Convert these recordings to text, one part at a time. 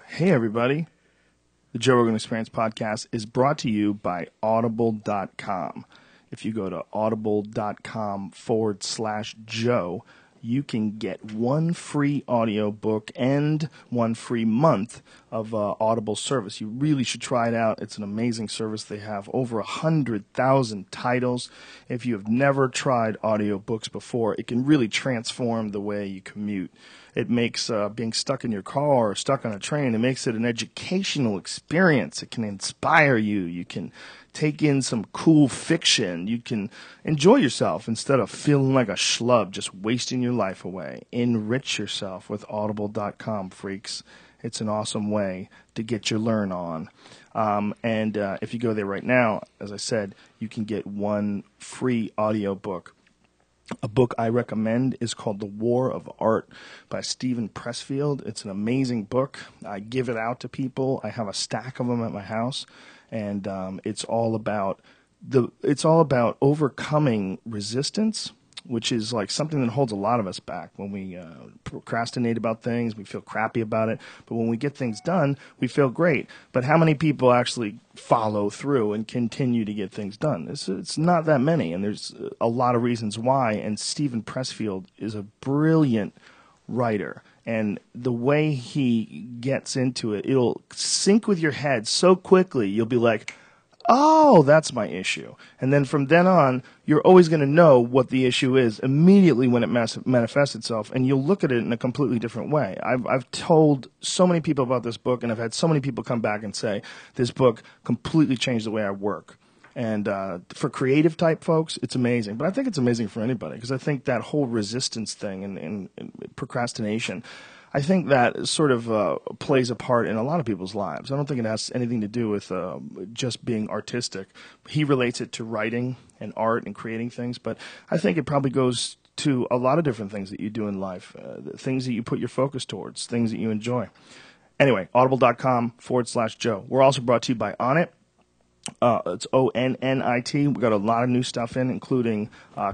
Hey, everybody. The Joe Rogan Experience podcast is brought to you by Audible.com. If you go to audible.com/Joe, you can get one free audiobook and one free month of Audible service. You really should try it out. It's an amazing service. They have over 100,000 titles. If you have never tried audiobooks before, it can really transform the way you commute. It makes being stuck in your car or stuck on a train, it makes it an educational experience. It can inspire you. You can take in some cool fiction. You can enjoy yourself instead of feeling like a schlub just wasting your life away. Enrich yourself with Audible.com, freaks. It's an awesome way to get your learn on. And if you go there right now, as I said, you can get one free audiobook. A book I recommend is called The War of Art by Steven Pressfield. It's an amazing book. I give it out to people. I have a stack of them at my house, and it's all about overcoming resistance, which is like something that holds a lot of us back. When we procrastinate about things, we feel crappy about it. But when we get things done, we feel great. But how many people actually follow through and continue to get things done? It's not that many, and there's a lot of reasons why. And Steven Pressfield is a brilliant writer. And the way he gets into it, it'll sync with your head so quickly, you'll be like, oh, that's my issue. And then from then on, you're always going to know what the issue is immediately when it manifests itself, and you'll look at it in a completely different way. I've told so many people about this book, and I've had so many people come back and say, this book completely changed the way I work. And for creative type folks, it's amazing. But I think it's amazing for anybody, because I think that whole resistance thing and procrastination, I think that sort of plays a part in a lot of people's lives. I don't think it has anything to do with just being artistic. He relates it to writing and art and creating things, but I think it probably goes to a lot of different things that you do in life, things that you put your focus towards, things that you enjoy. Anyway, audible.com/Joe. We're also brought to you by Onnit. It's ONNIT. We got a lot of new stuff in, including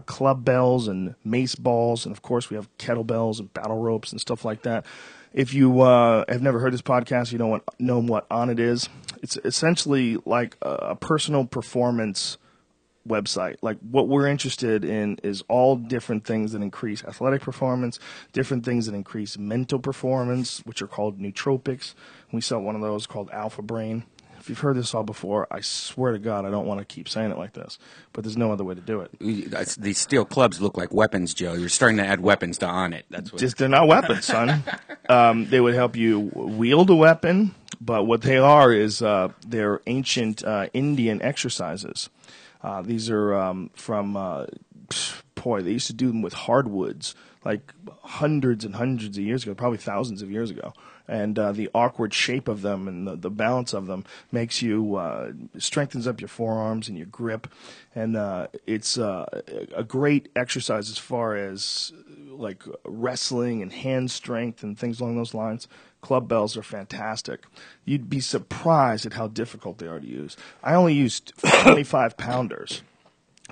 club bells and mace balls, and of course we have kettlebells and battle ropes and stuff like that. If you have never heard this podcast, you don't know what Onnit is. It's essentially like a personal performance website. Like, what we're interested in is all different things that increase athletic performance, different things that increase mental performance, which are called nootropics. We sell one of those called Alpha Brain. If you've heard this all before, I swear to God, I don't want to keep saying it like this, but there's no other way to do it. These steel clubs look like weapons, Joe. You're starting to add weapons to Onnit. That's what. They're not weapons, son. They would help you wield a weapon, but what they are is they're ancient Indian exercises. These are they used to do them with hardwoods, like hundreds and hundreds of years ago, probably thousands of years ago. And the awkward shape of them and the balance of them makes you strengthens up your forearms and your grip, and it's a great exercise as far as like wrestling and hand strength and things along those lines. Club bells are fantastic. You'd be surprised at how difficult they are to use. I only used 25 pounders.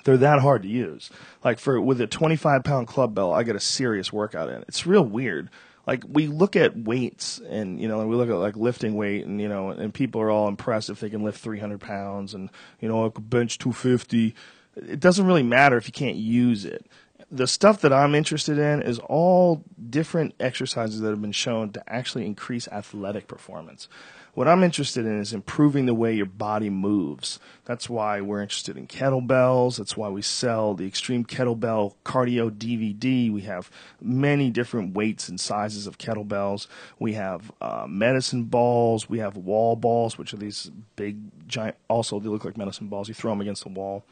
They're that hard to use. Like with a 25-pound club bell, I get a serious workout in. It's real weird. Like, we look at weights and we look at like lifting weight and, and people are all impressed if they can lift 300 pounds and, I could bench 250. It doesn't really matter if you can't use it. The stuff that I'm interested in is all different exercises that have been shown to actually increase athletic performance. What I'm interested in is improving the way your body moves. That's why we're interested in kettlebells. That's why we sell the Extreme Kettlebell Cardio DVD. We have many different weights and sizes of kettlebells. We have medicine balls. We have wall balls, which are these big, giant, also they look like medicine balls. You throw them against the wall.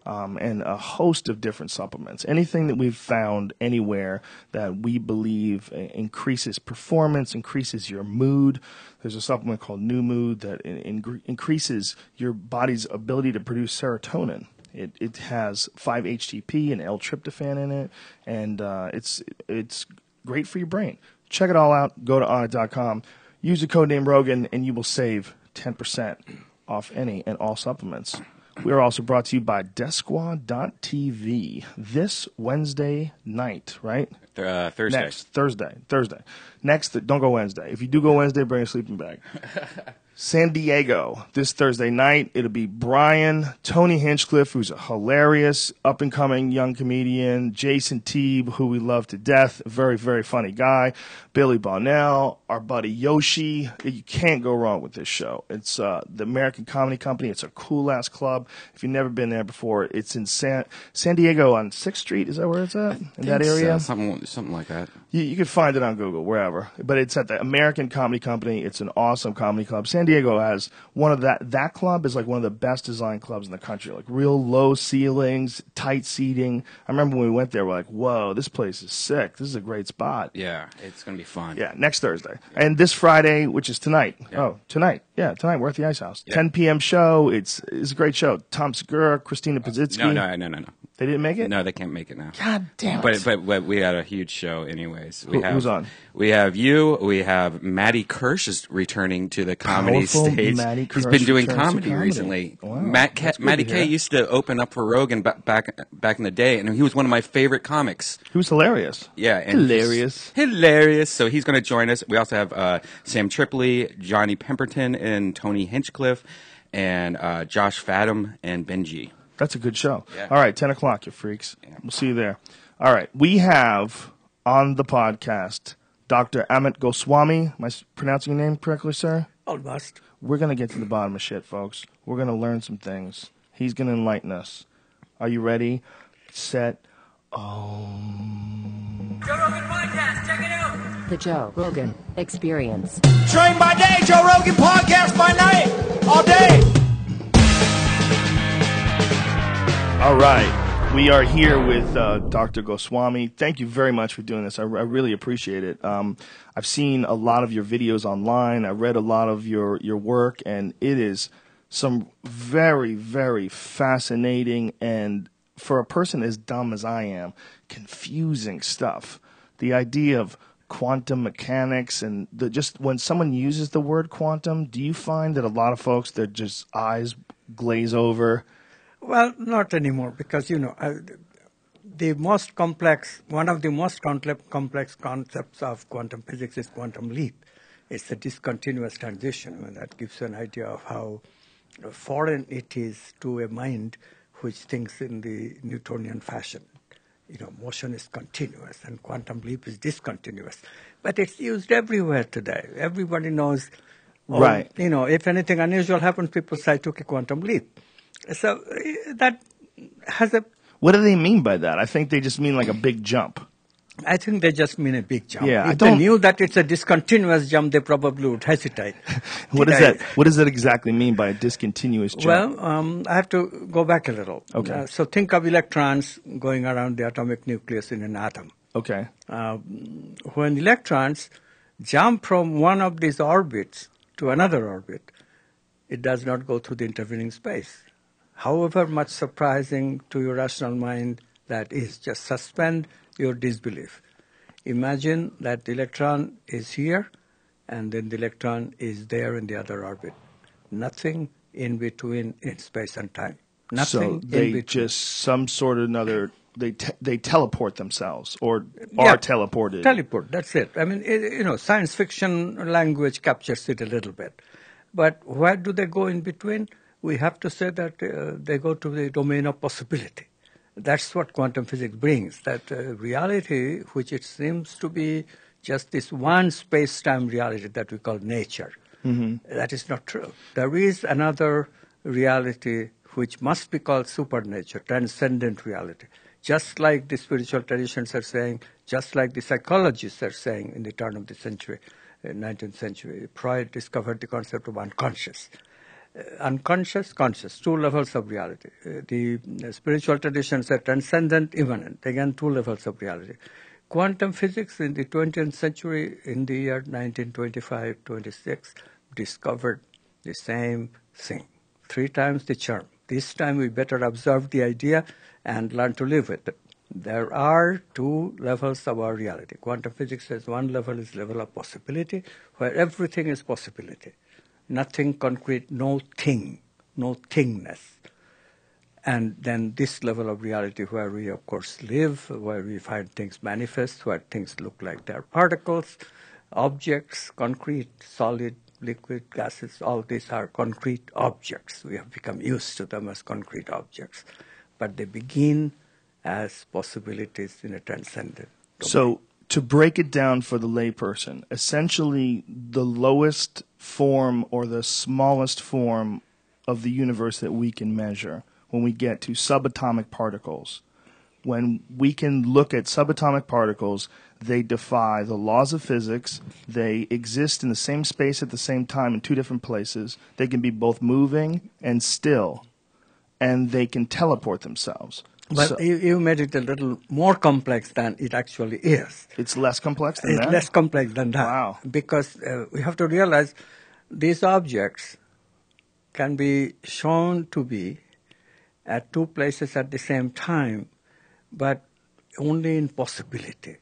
And a host of different supplements. Anything that we've found anywhere that we believe increases performance, increases your mood. There's a supplement called New Mood that increases your body's ability to produce serotonin. It has 5-HTP and L-tryptophan in it, and it's great for your brain. Check it all out. Go to onnit.com. Use the code name Rogan, and you will save 10% off any and all supplements. We are also brought to you by Desquad.tv this Wednesday night, right? Thursday. Next Thursday. Next, don't go Wednesday. If you do go Wednesday, bring a sleeping bag. San Diego this Thursday night. It'll be Brian, Tony Hinchcliffe, who's a hilarious up-and-coming young comedian, Jason Teeb, who we love to death, a very, very funny guy, Billy Bonnell, our buddy Yoshi. You can't go wrong with this show. It's the American Comedy Company. It's a cool-ass club. If you've never been there before, it's in San Diego on 6th Street. Is that where it's at? In that area? Something like that. You can find it on Google, wherever. But it's at the American Comedy Company. It's an awesome comedy club. San Diego has one of that club is like one of the best designed clubs in the country. Like real low ceilings, tight seating. I remember when we went there, we're like, whoa, this place is sick. This is a great spot. Yeah, it's going to be fun. Yeah, next Thursday. And this Friday, which is tonight. Yeah. Oh, tonight. Yeah, tonight we're at the Ice House. Yeah. 10 p.m. show. It's a great show. Tom Segura, Christina Pazitsky. No. They didn't make it? No, they can't make it now. God damn it. But we had a huge show anyways. Who's on? We have you. We have Matty Kirsch is returning to the comedy Powerful stage. Matty He's Kirsch been doing returns to comedy comedy. recently. Wow, Matty that's good to K hear. used to open up for Rogan back in the day, and he was one of my favorite comics. He was hilarious. Yeah, and hilarious. So he's going to join us. We also have Sam Tripoli, Johnny Pemberton, and Tony Hinchcliffe, and Josh Fadum and Benji. That's a good show. Yeah. All right, 10 o'clock, you freaks. Yeah. We'll see you there. All right, we have on the podcast Dr. Amit Goswami. Am I pronouncing your name correctly, sir? Almost. We're going to get to the bottom of shit, folks. We're going to learn some things. He's going to enlighten us. Are you ready? Set. Joe Rogan Podcast, check it out. The Joe Rogan Experience. Train by day, Joe Rogan Podcast by night, all day. All right. We are here with Dr. Goswami. Thank you very much for doing this. I really appreciate it. I've seen a lot of your videos online. I read a lot of your work, and it is some very, very fascinating and, for a person as dumb as I am, confusing stuff. The idea of quantum mechanics and just when someone uses the word quantum, do you find that a lot of folks, their just eyes glaze over? Well, not anymore, because, one of the most complex concepts of quantum physics is quantum leap. It's a discontinuous transition, and that gives you an idea of how foreign it is to a mind which thinks in the Newtonian fashion. Motion is continuous and quantum leap is discontinuous. But it's used everywhere today. Everybody knows, Right. If anything unusual happens, people say, I took a quantum leap. So that has a... What do they mean by that? I think they just mean like a big jump. I think they just mean a big jump. Yeah, if they knew that it's a discontinuous jump, they probably would hesitate. What does that exactly mean by a discontinuous jump? Well, I have to go back a little. Okay. So think of electrons going around the atomic nucleus in an atom. Okay. When electrons jump from one of these orbits to another orbit, it does not go through the intervening space. However much surprising to your rational mind that is, just suspend your disbelief. Imagine that the electron is here, and then the electron is there in the other orbit. Nothing in between in space and time. Nothing So they in between. just some sort of another. They teleport themselves or are teleported. Teleport, that's it. I mean, science fiction language captures it a little bit. But where do they go in between? We have to say that they go to the domain of possibility. That's what quantum physics brings, that reality, which it seems to be just this one space-time reality that we call nature. Mm-hmm. That is not true. There is another reality which must be called supernature, transcendent reality. Just like the spiritual traditions are saying, just like the psychologists are saying in the turn of the century, 19th century, Freud discovered the concept of unconscious. Unconscious, conscious, two levels of reality. The spiritual traditions are transcendent, immanent, again two levels of reality. Quantum physics in the 20th century, in the year 1925-26, discovered the same thing. 3 times the charm. This time we better observe the idea and learn to live with it. There are 2 levels of our reality. Quantum physics says one level is level of possibility, where everything is possibility. Nothing concrete, no thing, no thingness. And then this level of reality where we, of course, live, where we find things manifest, where things look like they're particles, objects, concrete, solid, liquid, gases, all these are concrete objects. We have become used to them as concrete objects. But they begin as possibilities in a transcendent domain. So to break it down for the layperson, essentially the lowest form or the smallest form of the universe that we can measure, when we get to subatomic particles, when we can look at subatomic particles, they defy the laws of physics. They exist in the same space at the same time in two different places. They can be both moving and still, and they can teleport themselves. But So- you made it a little more complex than it actually is. It's less complex than It's that? less complex than that. Wow. Because we have to realize these objects can be shown to be at two places at the same time, but only in possibility.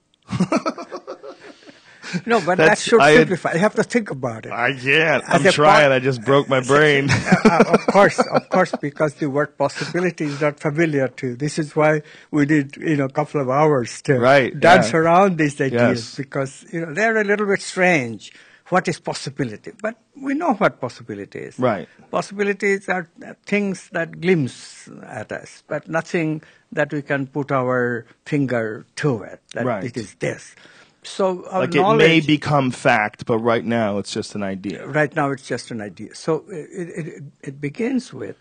No, but that should simplify. You have to think about it. I can't. As I'm a trying. part- I just broke my brain. Of course, because the word possibility is not familiar to you. This is why we did, a couple of hours to Right, dance yeah. around these ideas, Yes. because, they're a little bit strange. What is possibility? But we know what possibility is. Right. Possibilities are things that glimpse at us, but nothing that we can put our finger to it, that Right. it is this. So our Like it may knowledge... become fact, but right now it's just an idea. Right now, it's just an idea. So it begins with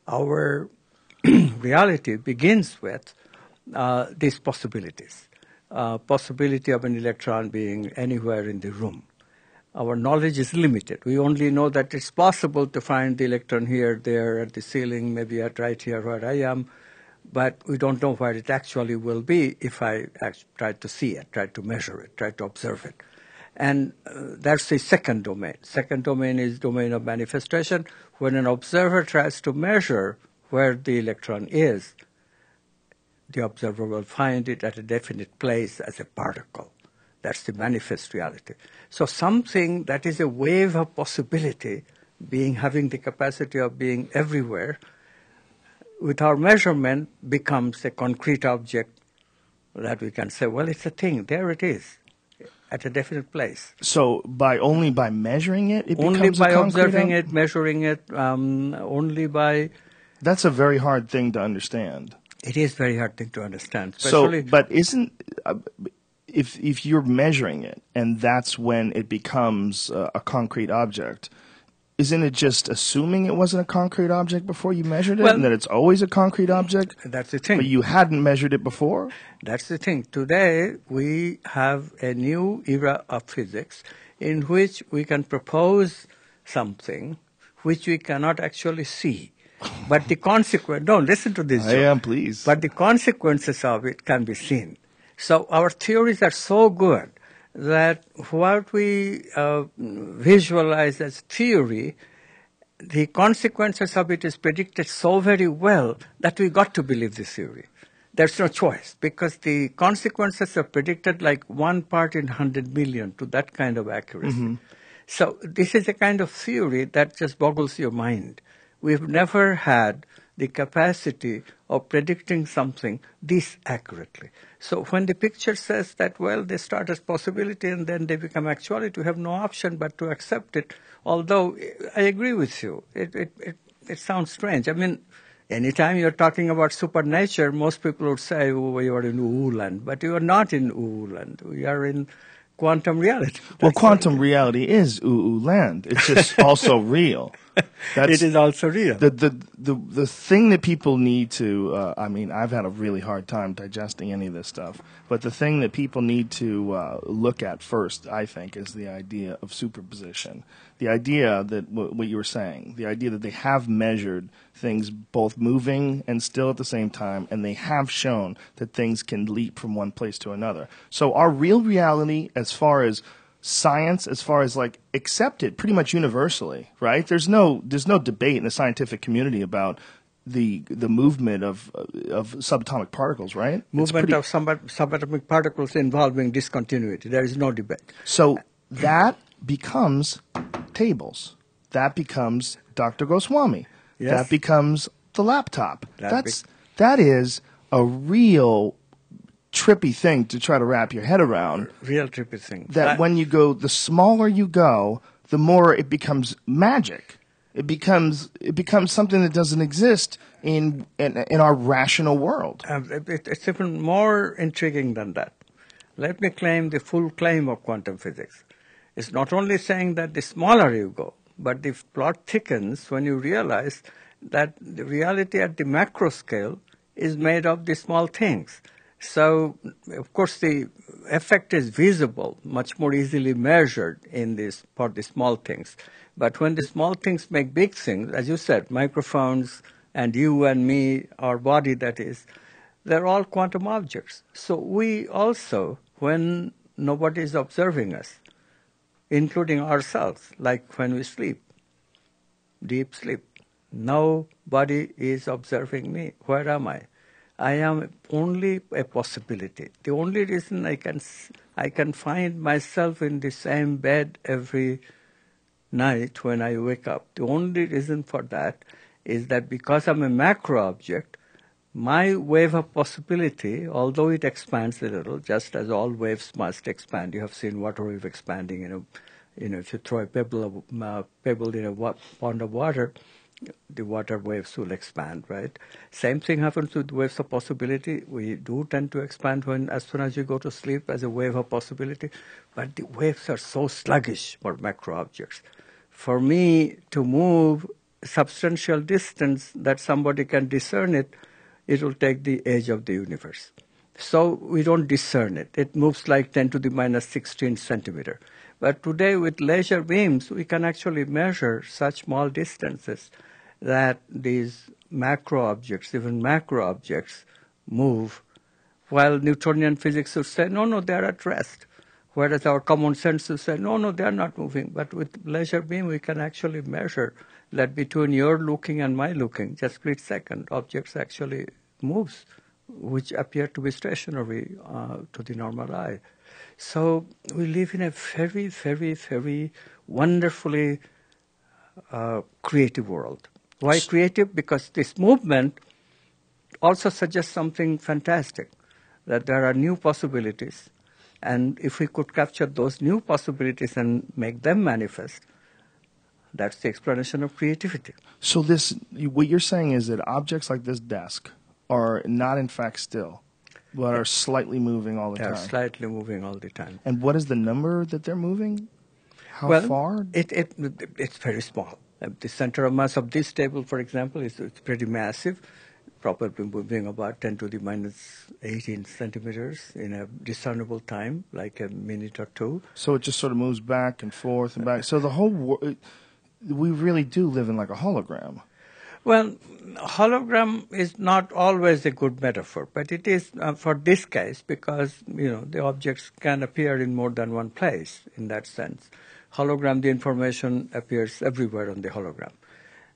our reality begins with these possibilities. Possibility of an electron being anywhere in the room. Our knowledge is limited. We only know that it's possible to find the electron here, there, at the ceiling, maybe right here where I am. But we don't know where it actually will be if I try to see it, try to measure it, try to observe it. And that's the second domain. Second domain is domain of manifestation. When an observer tries to measure where the electron is, the observer will find it at a definite place as a particle. That's the manifest reality. So something that is a wave of possibility, having the capacity of being everywhere, with our measurement becomes a concrete object that we can say, well, it's a thing. There it is, at a definite place. So only by measuring it, it Only becomes by a concrete observing it, measuring it, only by... That's a very hard thing to understand. It is very hard thing to understand. So, Especially, but isn't if you're measuring it and that's when it becomes a concrete object, isn't it just assuming it wasn't a concrete object before you measured it, Well- and that it's always a concrete object? that's the thing. But you hadn't measured it before? That's the thing. Today, we have a new era of physics in which we can propose something which we cannot actually see. But the consequence, no, listen to this. I Joe. am, please. But the consequences of it can be seen. So our theories are so good that what we visualize as theory, the consequences of it is predicted so very well that we got to believe this theory. There's no choice, because the consequences are predicted like 1 part in 100 million to that kind of accuracy. Mm-hmm. So this is a kind of theory that just boggles your mind. We've never had the capacity of predicting something this accurately. So when the picture says that, well, they start as possibility and then they become actuality, we have no option but to accept it. Although I agree with you, it sounds strange. I mean, anytime you're talking about supernature, most people would say, oh, you are in ooh land. But you are not in ooh land. We are in quantum reality. Well, That's quantum reality is ooh land. It's just also real. it is also real. The thing that people need to, I've had a really hard time digesting any of this stuff, but the thing that people need to look at first, I think, is the idea of superposition. The idea that, what you were saying, the idea that they have measured things both moving and still at the same time, and they have shown that things can leap from one place to another. So our real reality, as far as science, as far as like accepted pretty much universally, right? There's no debate in the scientific community about the movement of subatomic particles, right? Movement of subatomic particles involving discontinuity. There is no debate. So that becomes tables. That becomes Dr. Goswami. Yes. That becomes the laptop. That is a real trippy thing to try to wrap your head around. Real trippy thing. That when you go, the smaller you go, the more it becomes magic. It becomes something that doesn't exist in our rational world. It's even more intriguing than that. Let me claim the full claim of quantum physics. It's not only saying that the smaller you go, but the plot thickens when you realize that the reality at the macro scale is made of the small things. So, of course, the effect is visible, much more easily measured for the small things. But when the small things make big things, as you said, microphones and you and me, our body that is, they're all quantum objects. So we also, when nobody is observing us, including ourselves, like when we sleep, deep sleep, nobody is observing me. Where am I? I am only a possibility. The only reason I can find myself in the same bed every night when I wake up, the only reason for that is that because I'm a macro object, my wave of possibility, although it expands a little, just as all waves must expand. You have seen water wave expanding. If you throw a pebble in a pond of water, the water waves will expand, right? Same thing happens with waves of possibility. We do tend to expand as soon as you go to sleep as a wave of possibility, but the waves are so sluggish for macro objects. For me to move substantial distance that somebody can discern it, it will take the age of the universe. So we don't discern it. It moves like 10 to the minus 16 centimeter. But today with laser beams, we can actually measure such small distances that these macro objects, even macro objects, move, while Newtonian physics would say, no, they're at rest. Whereas our common sense would say, no, they're not moving. But with laser beam, we can actually measure that between your looking and my looking, just split second, objects actually moves, which appear to be stationary to the normal eye. So we live in a very, very, very wonderfully creative world. Why creative? Because this movement also suggests something fantastic, that there are new possibilities. And if we could capture those new possibilities and make them manifest, that's the explanation of creativity. So what you're saying is that objects like this desk are not in fact still, but are slightly moving all the time. They're slightly moving all the time. And what is the number that they're moving? How far? It's very small. The center of mass of this table, for example, it's pretty massive, probably moving about 10 to the minus 18 centimeters in a discernible time, like a minute or two. So it just sort of moves back and forth and back. So the whole we really do live in like a hologram. Well, hologram is not always a good metaphor, but it is for this case because, the objects can appear in more than one place in that sense. Hologram, the information appears everywhere on the hologram.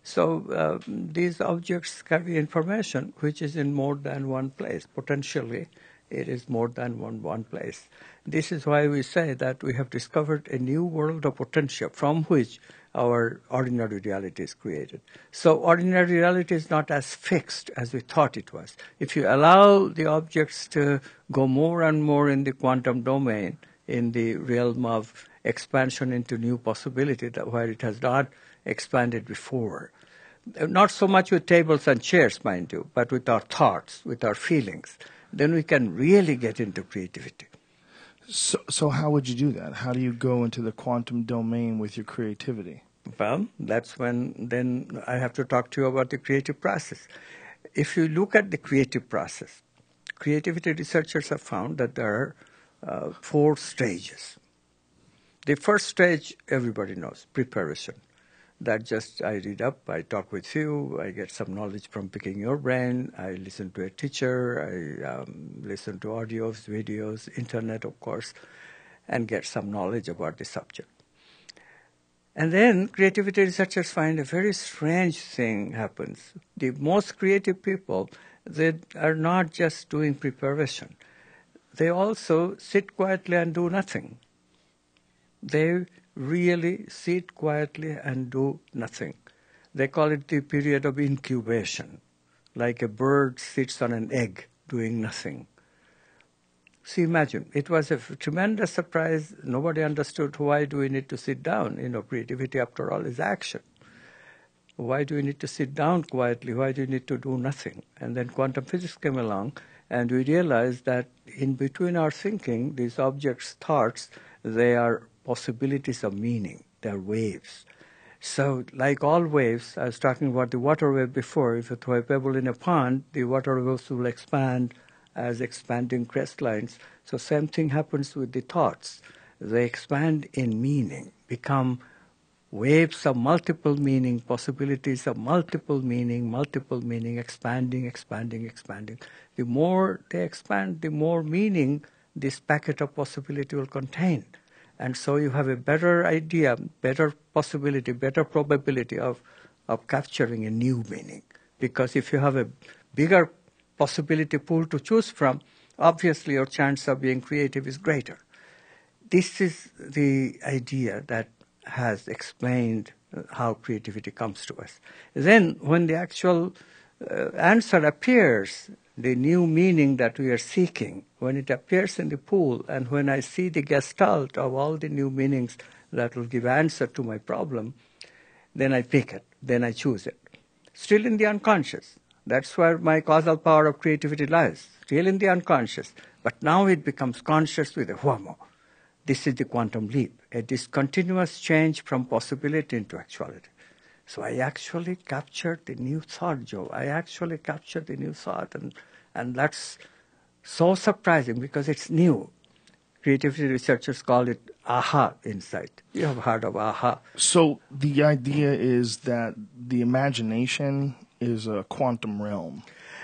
So these objects carry information which is in more than one place. Potentially, it is more than one place. This is why we say that we have discovered a new world of potential from which our ordinary reality is created. So ordinary reality is not as fixed as we thought it was. If you allow the objects to go more and more in the quantum domain, in the realm of expansion into new possibility, where it has not expanded before, not so much with tables and chairs, mind you, but with our thoughts, with our feelings, then we can really get into creativity. So how would you do that? How do you go into the quantum domain with your creativity? Well, that's when then I have to talk to you about the creative process. If you look at the creative process, creativity researchers have found that there are 4 stages. The first stage, everybody knows, preparation. That just I read up, I talk with you, I get some knowledge from picking your brain, I listen to a teacher, I listen to audios, videos, internet, of course, and get some knowledge about the subject. And then creativity researchers find a very strange thing happens. The most creative people, they are not just doing preparation. They also sit quietly and do nothing. They really sit quietly and do nothing. They call it the period of incubation. like a bird sits on an egg doing nothing. So imagine, it was a tremendous surprise. Nobody understood why do we need to sit down. Creativity after all is action. Why do we need to sit down quietly? Why do we need to do nothing? And then quantum physics came along, and we realized that in between our thinking, these objects, thoughts, they are possibilities of meaning. They are waves. So like all waves, I was talking about the water wave before. If you throw a pebble in a pond, the water waves will expand as expanding crest lines. So same thing happens with the thoughts. They expand in meaning, become waves of multiple meaning, possibilities of multiple meaning, expanding, expanding, expanding. The more they expand, the more meaning this packet of possibility will contain. And so you have a better idea, better possibility, better probability of capturing a new meaning. Because if you have a bigger possibility pool to choose from, obviously your chance of being creative is greater. This is the idea that has explained how creativity comes to us. Then when the actual answer appears, the new meaning that we are seeking, when it appears in the pool, and when I see the gestalt of all the new meanings that will give answer to my problem, then I pick it, then I choose it. Still in the unconscious. That's where my causal power of creativity lies, still in the unconscious. But now it becomes conscious with a whammo. This is the quantum leap, a discontinuous change from possibility into actuality. So I actually captured the new thought, Joe. I actually captured the new thought, and that's so surprising because it's new. Creativity researchers call it aha insight. You have heard of aha. So the idea is that the imagination is a quantum realm.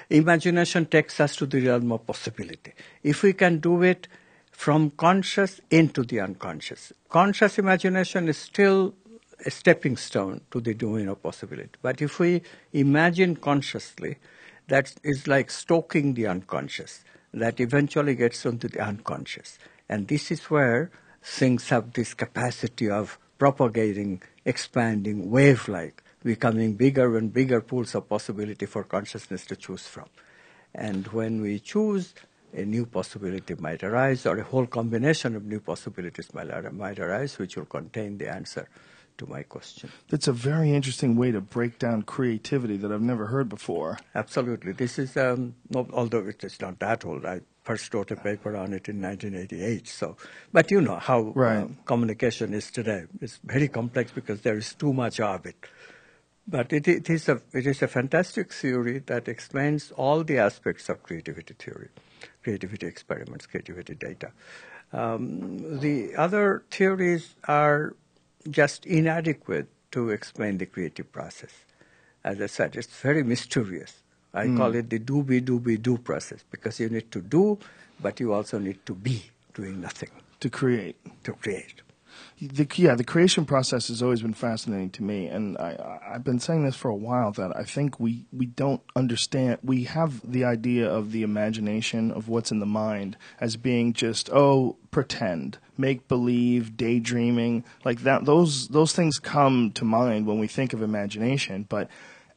Imagination takes us to the realm of possibility. If we can do it from conscious into the unconscious. Conscious imagination is still a stepping stone to the domain of possibility. But if we imagine consciously, that is like stoking the unconscious. That eventually gets into the unconscious. And this is where things have this capacity of propagating, expanding, wave-like, becoming bigger and bigger pools of possibility for consciousness to choose from. And when we choose, a new possibility might arise, or a whole combination of new possibilities might arise, which will contain the answer to my question. That's a very interesting way to break down creativity that I've never heard before. Absolutely. This is, although it is not that old, I first wrote a paper on it in 1988. So, but you know how communication is today. It's very complex because there is too much of it. But it is a fantastic theory that explains all the aspects of creativity theory, creativity experiments, creativity data. The other theories are just inadequate to explain the creative process. As I said, it's very mysterious. I call it the do process, because you need to do, but you also need to be doing nothing. To create. To create. The creation process has always been fascinating to me, and I've been saying this for a while, that I think we don't understand. We have the idea of the imagination, of what's in the mind, as being just, pretend, make believe, daydreaming, like that. Those things come to mind when we think of imagination, but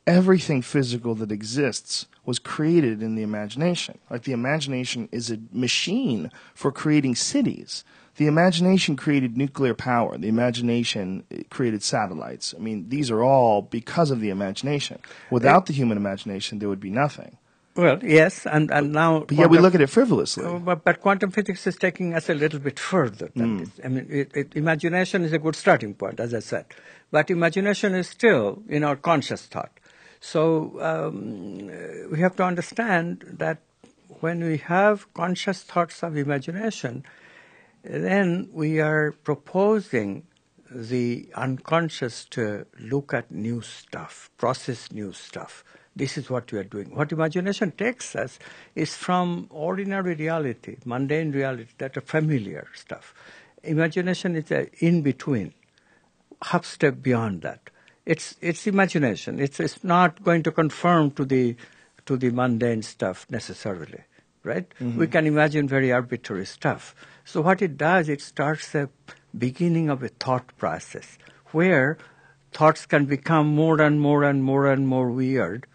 everything physical that exists was created in the imagination. Like the imagination is a machine for creating cities. The imagination created nuclear power. The imagination created satellites. I mean, these are all because of the imagination. Without the human imagination, there would be nothing. Well, yes, and now... But yet we look at it frivolously. But quantum physics is taking us a little bit further than this. I mean, imagination is a good starting point, as I said. But imagination is still in our conscious thought. So we have to understand that when we have conscious thoughts of imagination, then we are proposing the unconscious to look at new stuff, process new stuff. This is what we are doing. What imagination takes us is from ordinary reality, mundane reality, that are familiar stuff. Imagination is an in-between, half step beyond that. It's imagination. It's not going to conform to the mundane stuff necessarily, right? Mm-hmm. We can imagine very arbitrary stuff. So what it does, it starts a beginning of a thought process where thoughts can become more and more and more and more weird,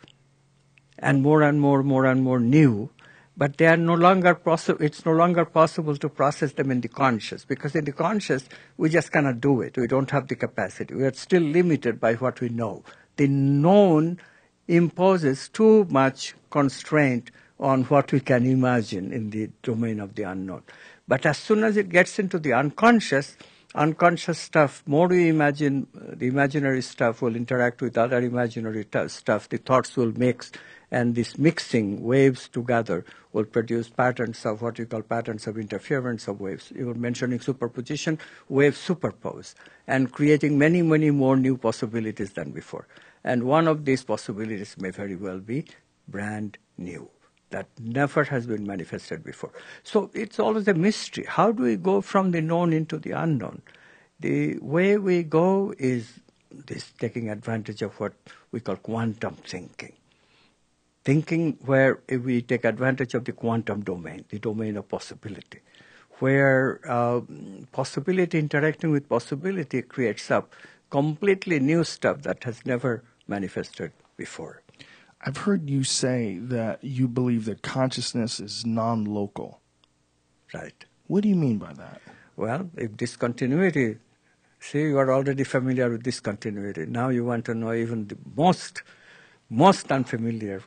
and more new, but they are no longer it's no longer possible to process them in the conscious, because in the conscious we just cannot do it. We don't have the capacity. We are still limited by what we know. The known imposes too much constraint on what we can imagine in the domain of the unknown. But as soon as it gets into the unconscious stuff, more we imagine, the imaginary stuff will interact with other imaginary stuff, the thoughts will mix, and this mixing waves together will produce patterns of what we call patterns of interference of waves. You were mentioning superposition, waves superpose, and creating many more new possibilities than before. And one of these possibilities may very well be brand new, that never has been manifested before. So it's always a mystery. How do we go from the known into the unknown? The way we go is this taking advantage of what we call quantum thinking. Thinking where we take advantage of the quantum domain, the domain of possibility, where possibility interacting with possibility creates up completely new stuff that has never manifested before. I've heard you say that you believe that consciousness is non-local. Right. What do you mean by that? Well, if discontinuity, see, you are already familiar with discontinuity. Now you want to know even the most unfamiliar,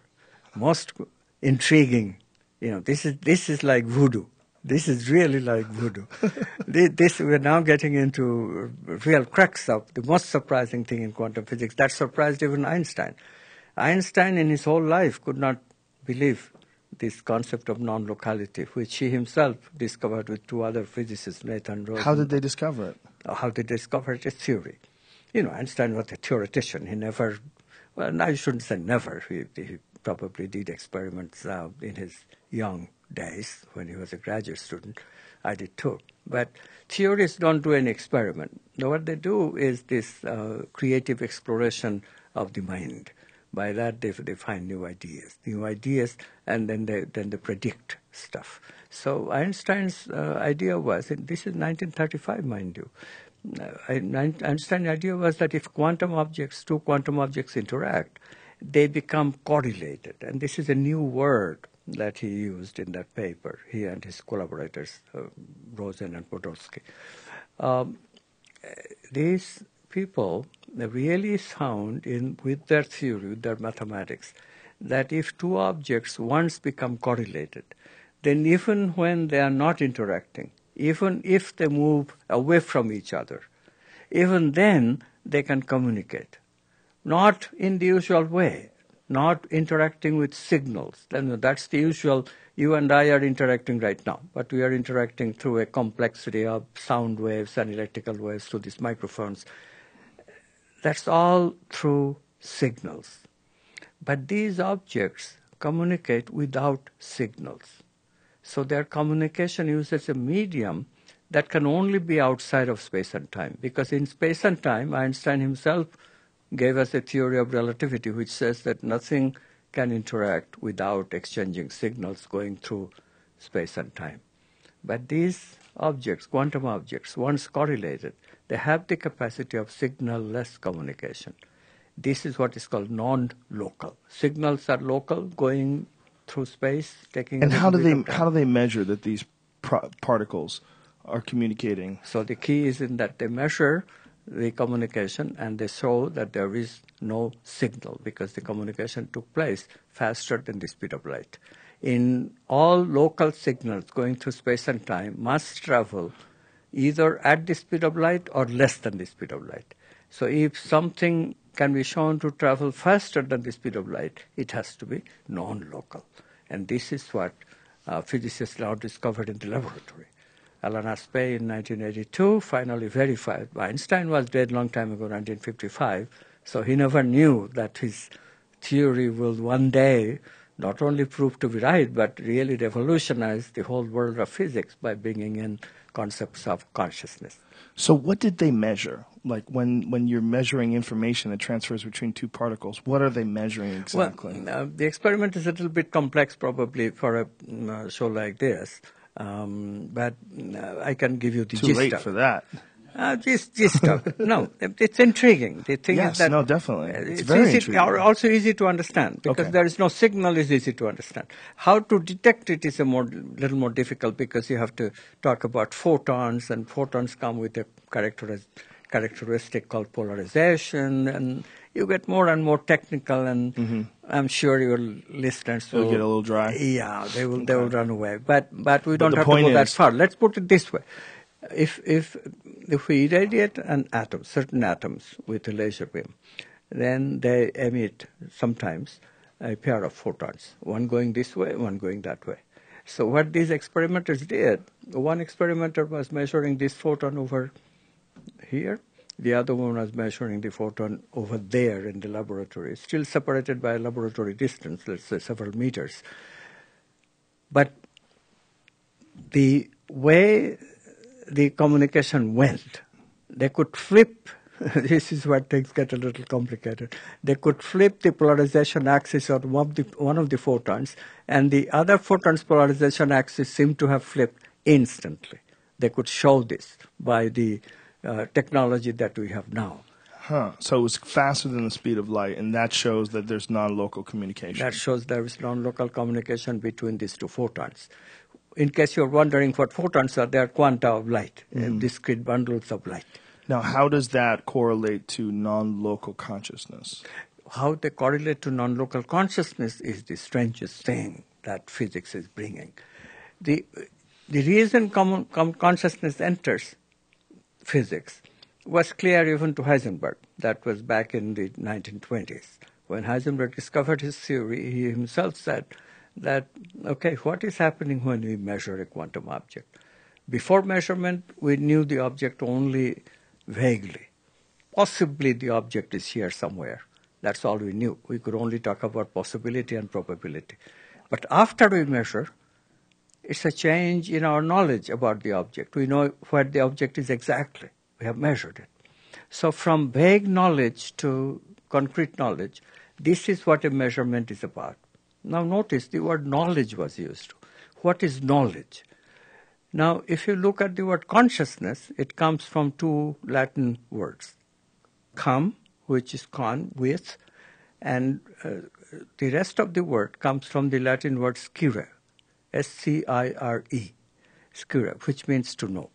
most intriguing. This is like voodoo. This is really like voodoo. We're now getting into real crux of the most surprising thing in quantum physics. That surprised even Einstein. Einstein in his whole life could not believe this concept of non-locality, which he himself discovered with two other physicists, Nathan Rogan. How did they discover it? How they discovered a theory. Einstein was a theoretician. He never, well, I shouldn't say never. He probably did experiments in his young days when he was a graduate student. I did too. But theorists don't do any experiment. What they do is this creative exploration of the mind. By that, they find new ideas, and then they predict stuff. So Einstein's idea was, and this is 1935, mind you, Einstein's idea was that if two quantum objects interact, they become correlated. And this is a new word that he used in that paper, he and his collaborators, Rogan and Podolsky. These people really found with their theory, with their mathematics, that if two objects once become correlated, then even when they are not interacting, even if they move away from each other, even then they can communicate. Not in the usual way, not interacting with signals. That's the usual, you and I are interacting right now, but we are interacting through a complexity of sound waves and electrical waves through these microphones. That's all through signals. But these objects communicate without signals. So their communication uses a medium that can only be outside of space and time. Because in space and time, Einstein himself gave us a theory of relativity which says that nothing can interact without exchanging signals going through space and time. But these objects, quantum objects, once correlated, they have the capacity of signal-less communication. This is what is called non-local. Signals are local, going through space, taking. And how do they measure that these particles are communicating? So the key is in that they measure the communication and they show that there is no signal because the communication took place faster than the speed of light. In all local signals going through space and time must travel either at the speed of light or less than the speed of light. So if something can be shown to travel faster than the speed of light, it has to be non-local. And this is what physicists now discovered in the laboratory. Alan Aspect in 1982 finally verified. Einstein was dead long time ago, 1955, so he never knew that his theory will one day not only prove to be right, but really revolutionize the whole world of physics by bringing in concepts of consciousness. So what did they measure? Like when you're measuring information that transfers between two particles, what are they measuring exactly? Well, the experiment is a little bit complex probably for a show like this, but I can give you the gist. Too late for that. This stuff. No, it's intriguing. The thing Yes, is that no, definitely. It's very easy, intriguing. also easy to understand because Okay. there is no signal is easy to understand. How to detect it is little more difficult because you have to talk about photons, and photons come with a characteristic called polarization, and you get more and more technical, and I'm sure your listeners It'll get a little dry. Yeah, they will run away. But we don't the have to point go that is- far. Let's put it this way: if we irradiate an atom, certain atoms with a laser beam, then they emit sometimes a pair of photons, one going this way, one going that way. So what these experimenters did, one experimenter was measuring this photon over here, the other one was measuring the photon over there in the laboratory, still separated by a laboratory distance, let's say several meters. But the way the communication went, they could flip, this is where things get a little complicated, they could flip the polarization axis of one of the photons, and the other photon's polarization axis seemed to have flipped instantly. They could show this by the technology that we have now. Huh. So it was faster than the speed of light, and that shows that there's non-local communication. That shows there is non-local communication between these two photons. In case you're wondering what photons are, they are quanta of light, discrete bundles of light. Now, how does that correlate to non-local consciousness? How they correlate to non-local consciousness is the strangest thing that physics is bringing. The reason consciousness enters physics was clear even to Heisenberg. That was back in the 1920s. When Heisenberg discovered his theory, he himself said that, okay, what is happening when we measure a quantum object? Before measurement, we knew the object only vaguely. Possibly the object is here somewhere. That's all we knew. We could only talk about possibility and probability. But after we measure, it's a change in our knowledge about the object. We know where the object is exactly. We have measured it. So from vague knowledge to concrete knowledge, this is what a measurement is about. Now notice the word knowledge was used. What is knowledge? Now if you look at the word consciousness, it comes from two Latin words. Cum, which is con, with, and the rest of the word comes from the Latin word scire, S-C-I-R-E, scire, which means to know.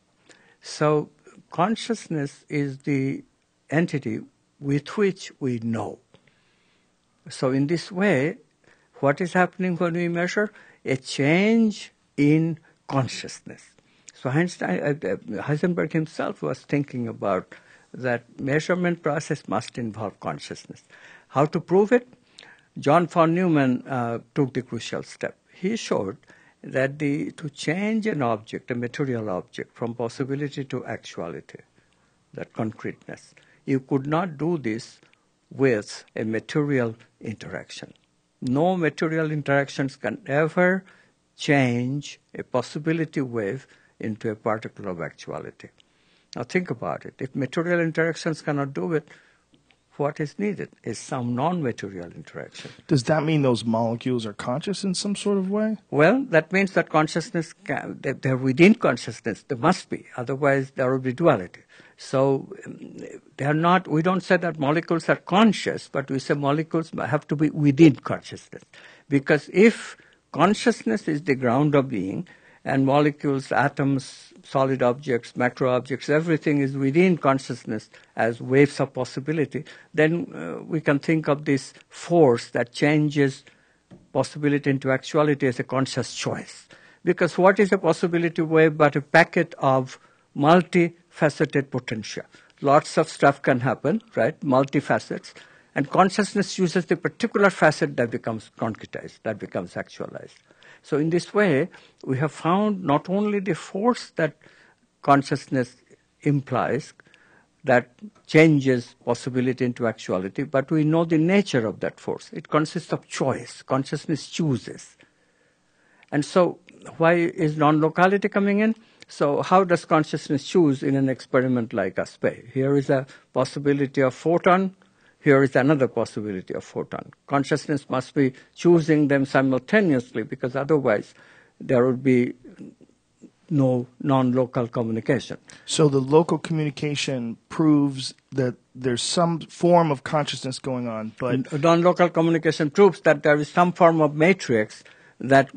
So consciousness is the entity with which we know. So in this way, what is happening when we measure? A change in consciousness. So Heisenberg himself was thinking about that measurement process must involve consciousness. How to prove it? John von Neumann took the crucial step. He showed that to change an object, a material object, from possibility to actuality, that concreteness, you could not do this with a material interaction. No material interactions can ever change a possibility wave into a particle of actuality. Now think about it. If material interactions cannot do it, what is needed is some non-material interaction. Does that mean those molecules are conscious in some sort of way? Well, that means that consciousness, they're within consciousness. They must be. Otherwise, there would be duality. So they're not, we don't say that molecules are conscious, but we say molecules have to be within consciousness. Because if consciousness is the ground of being, and molecules, atoms, solid objects, macro objects, everything is within consciousness as waves of possibility, then we can think of this force that changes possibility into actuality as a conscious choice. Because what is a possibility wave but a packet of multifaceted potential? Lots of stuff can happen, right? Multifacets. And consciousness uses the particular facet that becomes concretized, that becomes actualized. So in this way, we have found not only the force that consciousness implies, that changes possibility into actuality, but we know the nature of that force. It consists of choice. Consciousness chooses. And so why is non-locality coming in? So how does consciousness choose in an experiment like ASPE? Here is a possibility of photon. Here is another possibility of photon. Consciousness must be choosing them simultaneously because otherwise there would be no non-local communication. So the local communication proves that there's some form of consciousness going on, but Non-local communication proves that there is some form of matrix that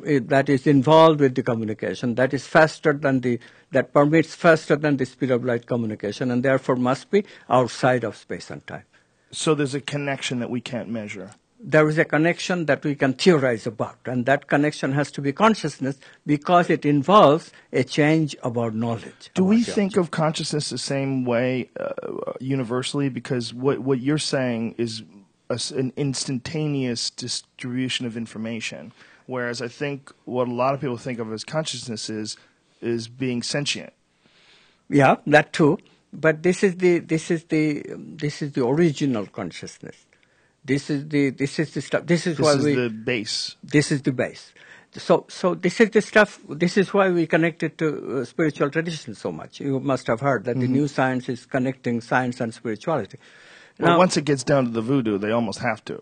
is involved with the communication, that is that permits faster than the speed of light communication, and therefore must be outside of space and time. so there's a connection that we can't measure. There is a connection that we can theorize about, and that connection has to be consciousness because it involves a change about knowledge. Do we think of consciousness the same way universally? Because what you're saying is an instantaneous distribution of information, whereas I think what a lot of people think of as consciousness is being sentient. Yeah, that too. But this is the original consciousness. This is the stuff. This is the base. This is the base. So this is the stuff. This is why we connect it to spiritual tradition so much. You must have heard that the new science is connecting science and spirituality. Well, Now, once it gets down to the voodoo, they almost have to.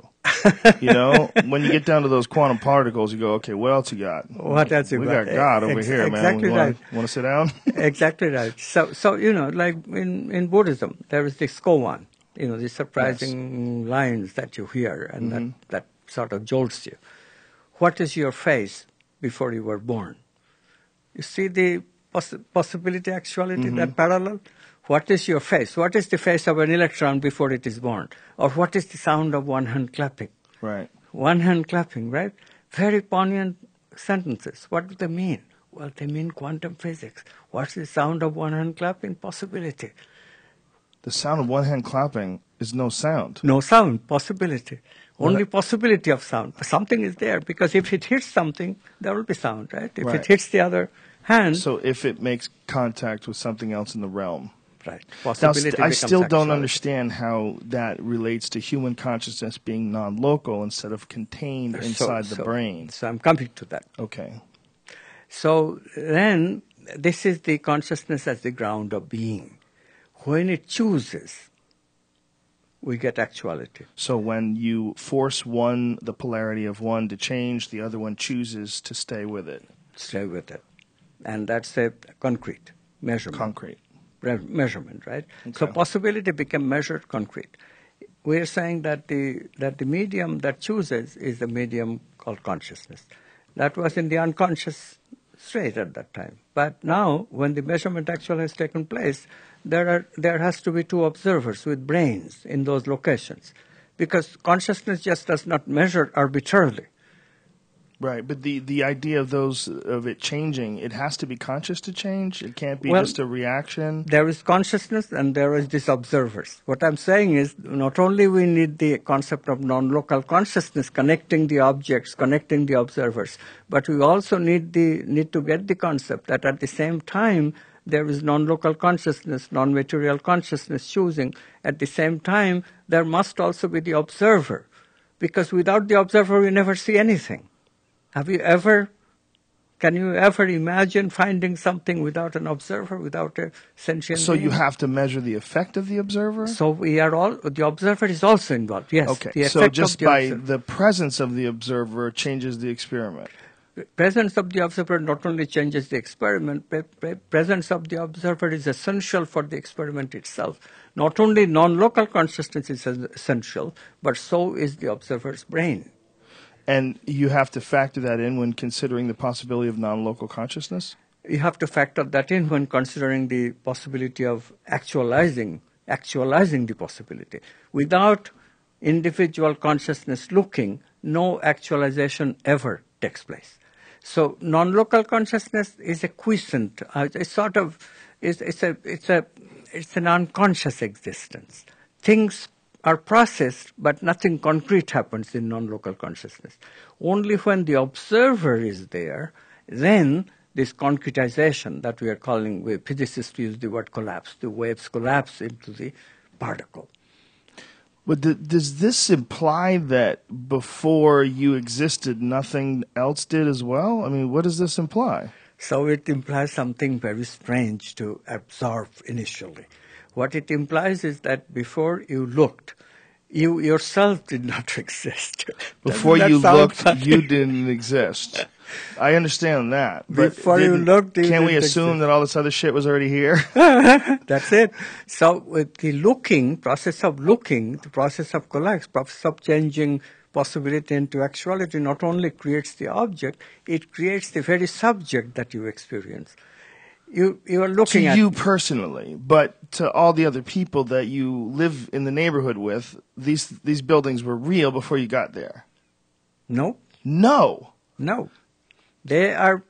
You know, when you get down to those quantum particles, you go, okay, what else you got? What else you we got? got God over here, man. Exactly right. Want to sit down? Exactly right. So like in Buddhism, there is this koan, the surprising lines that you hear, and that sort of jolts you. What is your face before you were born? You see the possibility, actuality, that parallel? What is your face? What is the face of an electron before it is born? Or what is the sound of one hand clapping? Right. One hand clapping, right? Very poignant sentences. What do they mean? Well, they mean quantum physics. What's the sound of one hand clapping? Possibility. The sound of one hand clapping is no sound. No sound, possibility. Only possibility of sound. Something is there, because if it hits something, there will be sound, right? If it hits the other hand... So if it makes contact with something else in the realm. Right. Now, I still don't understand how that relates to human consciousness being non-local instead of contained inside the brain. So I'm coming to that. Okay. So then, this is the consciousness as the ground of being. When it chooses, we get actuality. So when you force the polarity of one to change, the other one chooses to stay with it. Stay with it. And that's a concrete measurement. Measurement, right? Okay. So possibility became measured, concrete. We are saying that the medium that chooses is the medium called consciousness. That was in the unconscious state at that time. But now, when the measurement actually has taken place, there has to be two observers with brains in those locations, because consciousness just does not measure arbitrarily. Right, but the idea of it changing, it has to be conscious to change? It can't be just a reaction? There is consciousness and there is these observers. What I'm saying is, not only we need the concept of non-local consciousness connecting the objects, connecting the observers, but we also need to get the concept that at the same time there is non-local consciousness, non-material consciousness choosing. At the same time, there must also be the observer, because without the observer we never see anything. Can you ever imagine finding something without an observer, without a sentient being? So you have to measure the effect of the observer? So the observer is also involved, yes. Okay, so just by the presence of the observer changes the experiment. Presence of the observer not only changes the experiment, presence of the observer is essential for the experiment itself. Not only non-local consciousness is essential, but so is the observer's brain. And you have to factor that in when considering the possibility of non-local consciousness? You have to factor that in when considering the possibility of actualizing the possibility. Without individual consciousness looking, no actualization ever takes place. So non-local consciousness is a quiescent. It's an unconscious existence. Things are processed, but nothing concrete happens in non-local consciousness. Only when the observer is there, then this concretization that we are calling, physicists use the word collapse, the waves collapse into the particle. But does this imply that before you existed, nothing else did as well? I mean, what does this imply? So it implies something very strange to absorb initially. What it implies is that before you looked, You yourself did not exist. Before Doesn't you that sound looked, funny? you didn't exist. I understand that. But Before you looked, you can't we didn't assume exist. that all this other shit was already here? That's it. So with the process of looking, the process of collapse, process of changing possibility into actuality not only creates the object, it creates the very subject that you experience. You are To looking at you personally, but to all the other people that you live in the neighborhood with, these buildings were real before you got there. No, No. no. They're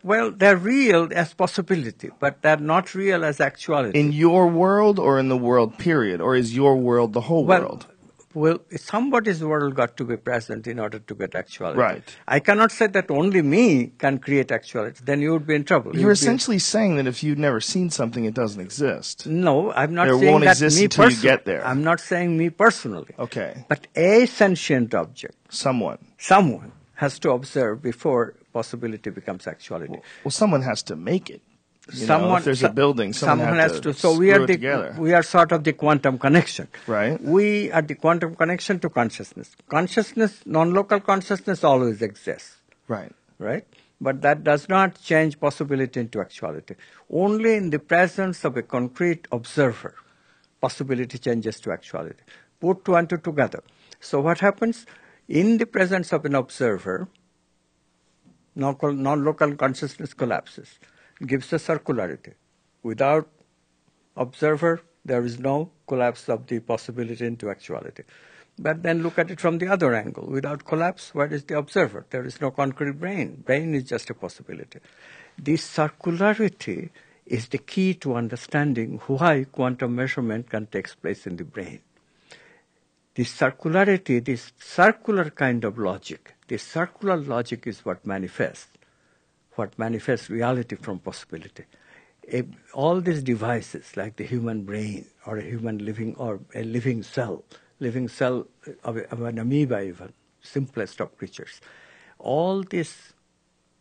real as possibility, but they're not real as actuality. In your world or in the world period? Or is your world the whole world? Well, somebody's world got to be present in order to get actuality. Right. I cannot say that only me can create actuality. Then you would be in trouble. You're essentially saying that if you've never seen something, it doesn't exist. No, I'm not There saying won't that exist me until you personally. get there. I'm not saying me personally. Okay. But a sentient object, Someone has to observe before possibility becomes actuality. Well, someone has to make it. You know, if there's a building, someone has to So screw it together. we are sort of the quantum connection. Right. We are the quantum connection to consciousness. Consciousness, non-local consciousness always exists. Right. Right? But that does not change possibility into actuality. Only in the presence of a concrete observer, possibility changes to actuality. Put two and two together. So what happens? In the presence of an observer, non-local consciousness collapses, gives a circularity. Without observer, there is no collapse of the possibility into actuality. But then look at it from the other angle. Without collapse, where is the observer? There is no concrete brain. Brain is just a possibility. This circularity is the key to understanding why quantum measurement can take place in the brain. This circularity, this circular kind of logic, this circular logic is what manifests reality from possibility. All these devices, like the human brain or a living cell of an amoeba even, simplest of creatures, all these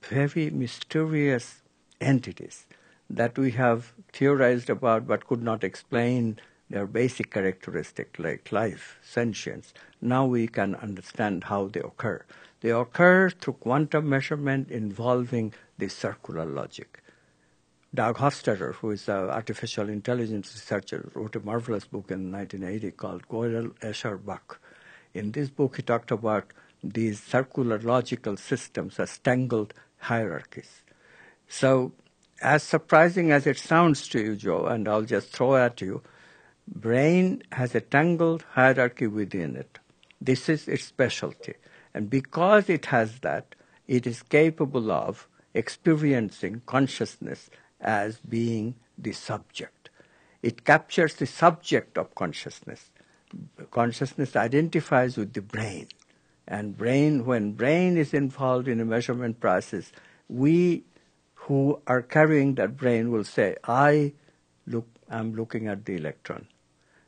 very mysterious entities that we have theorized about but could not explain their basic characteristic like life, sentience. Now we can understand how they occur. They occur through quantum measurement involving this circular logic. Doug Hofstadter, who is an artificial intelligence researcher, wrote a marvelous book in 1980 called Gödel, Escher, Bach. In this book, he talked about these circular logical systems as tangled hierarchies. So, as surprising as it sounds to you, Joe, and I'll just throw at you, brain has a tangled hierarchy within it. This is its specialty. And because it has that, it is capable of experiencing consciousness as being the subject. It captures the subject of consciousness. Consciousness identifies with the brain. And when brain is involved in a measurement process, we who are carrying that brain will say, I'm looking at the electron.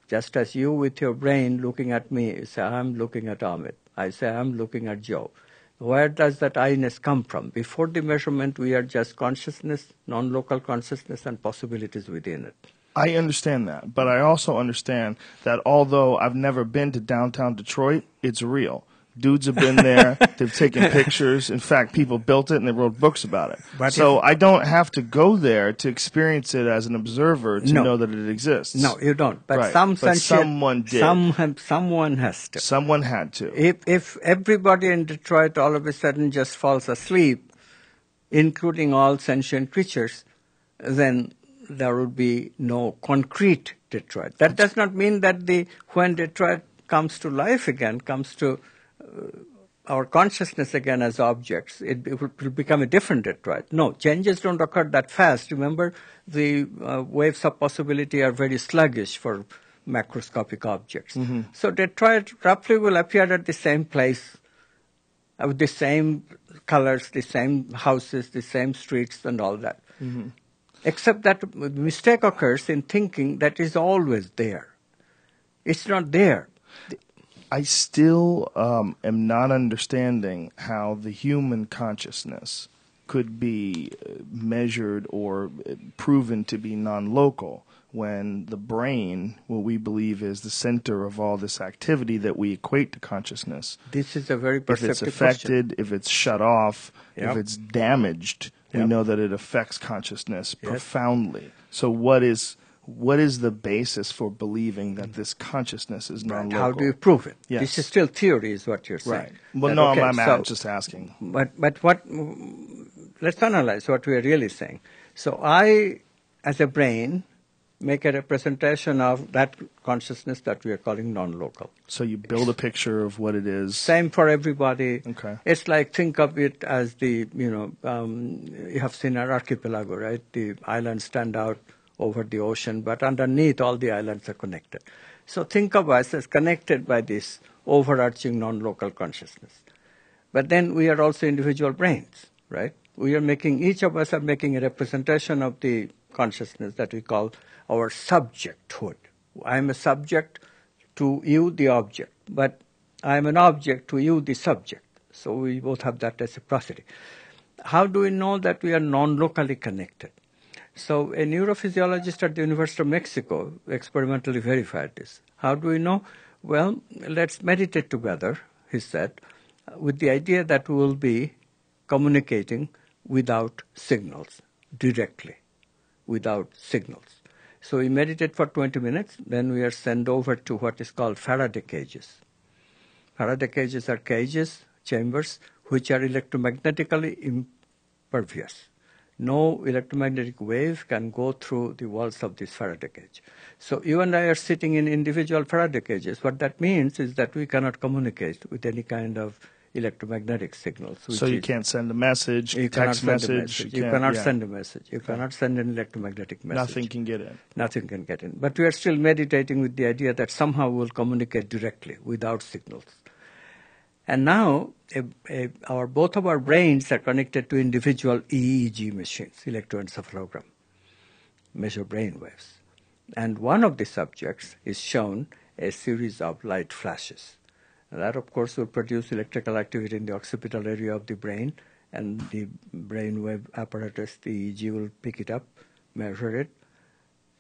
Just as you with your brain looking at me, you say, I'm looking at Amit. I say, I'm looking at Joe. Where does that I-ness come from? Before the measurement, we are just consciousness, non-local consciousness, and possibilities within it. I understand that, but I also understand that although I've never been to downtown Detroit, it's real. Dudes have been there. They've taken pictures. In fact, people built it and they wrote books about it. But so I don't have to go there to experience it as an observer to know that it exists. No, you don't. But Right. someone did. Someone has to. Someone had to. If everybody in Detroit all of a sudden just falls asleep, including all sentient creatures, then there would be no concrete Detroit. That does not mean that when Detroit comes to life again, comes to our consciousness again as objects, it will become a different Detroit. No, changes don't occur that fast. Remember, the waves of possibility are very sluggish for macroscopic objects. Mm-hmm. So Detroit roughly will appear at the same place, with the same colors, the same houses, the same streets and all that. Mm-hmm. Except that mistake occurs in thinking that is always there. It's not there. I still am not understanding how the human consciousness could be measured or proven to be non-local when the brain, what we believe is the center of all this activity that we equate to consciousness, This is a very if perceptive it's question. affected, if it's shut off, Yep. if it's damaged, we Yep. know that it affects consciousness Yes. profoundly. So what is the basis for believing that this consciousness is non-local? How do you prove it? Yes. This is still theory, is what you're saying. Right. Well, That, no, okay, I'm just asking. But what? Let's analyze what we are really saying. So I, as a brain, make a representation of that consciousness that we are calling non-local. So you build a picture of what it is. Same for everybody. Okay. It's like, think of it as the, you have seen an archipelago, right? The islands stand out over the ocean, but underneath all the islands are connected. So think of us as connected by this overarching non-local consciousness. But then we are also individual brains, right? Each of us are making a representation of the consciousness that we call our subjecthood. I am a subject to you, the object, but I am an object to you, the subject. So we both have that reciprocity. How do we know that we are non-locally connected? So a neurophysiologist at the University of Mexico experimentally verified this. How do we know? Well, let's meditate together, he said, with the idea that we will be communicating without signals, directly, without signals. So we meditate for 20 minutes, then we are sent over to what is called Faraday cages. Faraday cages are cages, chambers, which are electromagnetically impervious. No electromagnetic wave can go through the walls of this Faraday cage. So you and I are sitting in individual Faraday cages. What that means is that we cannot communicate with any kind of electromagnetic signals. So you can't send a message, text message. You cannot send a message. You cannot send an electromagnetic message. Nothing can get in. Nothing can get in. But we are still meditating with the idea that somehow we'll communicate directly without signals. And now both of our brains are connected to individual EEG machines, electroencephalogram, measure brain waves. And one of the subjects is shown a series of light flashes. And that, of course, will produce electrical activity in the occipital area of the brain, and the brainwave apparatus, the EEG, will pick it up, measure it.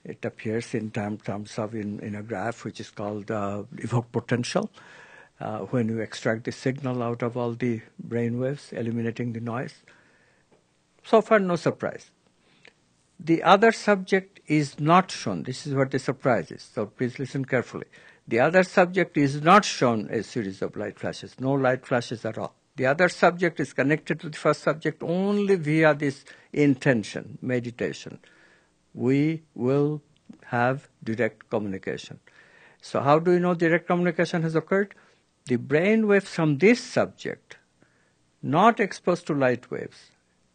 It appears in terms of in a graph which is called evoked potential. When you extract the signal out of all the brain waves, eliminating the noise. So far, no surprise. The other subject is not shown. This is what the surprise is. So please listen carefully. The other subject is not shown a series of light flashes. No light flashes at all. The other subject is connected to the first subject only via this intention, meditation. We will have direct communication. So how do we know direct communication has occurred? The brain waves from this subject, not exposed to light waves,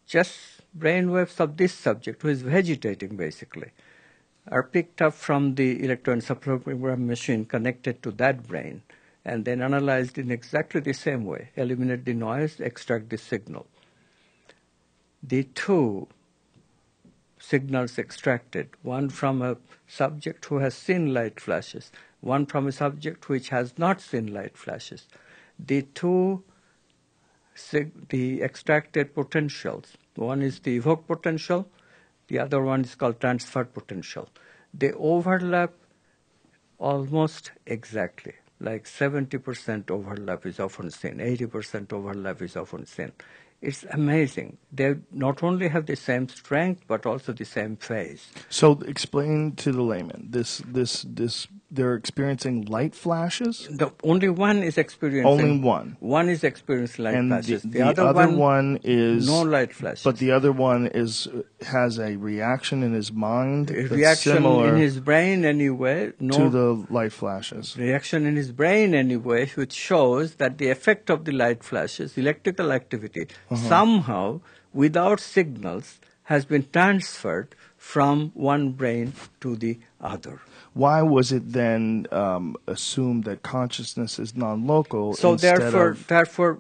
just brain waves of this subject, who is vegetating basically, are picked up from the electroencephalogram machine connected to that brain and then analyzed in exactly the same way, eliminate the noise, extract the signal. The two signals extracted, one from a subject who has seen light flashes, one from a subject which has not seen light flashes. The extracted potentials, one is the evoked potential, the other one is called transferred potential. They overlap almost exactly, like 70% overlap is often seen, 80% overlap is often seen. It's amazing. They not only have the same strength, but also the same phase. So explain to the layman, they're experiencing light flashes? Only one is experiencing. Only one. One is experiencing light And flashes. the other one is no light flashes. But the other one has a reaction in his mind a that's reaction similar in his brain anyway. to the light flashes. Reaction in his brain anyway, which shows that the effect of the light flashes, electrical activity, somehow, without signals, has been transferred from one brain to the other. Why was it then assumed that consciousness is non-local? So therefore,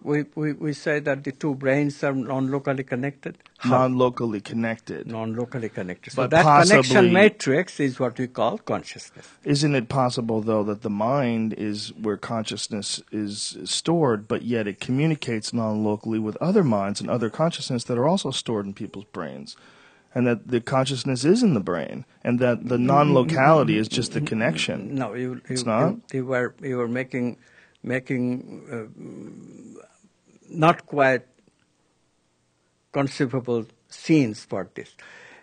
we say that the two brains are non-locally connected. Non-locally connected. Non-locally connected. So But that possibly, connection matrix is what we call consciousness. Isn't it possible, though, that the mind is where consciousness is stored, but yet it communicates non-locally with other minds and other consciousness that are also stored in people's brains? and that the consciousness is in the brain, and that the non-locality is just the connection. No, It's not? you were making not quite conceivable scenes for this.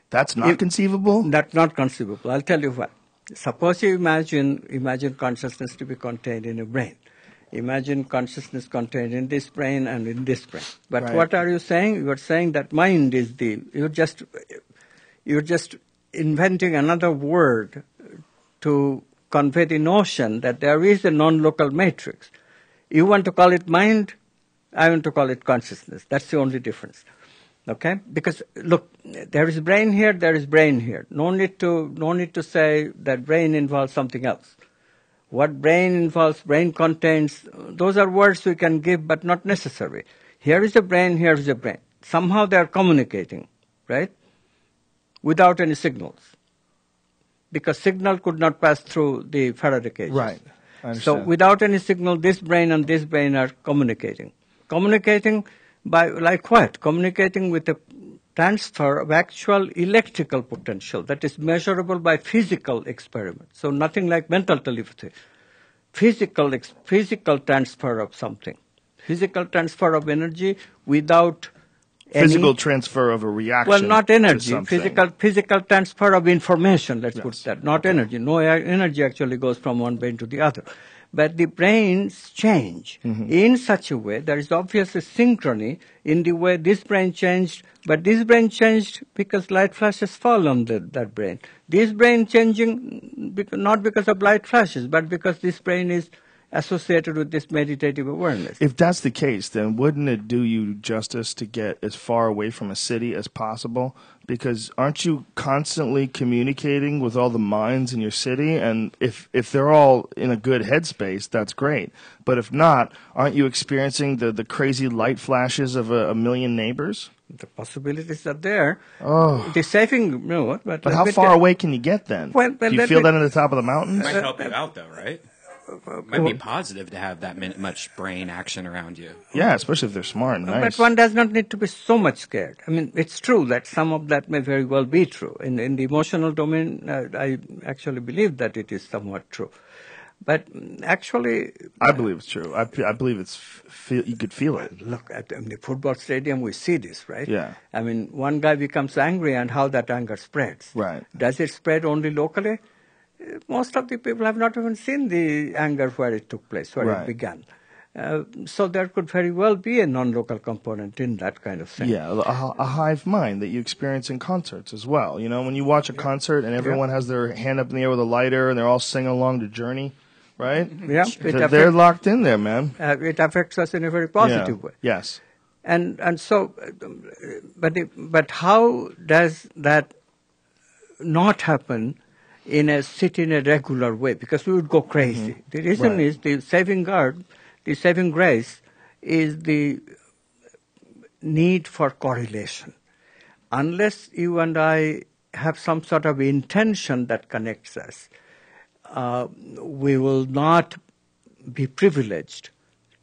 That's not conceivable? That's not conceivable. I'll tell you why. Suppose you imagine consciousness to be contained in a brain. Imagine consciousness contained in this brain and in this brain. But Right. what are you saying? You are saying that mind is you're just inventing another word to convey the notion that there is a non-local matrix. You want to call it mind, I want to call it consciousness. That's the only difference. Okay? Because look, there is brain here, there is brain here. No need to say that brain involves something else. What brain involves, brain contains, those are words we can give but not necessary. Here is a brain, here is a brain. Somehow they are communicating, right? Without any signals. Because signal could not pass through the Faraday cages. Right. I So understand. without any signal, this brain and this brain are communicating. Communicating by, like what? Communicating with a transfer of actual electrical potential that is measurable by physical experiment. So nothing like mental telepathy. Physical transfer of something. Physical transfer of energy without Physical any, transfer of a reaction. well, not to energy. something. Physical transfer of information. Let's put Yes. that. Not energy. No energy actually goes from one brain to the other. But the brains change in such a way. There is obviously synchrony in the way this brain changed. But this brain changed because light flashes fall on that brain. This brain changing not because of light flashes, but because this brain is associated with this meditative awareness. If that's the case, then wouldn't it do you justice to get as far away from a city as possible? Because aren't you constantly communicating with all the minds in your city? And if they're all in a good headspace, that's great. But if not, aren't you experiencing the crazy light flashes of a million neighbors? The possibilities are there. Oh. The saving, no, but But how far away can you get then? Well, Do you let feel me- that at the top of the mountains? Might help you out though, right? Might be positive to have that much brain action around you. Yeah, especially if they're smart and nice. But one does not need to be so much scared. I mean, it's true that some of that may very well be true. In the emotional domain, I actually believe that it is somewhat true. But actually, I believe it's true. I believe it's you could feel it. look, at the football stadium, we see this, right? Yeah. I mean, one guy becomes angry and how that anger spreads. Right. Does it spread only locally? Most of the people have not even seen the anger where it took place, where Right. it began. So there could very well be a non-local component in that kind of thing. Yeah, a hive mind that you experience in concerts as well. You know, when you watch a concert and everyone has their hand up in the air with a lighter and they're all singing along to Journey, right? Yeah, They're locked in there, man. it affects us in a very positive way. Yes. And so, but how does that not happen in a regular way? Because we would go crazy. The reason Right. is the saving grace is the need for correlation. Unless you and I have some sort of intention that connects us, we will not be privileged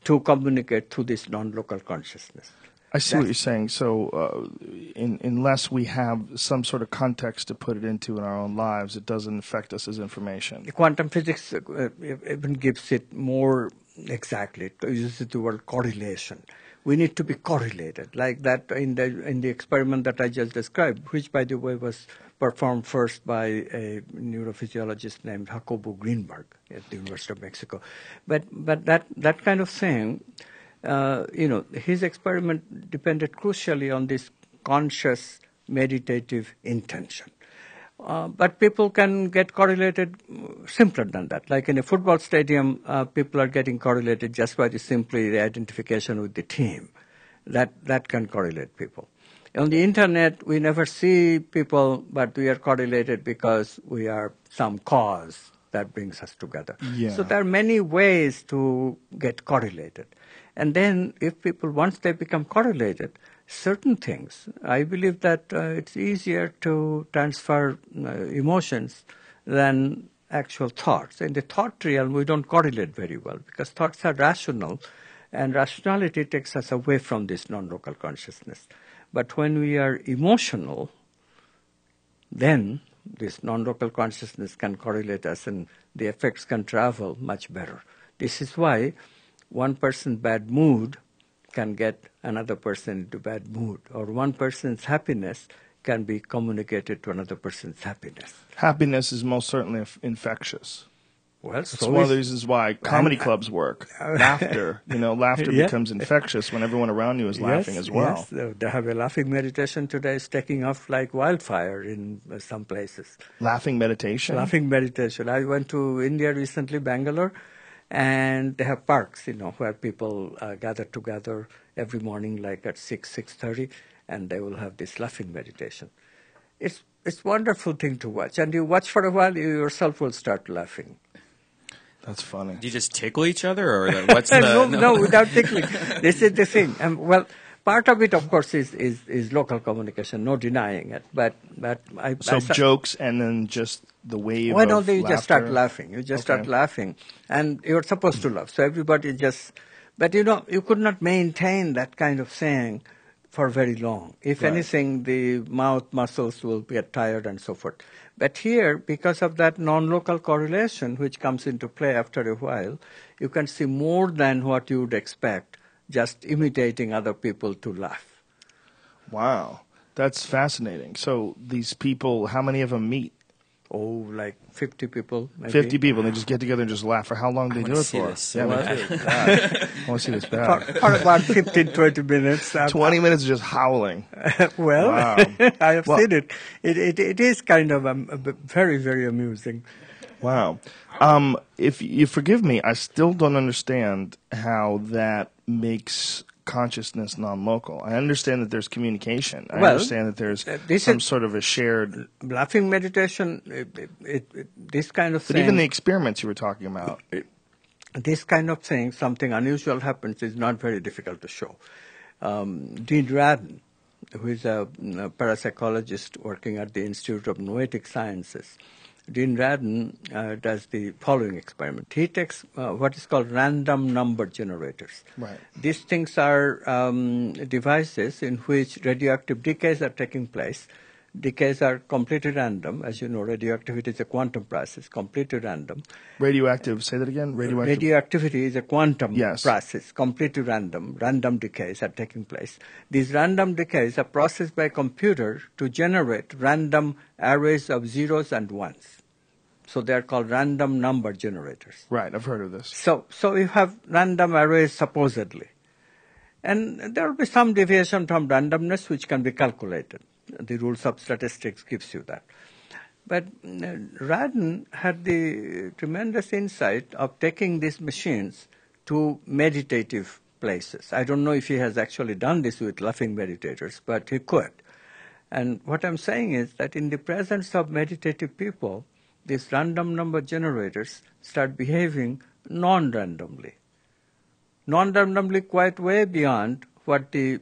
to communicate through this non-local consciousness. I see what you're saying. So, unless we have some sort of context to put it into in our own lives, it doesn't affect us as information. Quantum physics even gives it more exactly. It uses the word correlation. We need to be correlated, like that in the experiment that I just described, which, by the way, was performed first by a neurophysiologist named Jacobo Greenberg at the University of Mexico. But that kind of thing, his experiment depended crucially on this conscious meditative intention. But people can get correlated simpler than that. Like in a football stadium, people are getting correlated just by simply the identification with the team. That can correlate people. On the internet, we never see people, but we are correlated because we are some cause that brings us together. Yeah. So there are many ways to get correlated. And then if people, once they become correlated, certain things, I believe that it's easier to transfer emotions than actual thoughts. In the thought realm, we don't correlate very well because thoughts are rational, and rationality takes us away from this non-local consciousness. But when we are emotional, then this non-local consciousness can correlate us and the effects can travel much better. This is why one person's bad mood can get another person into bad mood, or one person's happiness can be communicated to another person's happiness. Happiness is most certainly infectious. Well, It's one of the reasons why comedy clubs work. Laughter, laughter Yeah. becomes infectious when everyone around you is laughing as well. Yes, they have a laughing meditation today. It's taking off like wildfire in some places. Laughing meditation. Laughing meditation. I went to India recently, Bangalore, and they have parks, where people gather together every morning, like at 6:30, and they will have this laughing meditation. It's wonderful thing to watch, and you watch for a while, you yourself will start laughing. That's funny. Do you just tickle each other, or what's the? No, without tickling. This is the thing. Well, part of it, of course, is local communication. No denying it. But jokes and then just the wave. Why don't of they laughter? just start laughing? You just start laughing, and you're supposed to laugh. So everybody just. But you could not maintain that kind of saying for very long. If anything, the mouth muscles will get tired and so forth. But here, because of that non-local correlation, which comes into play after a while, you can see more than what you would expect, just imitating other people to laugh. Wow. That's fascinating. So these people, how many of them meet? Oh, like 50 people, maybe. 50 people. They just get together and just laugh. For how long do they do it for? This. Yeah, me too. God. I want to see this bad. For about 15, 20 minutes. 20 minutes of just howling. Well, Wow. I have seen it. It is kind of very, very amusing. Wow. If you forgive me, I still don't understand how that makes consciousness non-local. I understand that there's communication. I understand that there's some sort of a shared... Laughing meditation, this kind of thing... But even the experiments you were talking about... This kind of thing, something unusual happens, is not very difficult to show. Dean Radin, who is a parapsychologist working at the Institute of Noetic Sciences, Dean Radin does the following experiment. He takes what is called random number generators. Right. These things are devices in which radioactive decays are taking place. Decays are completely random. As you know, radioactivity is a quantum process, completely random. Radioactive, say that again? Radioactivity is a quantum Yes. process, completely random. Random decays are taking place. These random decays are processed by a computer to generate random arrays of zeros and ones. So they are called random number generators. Right, I've heard of this. So you have random arrays supposedly. And there will be some deviation from randomness which can be calculated. The rules of statistics gives you that. But Radin had the tremendous insight of taking these machines to meditative places. I don't know if he has actually done this with laughing meditators, but he could. And what I'm saying is that in the presence of meditative people, these random number generators start behaving non-randomly. Non-randomly quite way beyond what the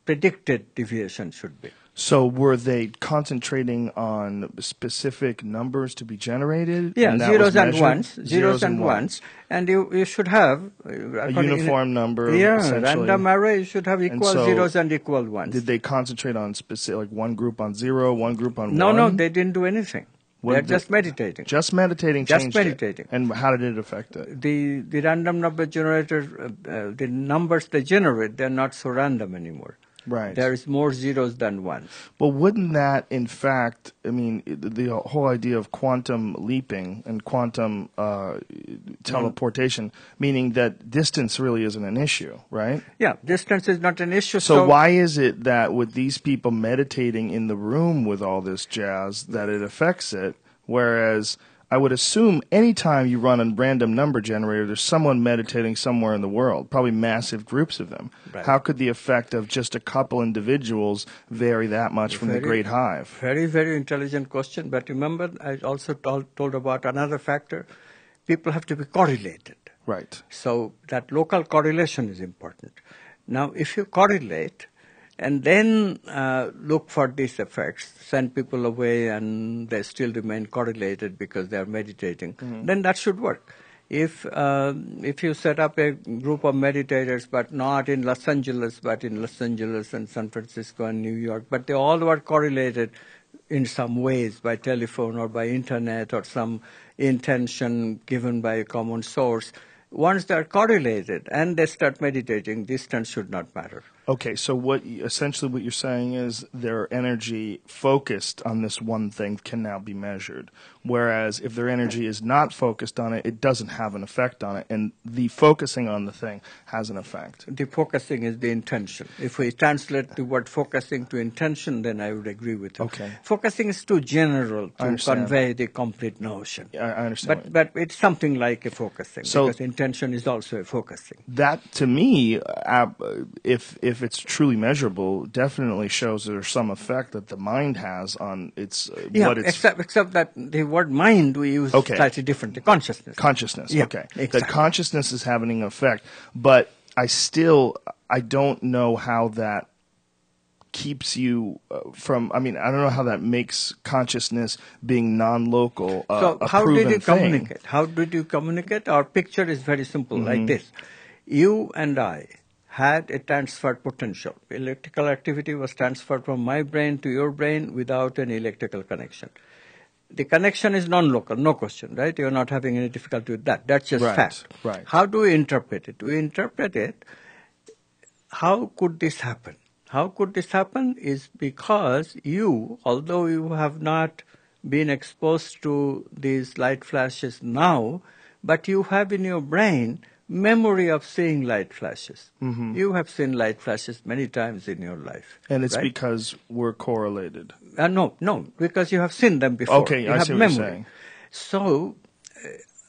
predicted deviation should be. So were they concentrating on specific numbers to be generated? Yeah, and that zeros was and measured? ones. Zeros and ones. And you should have... A uniform number, Yeah, essentially. random array should have equal so zeros and equal ones. Did they concentrate on specific, like one group on 0, one group on 1? No, they didn't do anything. They're just meditating. Just meditating Just changed meditating. it. And how did it affect it? The random number generators, the numbers they generate, they're not so random anymore. Right. There is more zeros than ones. But wouldn't that, in fact, I mean, the whole idea of quantum leaping and quantum teleportation, meaning that distance really isn't an issue, right? Yeah, distance is not an issue. So why is it that with these people meditating in the room with all this jazz that it affects it, whereas I would assume anytime you run a random number generator, there's someone meditating somewhere in the world, probably massive groups of them. Right. How could the effect of just a couple individuals vary that much from the great hive? Very, very intelligent question. But remember, I also told about another factor. People have to be correlated. Right. So that local correlation is important. Now, if you correlate and then look for these effects, send people away and they still remain correlated because they are meditating, then that should work. If you set up a group of meditators, but not in Los Angeles and San Francisco and New York, but they all were correlated, in some ways by telephone or by internet or some intention given by a common source, once they're correlated and they start meditating, distance should not matter. Okay, so essentially what you're saying is their energy focused on this one thing can now be measured, whereas if their energy is not focused on it, it doesn't have an effect on it, and the focusing on the thing has an effect. The focusing is the intention. If we translate the word focusing to intention, then I would agree with you. Okay. Focusing is too general to convey the complete notion. I understand. But it's something like a focusing, So because intention is also a focusing. That, to me, if it's truly measurable, definitely shows there's some effect that the mind has on its what it's. Except that the word mind we use slightly differently. Consciousness. Consciousness. Yeah, okay. exactly. That consciousness is having an effect, but I don't know how that keeps you from. I mean, I don't know how that makes consciousness being non-local. So a how proven did you thing. communicate? How did you communicate? Our picture is very simple, like this: you and I had a transferred potential. Electrical activity was transferred from my brain to your brain without any electrical connection. The connection is non-local, no question, right? You're not having any difficulty with that. That's just fact. Right. How do we interpret it? We interpret it, how could this happen? How could this happen is because you, although you have not been exposed to these light flashes now, but you have in your brain memory of seeing light flashes. Mm-hmm. You have seen light flashes many times in your life. And it's right? because we're correlated. No, because you have seen them before. Okay, you I have see what memory. you're saying. So,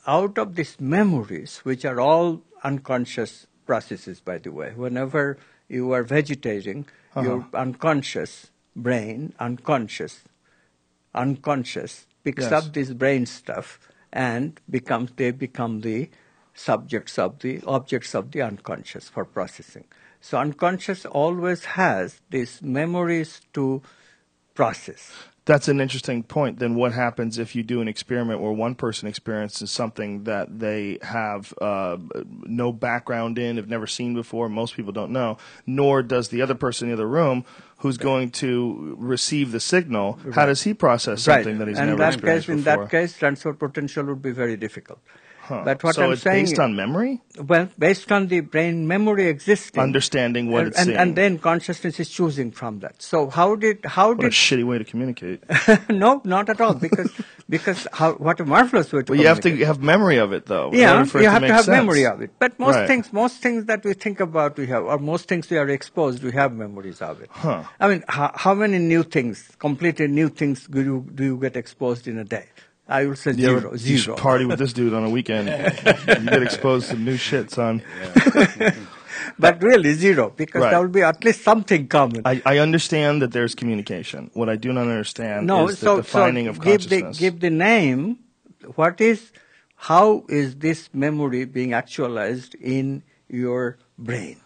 out of these memories, which are all unconscious processes, by the way, whenever you are vegetating, your unconscious brain, unconscious, picks Yes. up this brain stuff and they become the objects of the unconscious for processing. So unconscious always has these memories to process. That's an interesting point. Then what happens if you do an experiment where one person experiences something that they have no background in, have never seen before, most people don't know, nor does the other person in the room who's going to receive the signal, how does he process something that he's never experienced before? In that case, transfer potential would be very difficult. Huh. But what so I'm it's saying, based on memory? Well, based on the brain memory existing. Understanding what it's seeing. And then consciousness is choosing from that. So What a shitty way to communicate. No, not at all. Because what a marvelous way to Well, you have communicate. to have memory of it, though. in Yeah, order for it you have make to have sense. memory of it. But most Right. things that we think about, we have, or most things we are exposed, we have memories of it. Huh. I mean, how many new things, completely new things, do you get exposed in a day? I would say zero. You should party with this dude on a weekend. You get exposed to new shit, son. But really zero, because Right. there will be at least something common. I understand that there's communication. What I do not understand is the defining of consciousness. Give the name. How is this memory being actualized in your brain?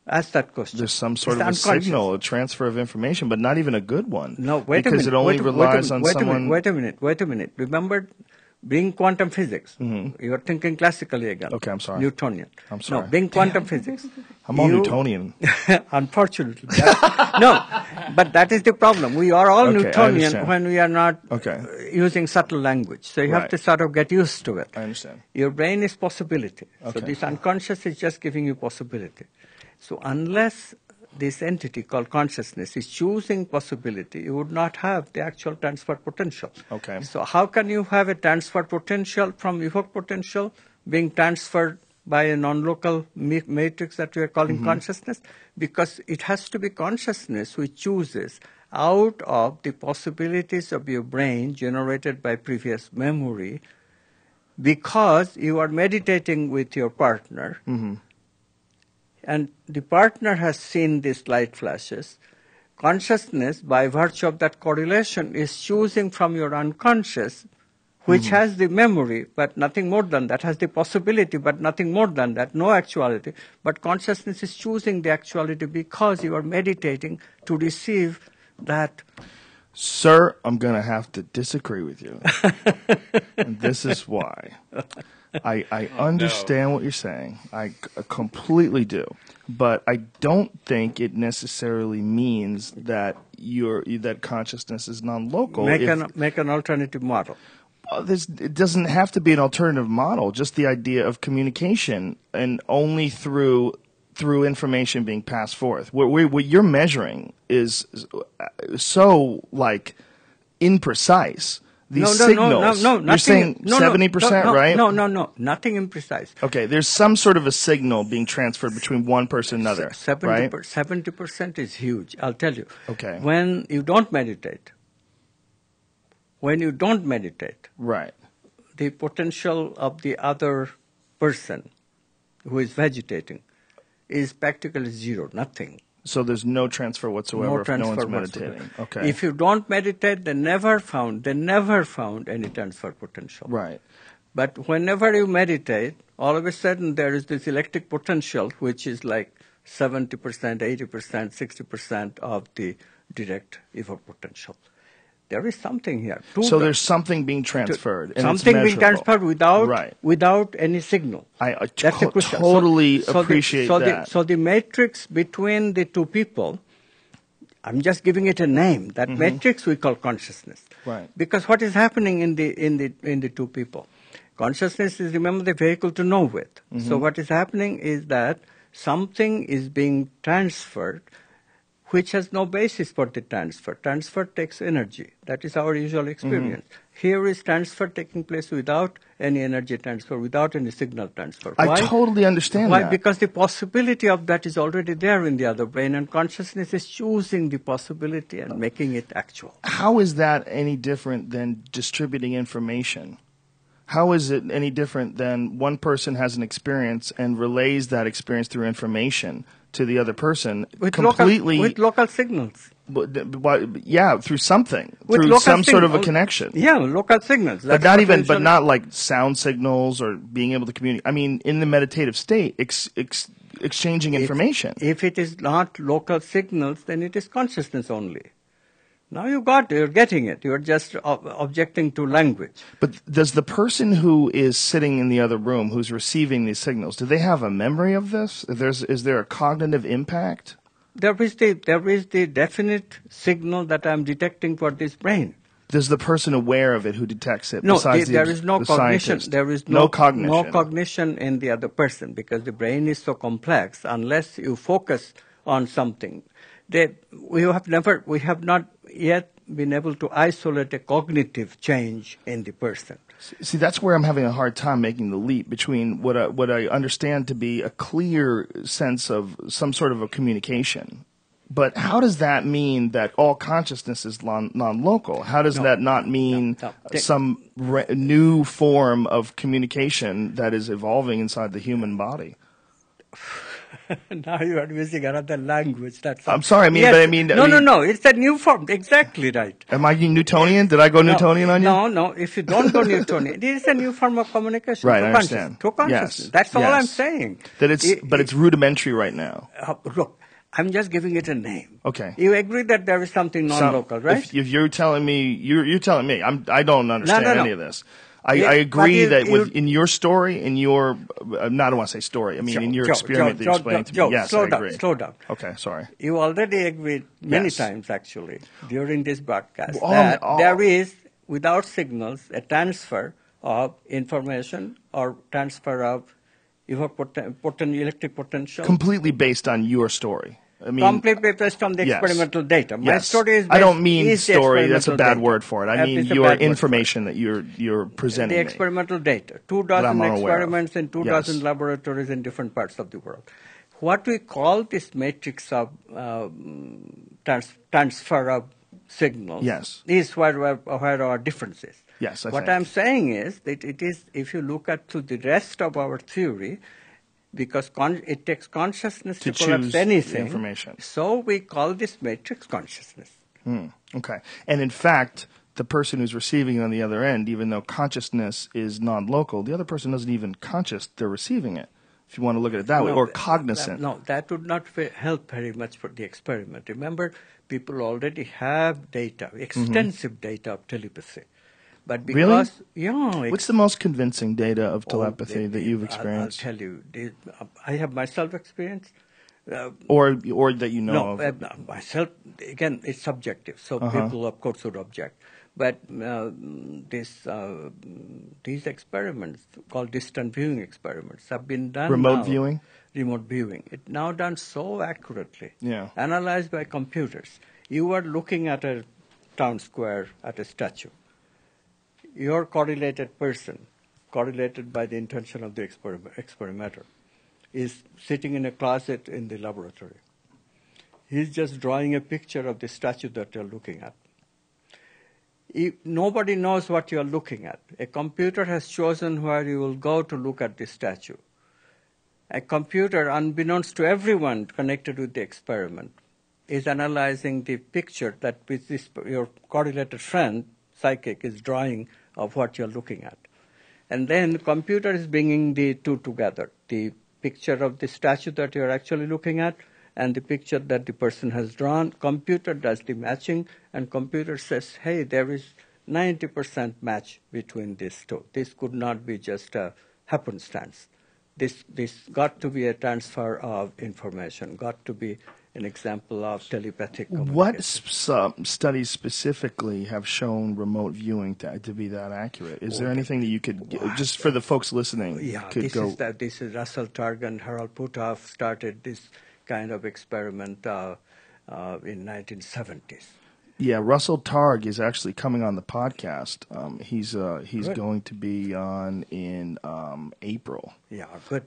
Ask that question. There's some sort It's of a unconscious. signal, a transfer of information, but not even a good one. No, wait a minute. Because it only relies on someone. Wait a minute. Remember, bring quantum physics. You're thinking classically again. Okay, I'm sorry. Newtonian. I'm sorry. No, bring quantum physics. I'm all Newtonian. Unfortunately. No, but that is the problem. We are all Okay, I Newtonian understand. when we are not Okay. using subtle language. So you have Right. to sort of get used to it. I understand. Your brain is possibility. So Okay. this unconscious is just giving you possibility. So unless this entity called consciousness is choosing possibility, you would not have the actual transfer potential. Okay. So how can you have a transfer potential from evoked potential being transferred by a non-local matrix that we are calling consciousness? Because it has to be consciousness which chooses out of the possibilities of your brain generated by previous memory, because you are meditating with your partner, and the partner has seen these light flashes. Consciousness, by virtue of that correlation, is choosing from your unconscious, which has the memory, but nothing more than that, has the possibility, but nothing more than that, no actuality. But consciousness is choosing the actuality because you are meditating to receive that. Sir, I'm going to have to disagree with you. And this is why. I understand what you're saying. I completely do. But I don't think it necessarily means that that consciousness is non-local. Make an alternative model. It doesn't have to be an alternative model. Just the idea of communication, and only through information being passed forth. What you're measuring is so like imprecise. These signals. No. You're saying 70%, right? No. Nothing imprecise. Okay, there's some sort of a signal being transferred between one person and another, right? 70% is huge. I'll tell you. Okay. When you don't meditate, Right. the potential of the other person who is vegetating is practically zero, nothing. So there's no transfer whatsoever if no one's meditating. Whatsoever. Okay. If you don't meditate, they never found any transfer potential. Right. But whenever you meditate, all of a sudden there is this electric potential, which is like 70%, 80%, 60% of the direct evil potential. There is something here. So there's something being transferred. And something it's being transferred right. without any signal. I That's the question. totally appreciate that. So the matrix between the two people, I'm just giving it a name. That matrix we call consciousness. Right. Because what is happening in the two people? Consciousness is, remember, the vehicle to know with. So what is happening is that something is being transferred which has no basis for the transfer. Transfer takes energy. That is our usual experience. Here is transfer taking place without any energy transfer, without any signal transfer. Why? I totally understand Why? that. Because the possibility of that is already there in the other brain, and consciousness is choosing the possibility and making it actual. How is that any different than distributing information? How is it any different than one person has an experience and relays that experience through information to the other person with completely local signals? Yeah, through something, With through local some sort of a signals. connection. Yeah, local signals. But not like sound signals or being able to communicate. I mean, in the meditative state, exchanging information. If it is not local signals, then it is consciousness only. Now you're getting it. You're just objecting to language. But does the person who is sitting in the other room, who's receiving these signals, do they have a memory of this? Is there a cognitive impact? There is the definite signal that I'm detecting for this brain. Is the person aware of it who detects it? No, besides there is no the cognition. scientist? There is no cognition. No cognition in the other person, because the brain is so complex. Unless you focus on something, we have not yet been able to isolate a cognitive change in the person. See, that's where I'm having a hard time making the leap between what I understand to be a clear sense of some sort of a communication. But how does that mean that all consciousness is non-local? How does that not mean some new form of communication that is evolving inside the human body? Now you are using another language. I'm sorry, No. It's a new form. Exactly right. Am I Newtonian? Did I go Newtonian on you? No. If you don't go Newtonian, it is a new form of communication. Right, I understand. To consciousness. Yes. That's all I'm saying. But it's rudimentary right now. Look, I'm just giving it a name. Okay. You agree that there is something non-local, right? If you're telling me, you're telling me. I don't understand any of this. I agree that in your story, I don't want to say story. I mean, in your experiment that you explained to me. Yes, I agree. Slow down. Okay, sorry. You already agreed many times, actually, during this broadcast, that there is, without signals, a transfer of information or transfer of electric potential. Completely based on your story. I mean, completely based on the experimental data. My story is. I don't mean story. That's a bad word for it. I mean your information that you're presenting. The experimental data. 24 experiments in 24 laboratories in different parts of the world. What we call this matrix of transfer of signals is where our difference is. Yes, what I'm saying is that it is, if you look at to the rest of our theory, because it takes consciousness to collapse anything. Information. So we call this matrix consciousness. Okay. And in fact, the person who's receiving on the other end, even though consciousness is non-local, the other person isn't even conscious they're receiving it, if you want to look at it that way, or cognizant. That would not help very much for the experiment. Remember, people already have data, extensive data of telepathy. But because, what's the most convincing data of telepathy that you've experienced? I'll tell you. I have myself experienced. or that you know No, of? myself, again, it's subjective, so people, of course, would object. But these experiments, called distant viewing experiments, have been done Remote now. viewing? Remote viewing. It's now done so accurately, Yeah. analyzed by computers. You are looking at a town square, at a statue. Your correlated person, correlated by the intention of the experimenter, is sitting in a closet in the laboratory. He's just drawing a picture of the statue that you're looking at. Nobody knows what you're looking at. A computer has chosen where you will go to look at the statue. A computer, unbeknownst to everyone connected with the experiment, is analyzing the picture that your correlated friend, psychic, is drawing of what you're looking at. And then the computer is bringing the two together, the picture of the statue that you're actually looking at and the picture that the person has drawn. Computer does the matching, and computer says, hey, there is 90% match between these two. This could not be just a happenstance. This got to be a transfer of information, got to be an example of telepathic communication. What studies specifically have shown remote viewing to be that accurate? Is there anything that you could, just for the folks listening, this is Russell Targ and Harold Puthoff started this kind of experiment in 1970s. Yeah, Russell Targ is actually coming on the podcast. He's going to be on in April. Yeah, good.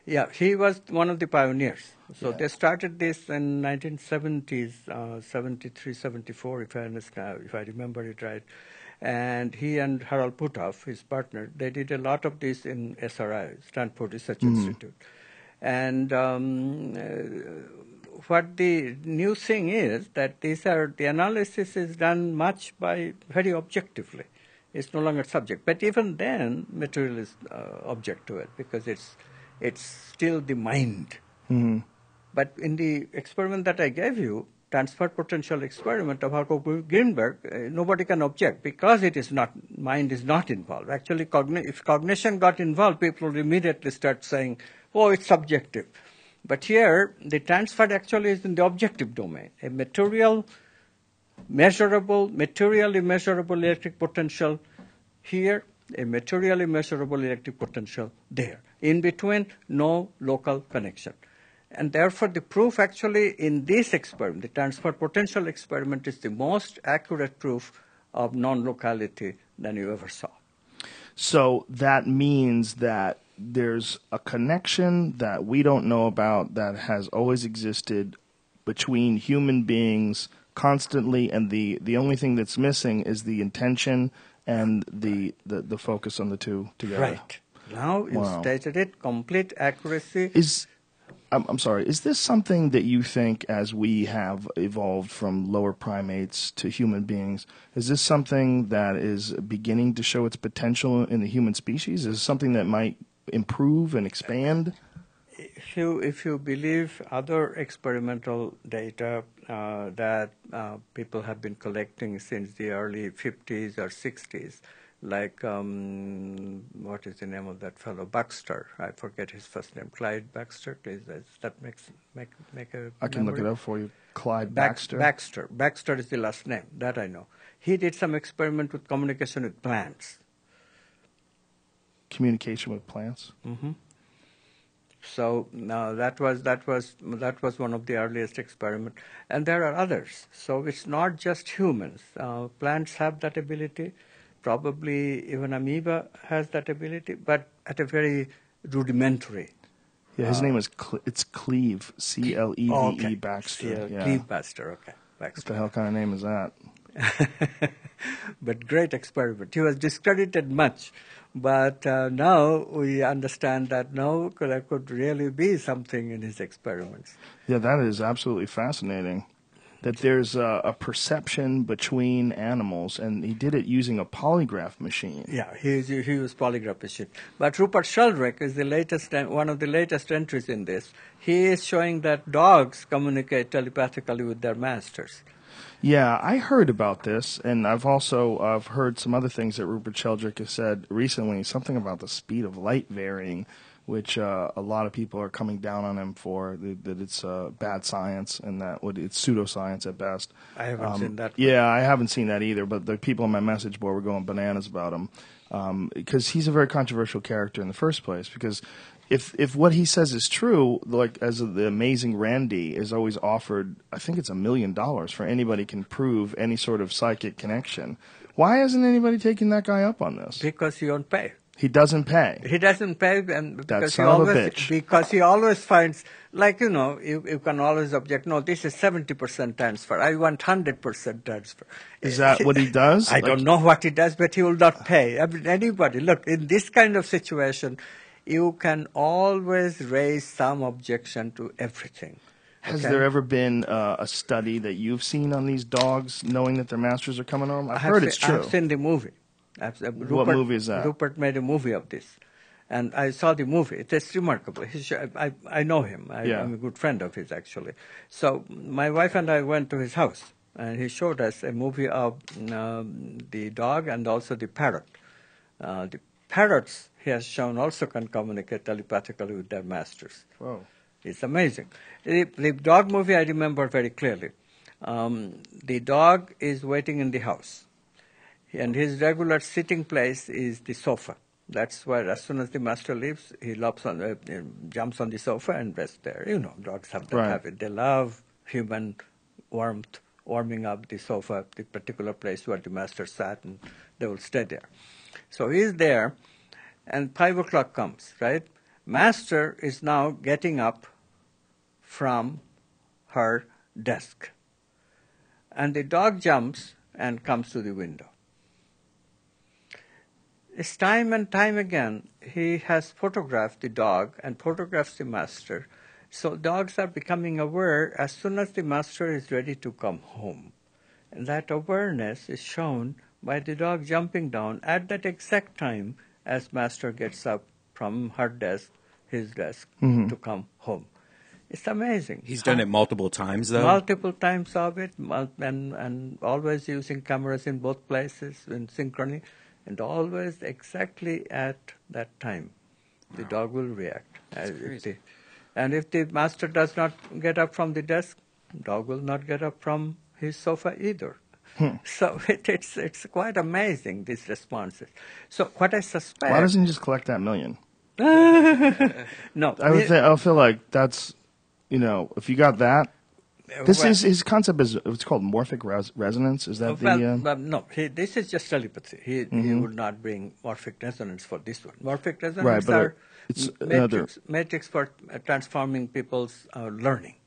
Yeah, he was one of the pioneers. So they started this in 1970s, 73, 74, if I remember it right. And he and Harold Puthoff, his partner, they did a lot of this in SRI, Stanford Research Institute. And what the new thing is that the analysis is done very objectively. It's no longer subject. But even then, materialists object to it because it's still the mind. Mm-hmm. But in the experiment that I gave you, transfer potential experiment of Harco Greenberg, nobody can object because mind is not involved. Actually, if cognition got involved, people would immediately start saying, oh, it's subjective. But here, the transfer actually is in the objective domain. A materially measurable electric potential here, a materially measurable electric potential there. In between, no local connection. And therefore, the proof actually in this experiment, the transfer potential experiment, is the most accurate proof of non-locality than you ever saw. So that means that there's a connection that we don't know about that has always existed between human beings constantly, and the only thing that's missing is the intention and the focus on the two together. Right. Now you stated it, complete accuracy. I'm sorry, is this something that you think, as we have evolved from lower primates to human beings, is this something that is beginning to show its potential in the human species? Is it something that might improve and expand? If you believe other experimental data that people have been collecting since the early 50s or 60s, like, what is the name of that fellow? Baxter. I forget his first name. Clyde Baxter. Please, that make a I can memory? look it up for you. Clyde Baxter? Baxter. Baxter is the last name. That I know. He did some experiment with communication with plants. Communication with plants? Mm-hmm. So that was one of the earliest experiments. And there are others. So it's not just humans. Plants have that ability. Probably even amoeba has that ability, but at a very rudimentary. Yeah, his name is it's Cleve, C-L-E-V-E, okay. Baxter. Yeah. Cleve Baxter, okay. Baxter. What the hell kind of name is that? But great experiment. He was discredited much, but now we understand that no, there could really be something in his experiments. Yeah, that is absolutely fascinating. That there's a perception between animals, and he did it using a polygraph machine. Yeah, he used polygraph machine. But Rupert Sheldrake is one of the latest entries in this. He is showing that dogs communicate telepathically with their masters. Yeah, I heard about this, and I've also heard some other things that Rupert Sheldrake has said recently, something about the speed of light varying, which a lot of people are coming down on him for, that it's bad science and that it's pseudoscience at best. I haven't seen that. Yeah, I haven't seen that either, but the people on my message board were going bananas about him because he's a very controversial character in the first place, because if what he says is true, like as the amazing Randy is always offered, I think it's $1 million for anybody can prove any sort of psychic connection. Why hasn't anybody taken that guy up on this? Because he won't pay. He doesn't pay. He doesn't pay, and That because son of a bitch. because he always finds, like, you can always object. No, this is 70% transfer. I want 100% transfer. Is that what he does? I don't know what he does, but he will not pay. I mean, anybody, look, in this kind of situation, you can always raise some objection to everything. Has Okay? there ever been a study that you've seen on these dogs, knowing that their masters are coming home? I've heard it's true. I've seen the movie. What movie is that? Rupert made a movie of this. And I saw the movie. It is remarkable. I know him. I'm a good friend of his, actually. So my wife and I went to his house, and he showed us a movie of the dog and also the parrot. The parrots, he has shown, also can communicate telepathically with their masters. Whoa. It's amazing. The dog movie I remember very clearly. The dog is waiting in the house, and his regular sitting place is the sofa. That's where, as soon as the master leaves, he jumps on the sofa and rests there. Dogs have that habit. They love human warmth, warming up the sofa, the particular place where the master sat, and they will stay there. So he's there, and 5 o'clock comes, right? Master is now getting up from her desk, and the dog jumps and comes to the window. It's time and time again he has photographed the dog and photographs the master. So dogs are becoming aware as soon as the master is ready to come home. And that awareness is shown by the dog jumping down at that exact time as master gets up from her desk, his desk, to come home. It's amazing. He's done it multiple times, though. Multiple times of it, and always using cameras in both places in synchrony. And always exactly at that time, the dog will react. And if the master does not get up from the desk, the dog will not get up from his sofa either. So it's quite amazing, these responses. So what I suspect... Why doesn't he just collect that $1 million? No. I feel like that's, if you got that, his concept is, it's called morphic resonance. Is that no, this is just telepathy. He would not bring morphic resonance for this one. Morphic resonance it's matrix for transforming people's learning.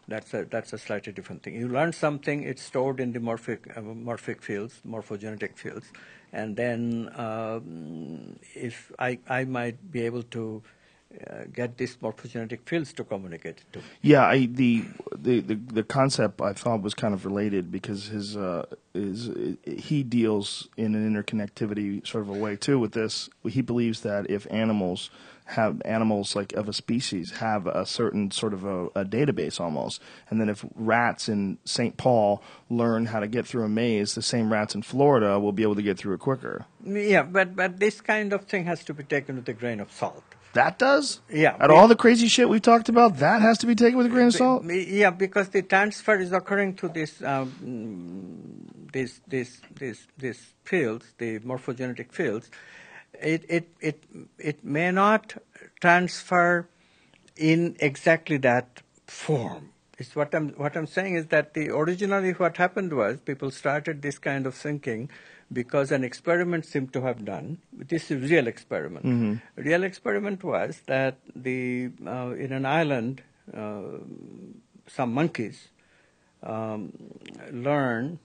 That's a slightly different thing. You learn something, it's stored in the morphic fields, morphogenetic fields, and then if I might be able to get these morphogenetic fields to communicate to me. Yeah, the concept I thought was kind of related because he deals in an interconnectivity sort of a way too with this. He believes that if animals like of a species have a certain sort of a database almost, and then if rats in St. Paul learn how to get through a maze, the same rats in Florida will be able to get through it quicker. Yeah, but this kind of thing has to be taken with a grain of salt. That does? Yeah. All the crazy shit we've talked about, that has to be taken with a grain of salt? Yeah, because the transfer is occurring to these fields, the morphogenetic fields. It may not transfer in exactly that form. It's what I'm saying is that originally what happened was people started this kind of thinking because an experiment seemed to have done. This is a real experiment. A real experiment was that in an island, some monkeys learn,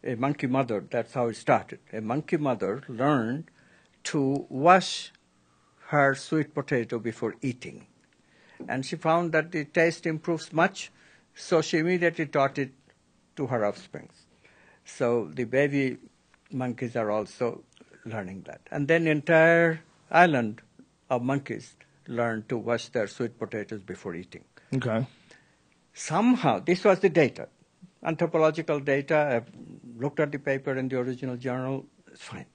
a monkey mother, that's how it started. A monkey mother learned to wash her sweet potato before eating. And she found that the taste improves much, so she immediately taught it to her offspring. So the baby monkeys are also learning that. And then the entire island of monkeys learned to wash their sweet potatoes before eating. Okay. Somehow, this was the data. anthropological data. I've looked at the paper in the original journal. It's fine.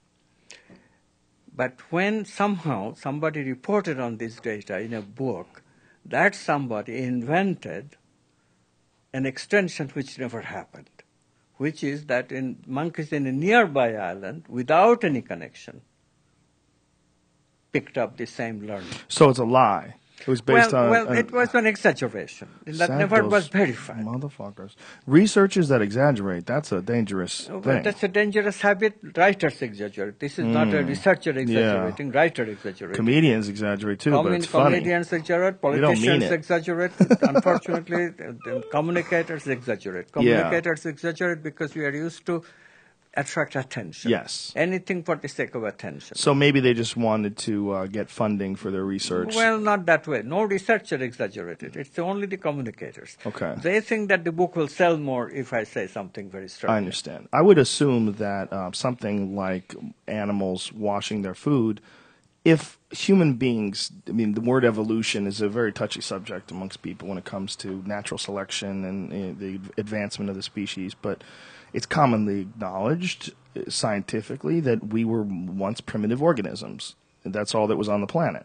But when somehow somebody reported on this data in a book, that somebody invented an extension which never happened, which is that in monkeys in a nearby island, without any connection, picked up the same learning. So it's a lie. It was based on... Well, it was an exaggeration. That never was verified. Motherfuckers. Researchers that exaggerate, that's a dangerous thing. That's a dangerous habit. Writers exaggerate. This is not a researcher exaggerating, writer exaggerating. Comedians exaggerate too, but it's funny. Comedians exaggerate, politicians exaggerate. Unfortunately, the communicators exaggerate. Communicators exaggerate because we are used to attract attention. Yes. Anything for the sake of attention. So maybe they just wanted to get funding for their research. Well, not that way. No researcher exaggerated. It's only the communicators. Okay. They think that the book will sell more if I say something very strange. I understand. I would assume that something like animals washing their food, if human beings, I mean, the word evolution is a very touchy subject amongst people when it comes to natural selection and the advancement of the species, but it's commonly acknowledged scientifically that we were once primitive organisms. That's all that was on the planet.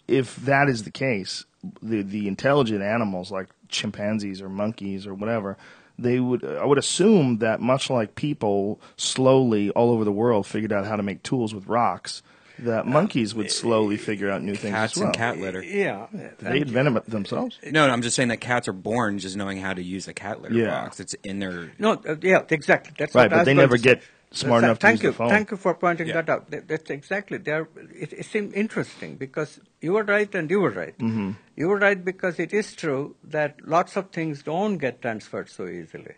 If that is the case, the intelligent animals like chimpanzees or monkeys or whatever, I would assume that much like people slowly all over the world figured out how to make tools with rocks, that monkeys would slowly figure out new things as well. Cats and cat litter. Yeah. They invented it themselves? No, I'm just saying that cats are born just knowing how to use a cat litter box. It's in their... No, exactly. That's right, what but I was they going never to say. get smart enough to use the phone. Thank you for pointing that out. That's exactly. It seemed interesting because you were right and you were right. Mm-hmm. You were right because it is true that lots of things don't get transferred so easily.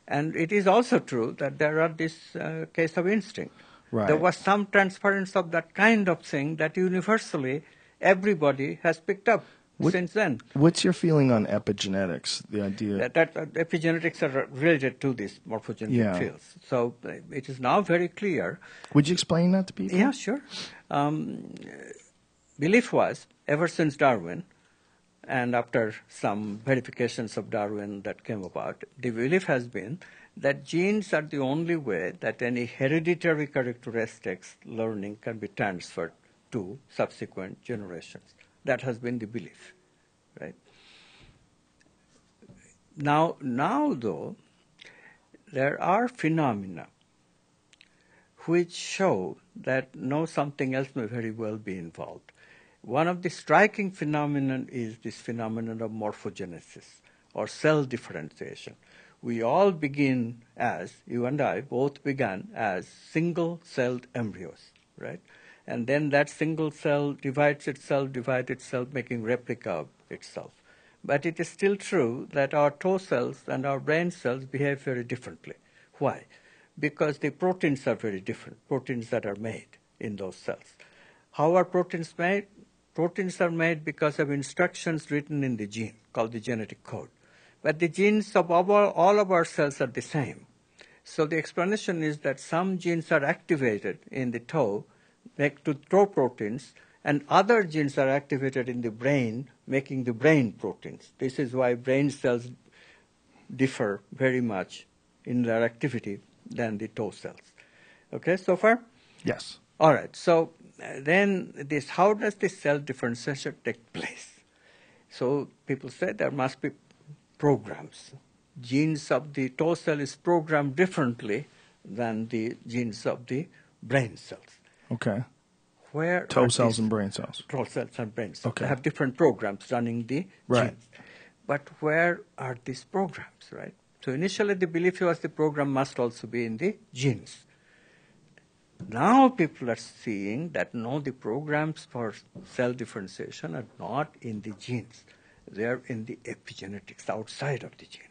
And it is also true that there are this case of instinct. Right. There was some transference of that kind of thing that universally everybody has picked up since then. What's your feeling on epigenetics, the idea? That epigenetics are related to these morphogenetic fields. So it is now very clear. Would you explain that to people? Yeah, sure. Belief was, ever since Darwin, and after some verifications of Darwin that came about, the belief has been that genes are the only way that any hereditary characteristics learning can be transferred to subsequent generations. That has been the belief, right? Now though, there are phenomena which show that something else may very well be involved. One of the striking phenomena is this phenomenon of morphogenesis, or cell differentiation. We all begin as, you and I both began as single-celled embryos, right? And then that single cell divides itself, making replica of itself. But it is still true that our toe cells and our brain cells behave very differently. Why? Because the proteins are very different, proteins that are made in those cells. How are proteins made? Proteins are made because of instructions written in the gene, called the genetic code. But the genes of all of our cells are the same. So the explanation is that some genes are activated in the toe, make to throw proteins, and other genes are activated in the brain, making the brain proteins. This is why brain cells differ very much in their activity than the toe cells. Okay, so far? Yes. All right. So then how does this cell differentiation take place? So people say there must be programs. Genes of the toe cell is programmed differently than the genes of the brain cells. Okay. Where toe cells and brain cells. Toe cells and brain cells. Okay. They have different programs running the genes. But where are these programs, right? So initially the belief was the program must also be in the genes. Now people are seeing that no, the programs for cell differentiation are not in the genes. They are in the epigenetics, outside of the gene.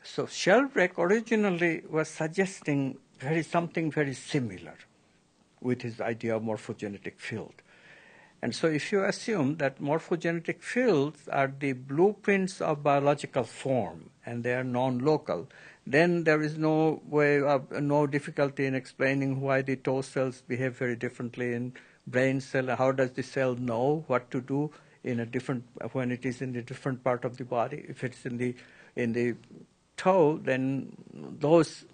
So Sheldrake originally was suggesting something very similar with his idea of morphogenetic field. And so if you assume that morphogenetic fields are the blueprints of biological form and they are non-local, then there is no difficulty in explaining why the toe cells behave very differently in brain cell. How does the cell know what to do when it is in a different part of the body? If it's in the toe, then those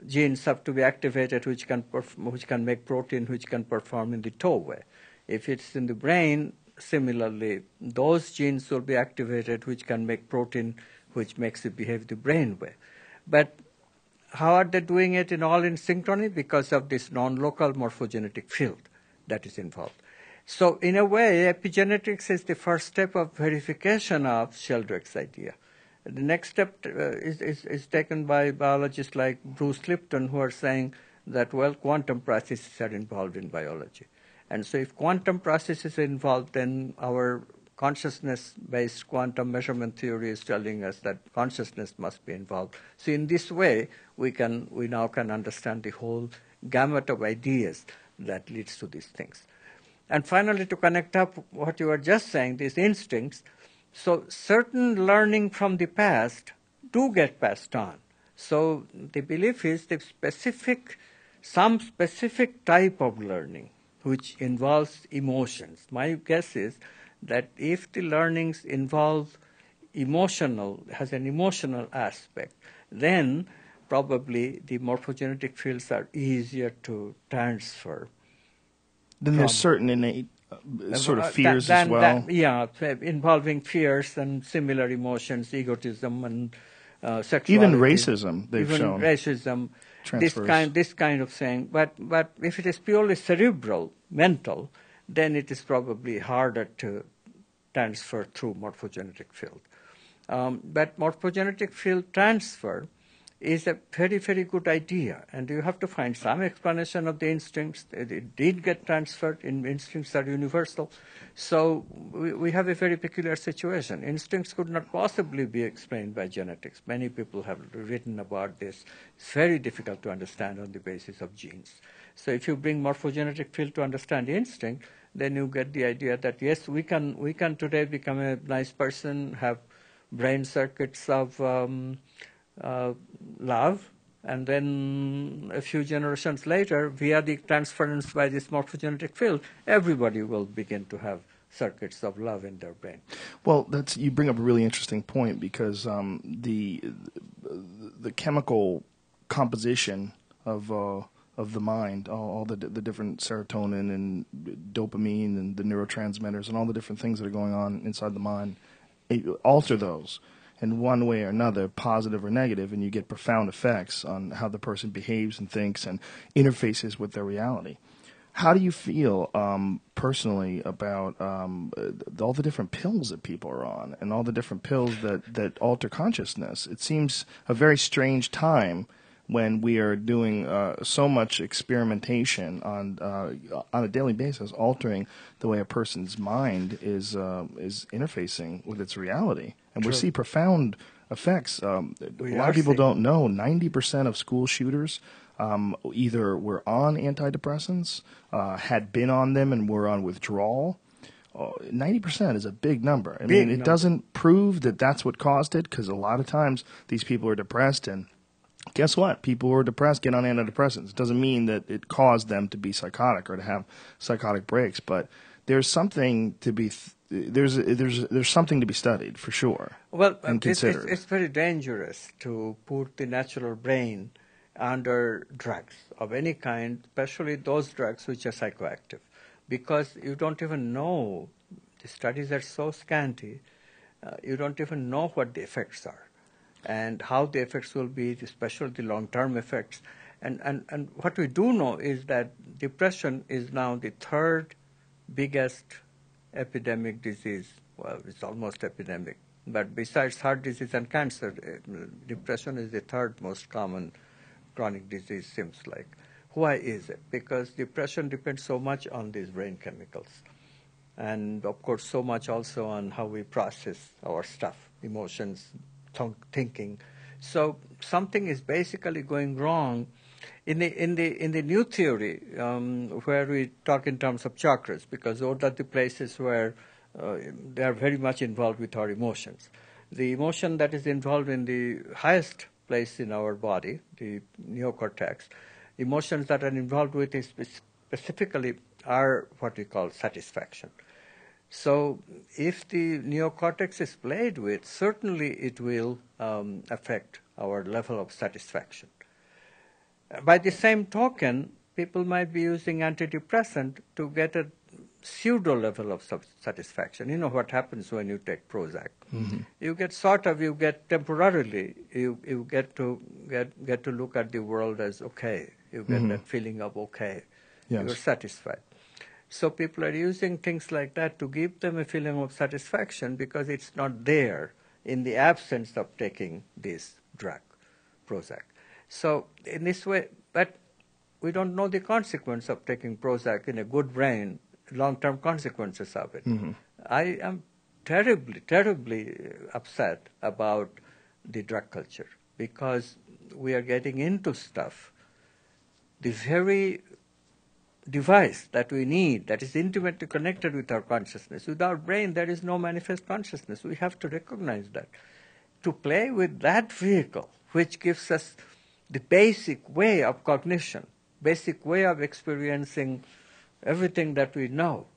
genes have to be activated which can make protein which can perform in the toe way. If it's in the brain, similarly, those genes will be activated which can make protein which makes it behave the brain way. But how are they doing it in synchrony? Because of this non-local morphogenetic field that is involved. So in a way, epigenetics is the first step of verification of Sheldrake's idea. The next step is taken by biologists like Bruce Lipton, who are saying that, well, quantum processes are involved in biology. And so if quantum processes are involved, then our consciousness-based quantum measurement theory is telling us that consciousness must be involved. So in this way, we now can understand the whole gamut of ideas that leads to these things. And finally, to connect up what you were just saying, these instincts, so certain learning from the past do get passed on. So the belief is some specific type of learning which involves emotions. My guess is that if the learnings involve has an emotional aspect, then probably the morphogenetic fields are easier to transfer. Then there's certain innate sort of fears as well. Involving fears and similar emotions, egotism and sexuality. Even racism, they've shown. Racism, transfers. this kind of thing. But if it is purely cerebral, mental, then it is probably harder to transfer through morphogenetic field. But morphogenetic field transfer is a very, very good idea. And you have to find some explanation of the instincts. It did get transferred. Instincts are universal. So we have a very peculiar situation. Instincts could not possibly be explained by genetics. Many people have written about this. It's very difficult to understand on the basis of genes. So if you bring morphogenetic field to understand instinct, then you get the idea that, yes, we can today become a nice person, have brain circuits of love, and then a few generations later, via the transference by this morphogenetic field, everybody will begin to have circuits of love in their brain. Well, you bring up a really interesting point, because the chemical composition of the mind, all the different serotonin and dopamine and the neurotransmitters and all the different things that are going on inside the mind, alter those in one way or another, positive or negative, and you get profound effects on how the person behaves and thinks and interfaces with their reality. How do you feel personally about all the different pills that people are on and all the different pills that alter consciousness? It seems a very strange time when we are doing so much experimentation on a daily basis, altering the way a person's mind is interfacing with its reality. And we see profound effects. A lot of people don't know 90% of school shooters either were on antidepressants, had been on them and were on withdrawal. 90% is a big number. I mean, it doesn't prove that that's what caused it, because a lot of times these people are depressed, and guess what? People who are depressed get on antidepressants. It doesn't mean that it caused them to be psychotic or to have psychotic breaks, but there's something to be there's something to be studied for sure. Well, and considered. It's very dangerous to put the natural brain under drugs of any kind, especially those drugs which are psychoactive, because you don't even know. The studies are so scanty. You don't even know what the effects are and how the effects will be, especially the long-term effects. And what we do know is that depression is now the third biggest epidemic disease. Well, it's almost epidemic. But besides heart disease and cancer, depression is the third most common chronic disease, seems like. Why is it? Because depression depends so much on these brain chemicals. And, of course, so much also on how we process our stuff, emotions, thinking. So something is basically going wrong in the new theory, where we talk in terms of chakras, because those are the places where they are very much involved with our emotions. The emotion that is involved in the highest place in our body, the neocortex, emotions that are involved with it specifically are what we call satisfaction. So if the neocortex is played with, certainly it will affect our level of satisfaction. By the same token, people might be using antidepressant to get a pseudo level of satisfaction. You know what happens when you take Prozac. Mm-hmm. You get temporarily, you get to look at the world as okay. You get that feeling of okay. Yes. You're satisfied. So people are using things like that to give them a feeling of satisfaction because it's not there in the absence of taking this drug, Prozac. So in this way, but we don't know the consequence of taking Prozac in a good brain, long-term consequences of it. Mm-hmm. I am terribly, terribly upset about the drug culture because we are getting into stuff. The very device that we need, that is intimately connected with our consciousness. With our brain, there is no manifest consciousness. We have to recognize that. To play with that vehicle, which gives us the basic way of cognition, basic way of experiencing everything that we know.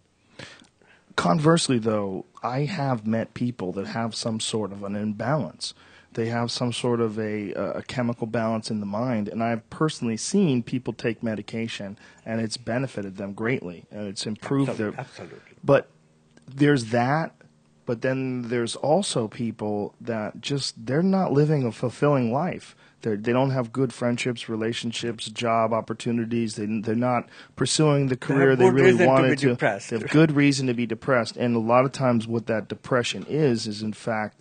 Conversely, though, I have met people that have some sort of an imbalance. They have some sort of a chemical balance in the mind, and I've personally seen people take medication, and it's benefited them greatly, and it's improved their... Absolutely. But there's that, but then there's also people that just, they're not living a fulfilling life. They don't have good friendships, relationships, job opportunities. They're not pursuing the career they really wanted to. They have good reason to be depressed. And a lot of times what that depression is in fact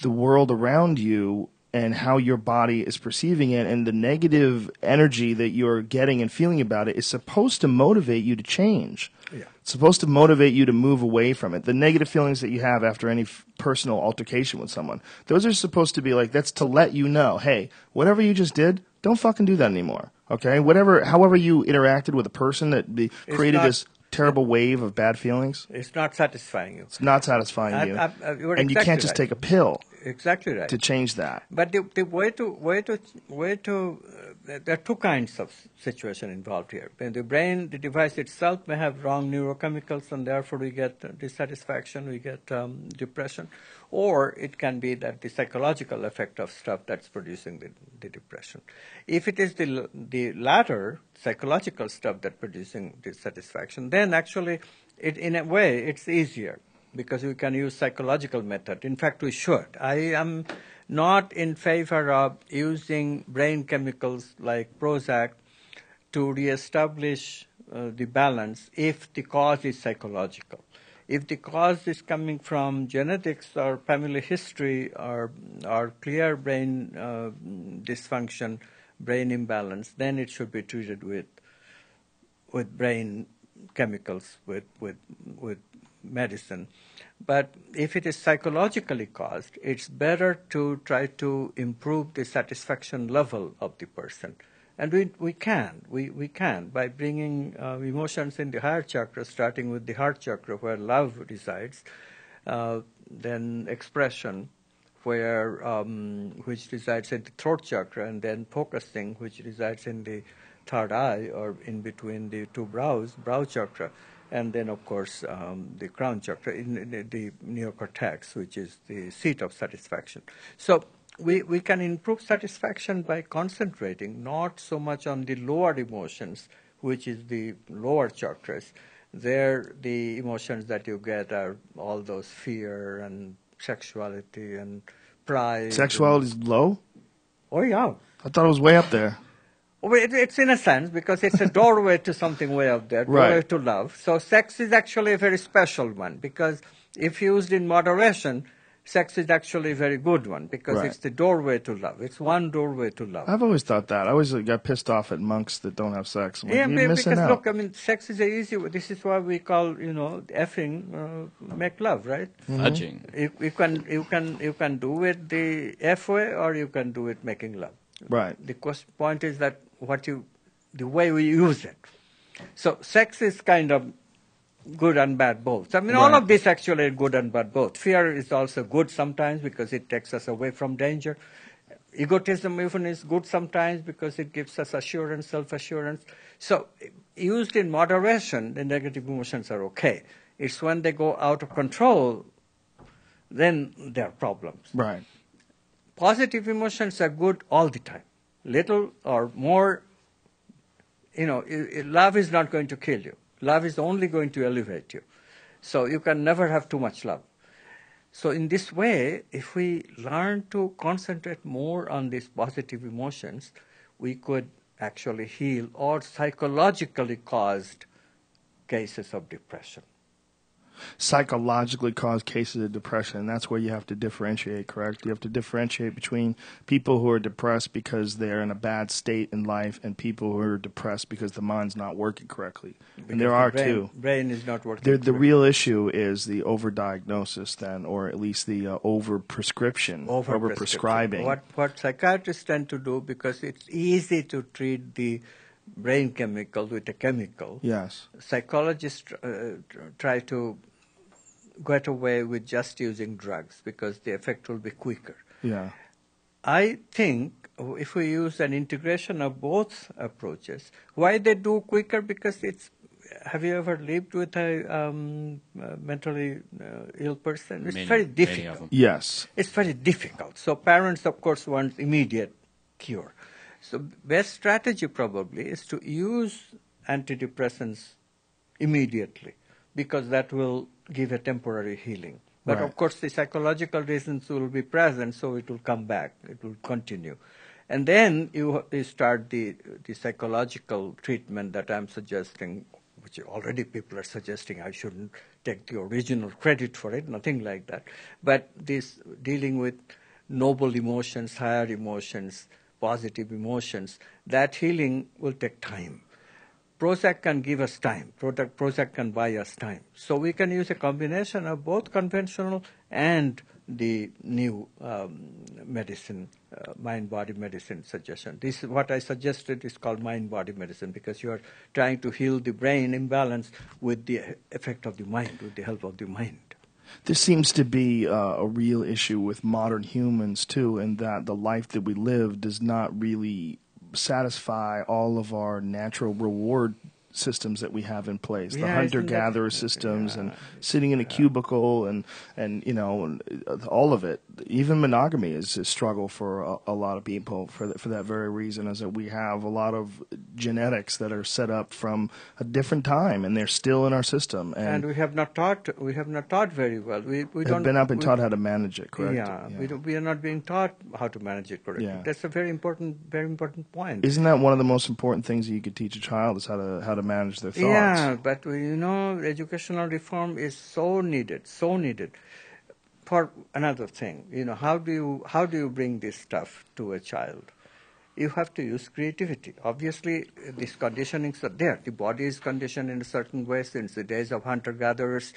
the world around you and how your body is perceiving it, and the negative energy that you're getting and feeling about it is supposed to motivate you to change. Yeah. It's supposed to motivate you to move away from it. The negative feelings that you have after any personal altercation with someone, those are supposed to be like, that's to let you know, hey, whatever you just did, don't fucking do that anymore. Okay? However you interacted with a person that created this terrible wave of bad feelings. It's not satisfying you. It's not satisfying you. And you can't just take a pill. Exactly right. To change that. But the way to there are two kinds of situation involved here. When the brain, the device itself may have wrong neurochemicals, and therefore we get dissatisfaction, we get depression, or it can be that the psychological effect of stuff that's producing the depression. If it is the latter, psychological stuff that's producing dissatisfaction, then actually, in a way, it's easier, because we can use psychological method. In fact, we should. I am not in favor of using brain chemicals like Prozac to reestablish the balance if the cause is psychological. If the cause is coming from genetics or family history or clear brain dysfunction, brain imbalance, then it should be treated with brain chemicals, with medicine. But if it is psychologically caused, it's better to try to improve the satisfaction level of the person. And we can by bringing emotions in the higher chakra, starting with the heart chakra where love resides, then expression which resides in the throat chakra, and then focusing, which resides in the third eye or in between the two brows, brow chakra. And then, of course, the crown chakra, in the neocortex, which is the seat of satisfaction. So we can improve satisfaction by concentrating not so much on the lower emotions, which is the lower chakras. There, the emotions that you get are all those fear and sexuality and pride. Sexuality is low? Oh, yeah. I thought it was way up there. Well, it's in a sense, because it's a doorway to something way up there, doorway to love. So sex is actually a very special one, because if used in moderation, sex is actually a very good one, because it's the doorway to love. It's one doorway to love. I've always thought that. I always got pissed off at monks that don't have sex. I'm like, yeah, you're missing because out. look, I mean, sex is an easy way. This is why we call, effing, make love, right? Fudging. You can do it the F way, or you can do it making love. Right. The point is that the way we use it. So sex is kind of good and bad both. I mean, all of this actually is good and bad both. Fear is also good sometimes because it takes us away from danger. Egotism even is good sometimes because it gives us assurance, self-assurance. So used in moderation, the negative emotions are okay. It's when they go out of control, then there are problems. Right. positive emotions are good all the time. Little or more, love is not going to kill you. Love is only going to elevate you. So you can never have too much love. So in this way, if we learn to concentrate more on these positive emotions, we could actually heal or psychologically caused cases of depression. Psychologically caused cases of depression, and that's where you have to differentiate, correct? You have to differentiate between people who are depressed because they're in a bad state in life and people who are depressed because the mind's not working correctly. Because and there are brain, two. Brain is not working The correctly. real issue is the overdiagnosis then, or at least the overprescription, overprescribing. What psychiatrists tend to do, because it's easy to treat the brain chemical with a chemical. Yes. Psychologists try to get away with just using drugs because the effect will be quicker. Yeah. I think if we use an integration of both approaches, why they do quicker? Because it's. Have you ever lived with a mentally ill person? It's very difficult. Many of them. Yes. It's very difficult. So parents, of course, want immediate cure. So best strategy probably is to use antidepressants immediately, because that will give a temporary healing. But Right. of course, the psychological reasons will be present, so it will come back. It will continue. And then you start the psychological treatment that I'm suggesting, which already people are suggesting. I shouldn't take the original credit for it, nothing like that. But this dealing with noble emotions, higher emotions, positive emotions, that healing will take time. Prozac can give us time. Prozac can buy us time. So we can use a combination of both conventional and the new medicine, mind-body medicine suggestion. This is what I suggested is called mind-body medicine, because you are trying to heal the brain imbalance with the effect of the mind, with the help of the mind. This seems to be a real issue with modern humans, too, in that the life that we live does not really satisfy all of our natural reward systems that we have in place, the hunter-gatherer systems, and sitting in a cubicle, and all of it. Even monogamy is a struggle for a lot of people for that very reason, is that we have a lot of genetics that are set up from a different time, and they're still in our system. And we have not taught very well. We have been up and taught how to manage it, correct? Yeah. We are not being taught how to manage it correctly. Yeah. That's a very important point. Isn't that one of the most important things that you could teach a child, is how to manage their thoughts? Yeah, but educational reform is so needed. For another thing, how do you bring this stuff to a child? You have to use creativity. Obviously, these conditionings are there. The body is conditioned in a certain way since the days of hunter-gatherers.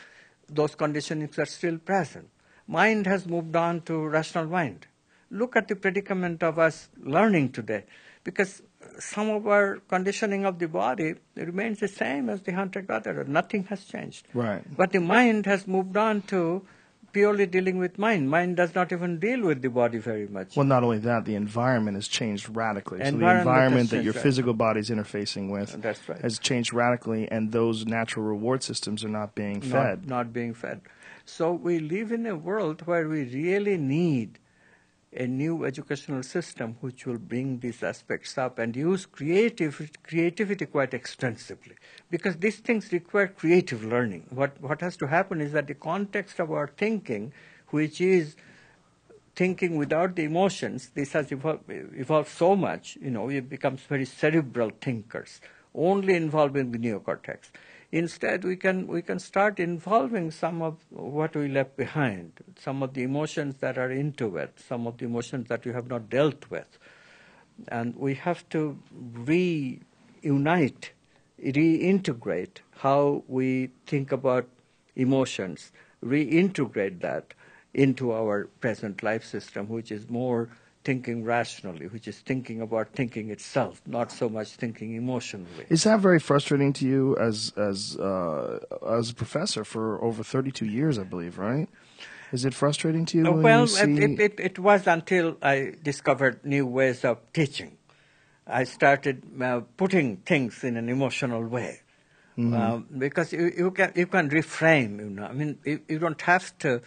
Those conditionings are still present. Mind has moved on to rational mind. Look at the predicament of us learning today, because some of our conditioning of the body remains the same as the hunter-gatherer. Nothing has changed. Right. But the mind has moved on to purely dealing with mind. Mind does not even deal with the body very much. Well, not only that, the environment has changed radically. So the Environment environment has that your changed physical body is interfacing with That's right. has changed radically, and those natural reward systems are not being fed. Not being fed. So we live in a world where we really need a new educational system which will bring these aspects up and use creativity quite extensively, because these things require creative learning. What has to happen is that the context of our thinking, which is thinking without the emotions, this has evolved so much, we become very cerebral thinkers, only involving the neocortex. Instead, we can start involving some of what we left behind, some of the emotions that are into it, some of the emotions that we have not dealt with. And we have to reunite, reintegrate how we think about emotions, reintegrate that into our present life system, which is more thinking rationally, which is thinking about thinking itself, not so much thinking emotionally. Is that very frustrating to you as a professor for over 32 years, I believe, right? Is it frustrating to you when Well, you see... it was until I discovered new ways of teaching. I started putting things in an emotional way. Because you can reframe, I mean, you don't have to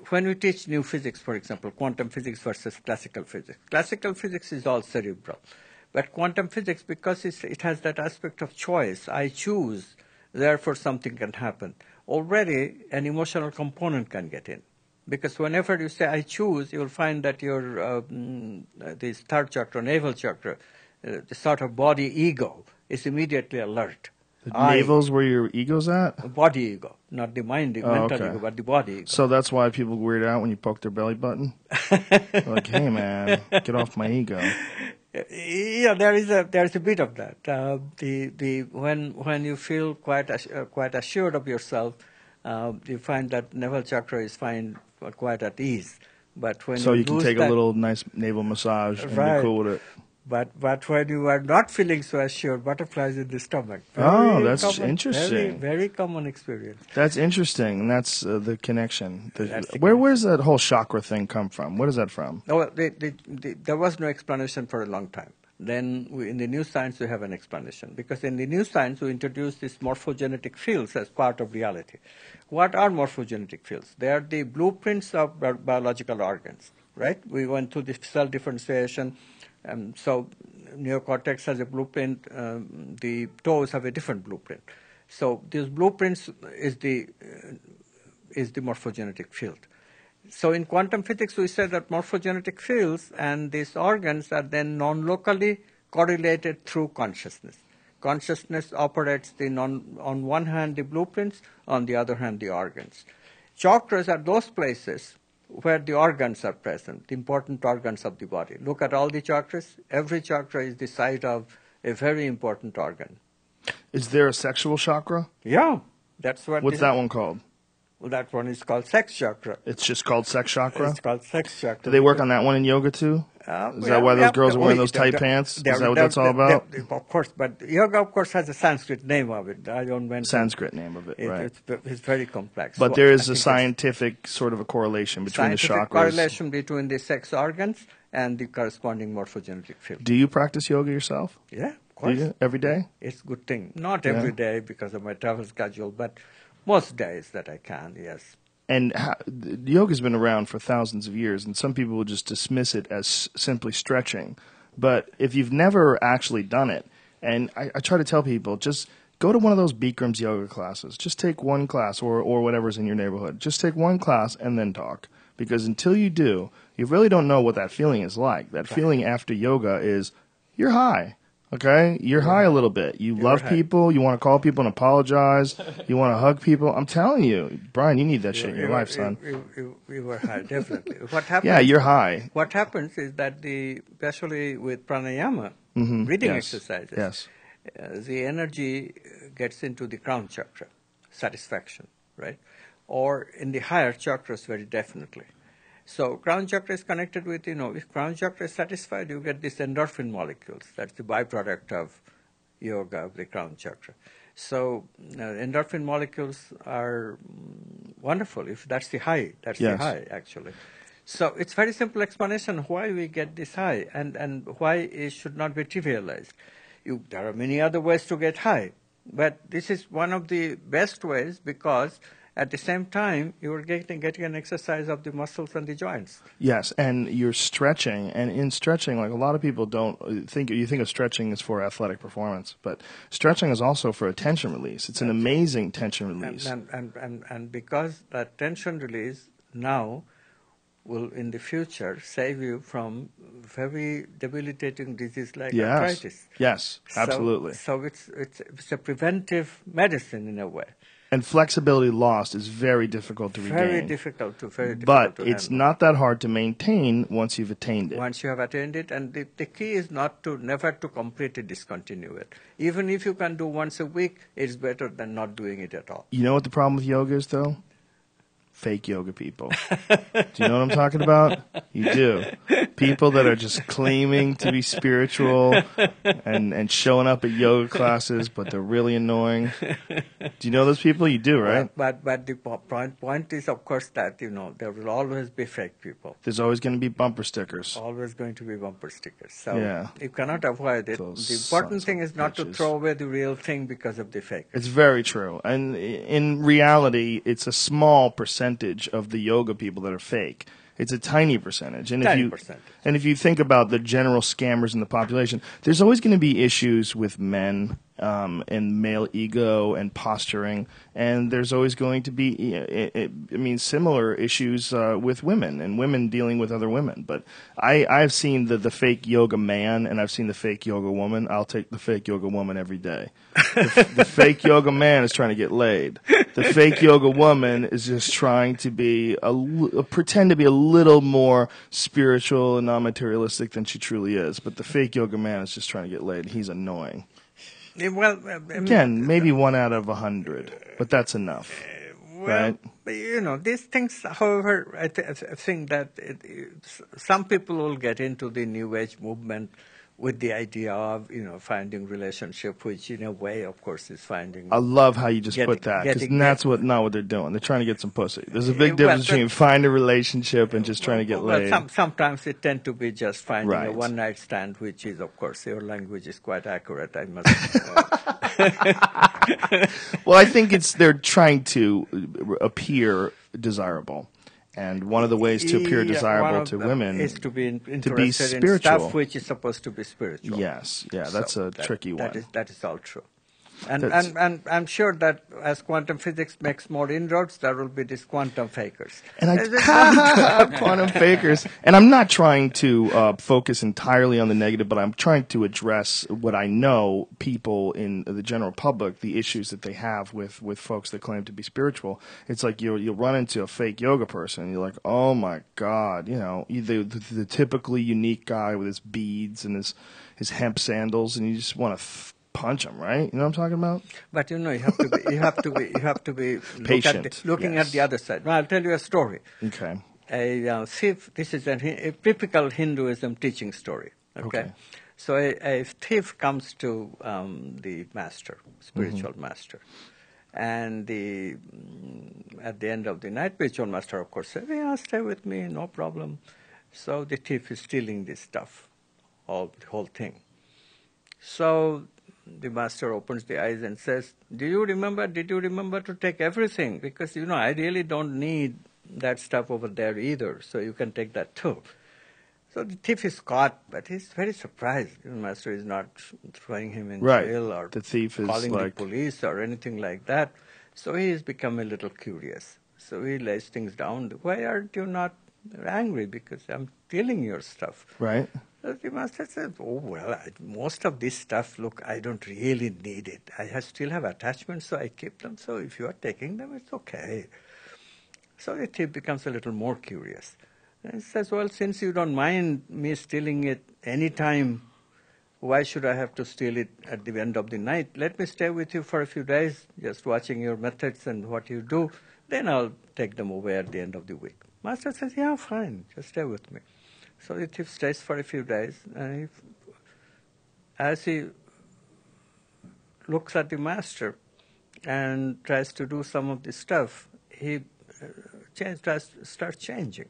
when we teach new physics, for example, quantum physics versus classical physics is all cerebral. But quantum physics, because it has that aspect of choice, I choose, therefore something can happen, already an emotional component can get in. Because whenever you say I choose, you'll find that your this third chakra, navel chakra, the sort of body ego is immediately alert. The navel's where your ego's at? Body ego, not the mind ego, mental okay. ego, but the body ego. So that's why people weird out when you poke their belly button? Like, hey man, get off my ego. Yeah, there is a bit of that. When you feel quite assured of yourself, you find that navel chakra is quite at ease. But when so you can lose take a little nice navel massage and right. be cool with it. But when you are not feeling so assured, butterflies in the stomach. That's common, interesting. Very common experience. That's interesting, and that's the connection. That's the Where's that whole chakra thing come from? Where is that from? Oh, there was no explanation for a long time. Then in the new science we have an explanation, because in the new science we introduced these morphogenetic fields as part of reality. What are morphogenetic fields? They are the blueprints of biological organs, right? We went through the cell differentiation. So neocortex has a blueprint. The toes have a different blueprint. So these blueprints is the morphogenetic field. So in quantum physics, we say that morphogenetic fields and these organs are then non-locally correlated through consciousness. Consciousness operates on one hand the blueprints, on the other hand the organs. Chakras are those places where the organs are present, the important organs of the body. Look at all the chakras. Every chakra is the site of a very important organ. Is there a sexual chakra? Yeah, that's what. What's that one called? Well, that one is called sex chakra. It's just called sex chakra? It's called sex chakra. Do they work on that one in yoga too? Is that why those girls are wearing those tight pants? Is that what that's all about? Of course, but yoga, of course, has a Sanskrit name of it. I don't mention Sanskrit name of it, right. It's very complex. But there is a scientific sort of a correlation between the chakras. Scientific correlation between the sex organs and the corresponding morphogenetic field. Do you practice yoga yourself? Yeah, of course. Do you? Every day? It's a good thing. Not every day because of my travel schedule, but most days that I can, yes. And yoga's been around for thousands of years, and some people will just dismiss it as simply stretching. But if you've never actually done it, and I try to tell people, just go to one of those Bikram's yoga classes. Just take one class or whatever's in your neighborhood. Just take one class and then talk. Because until you do, you really don't know what that feeling is like. That feeling after yoga is you're high. Okay? You're high a little bit. You love people. You want to call people and apologize. You want to hug people. I'm telling you, Brian, you need that shit in your life, son. You were high, definitely. What happens? Yeah, you're high. What happens is that especially with pranayama, breathing exercises, the energy gets into the crown chakra, satisfaction, right? Or in the higher chakras, very definitely. So crown chakra is connected with, if crown chakra is satisfied, you get these endorphin molecules. That's the byproduct of yoga, of the crown chakra. So endorphin molecules are wonderful. If that's the high, the high, actually. So it's very simple explanation why we get this high and why it should not be trivialized. There are many other ways to get high, but this is one of the best ways because at the same time, you are getting an exercise of the muscles and the joints. Yes, and you're stretching. And in stretching, like a lot of people don't think, you think of stretching as for athletic performance, but stretching is also for a tension release. It's an amazing tension release. And because that tension release now will, in the future, save you from very debilitating disease like arthritis. Yes, absolutely. So it's a preventive medicine in a way. And flexibility lost is very difficult to regain. Very difficult to But it's not that hard to maintain once you've attained it. Once you have attained it, and the key is never to completely discontinue it. Even if you can do once a week, it's better than not doing it at all. You know what the problem with yoga is, though? Fake yoga people. Do you know what I'm talking about? You do. People that are just claiming to be spiritual and showing up at yoga classes, but they're really annoying. Do you know those people? You do, right? But the point is, of course, that there will always be fake people. There's always going to be bumper stickers. Always going to be bumper stickers. So you cannot avoid it. The important thing is not to throw away the real thing because of the fake. It's very true. And in reality, it's a small percentage percentage of the yoga people that are fake. It's a tiny percentage. And Tiny percentage. And if you think about the general scammers in the population, there's always going to be issues with men and male ego and posturing, and there's always going to be, similar issues with women and women dealing with other women. But I've seen the fake yoga man and I've seen the fake yoga woman. I'll take the fake yoga woman every day. The fake yoga man is trying to get laid. The fake yoga woman is just trying to be pretend to be a little more spiritual and non-materialistic than she truly is. But the fake yoga man is just trying to get laid. He's annoying. Well, Again, maybe 1 out of 100, but that's enough, right? These things, however, I think that some people will get into the New Age movement with the idea of, finding relationship, which in a way, of course, is finding... I love how you just put that, because that's not what they're doing. They're trying to get some pussy. There's a big difference between find a relationship and just trying to get laid. Sometimes it tends to be just finding a one-night stand, which is, of course, your language is quite accurate, I must Well, I think they're trying to appear desirable. And one of the ways to appear desirable to women is to be spiritual. In stuff which is supposed to be spiritual. Yes, that's a tricky one. That is all true. And I'm sure that as quantum physics makes more inroads, there will be these quantum fakers. And quantum fakers. And I'm not trying to focus entirely on the negative, but I'm trying to address what I know people in the general public, the issues that they have with folks that claim to be spiritual. It's like you'll run into a fake yoga person, and you're like, oh my God, the typically unique guy with his beads and his hemp sandals, and you just want to punch him, right? You know what I'm talking about? But you have to be patient. Looking at the other side. Now, I'll tell you a story. Okay. A thief. This is a typical Hinduism teaching story. Okay. So a thief comes to the master, spiritual master, and at the end of the night, spiritual master, of course, says, "Yeah, stay with me, no problem." So the thief is stealing this stuff, the whole thing. So the master opens the eyes and says, did you remember to take everything? Because, I really don't need that stuff over there either, so you can take that too. So the thief is caught, but he's very surprised. The master is not throwing him in jail or the thief is calling the police or anything like that. So he has become a little curious. So he lays things down. Why aren't you not angry? Because I'm stealing your stuff. Right. So the master says, most of this stuff, look, I don't really need it. I still have attachments, so I keep them. So if you are taking them, it's okay. So the thief becomes a little more curious. And he says, well, since you don't mind me stealing it any time, why should I have to steal it at the end of the night? Let me stay with you for a few days, just watching your methods and what you do. Then I'll take them away at the end of the week. Master says, yeah, fine, just stay with me. So the thief stays for a few days, and as he looks at the master and tries to do some of the stuff, he starts changing.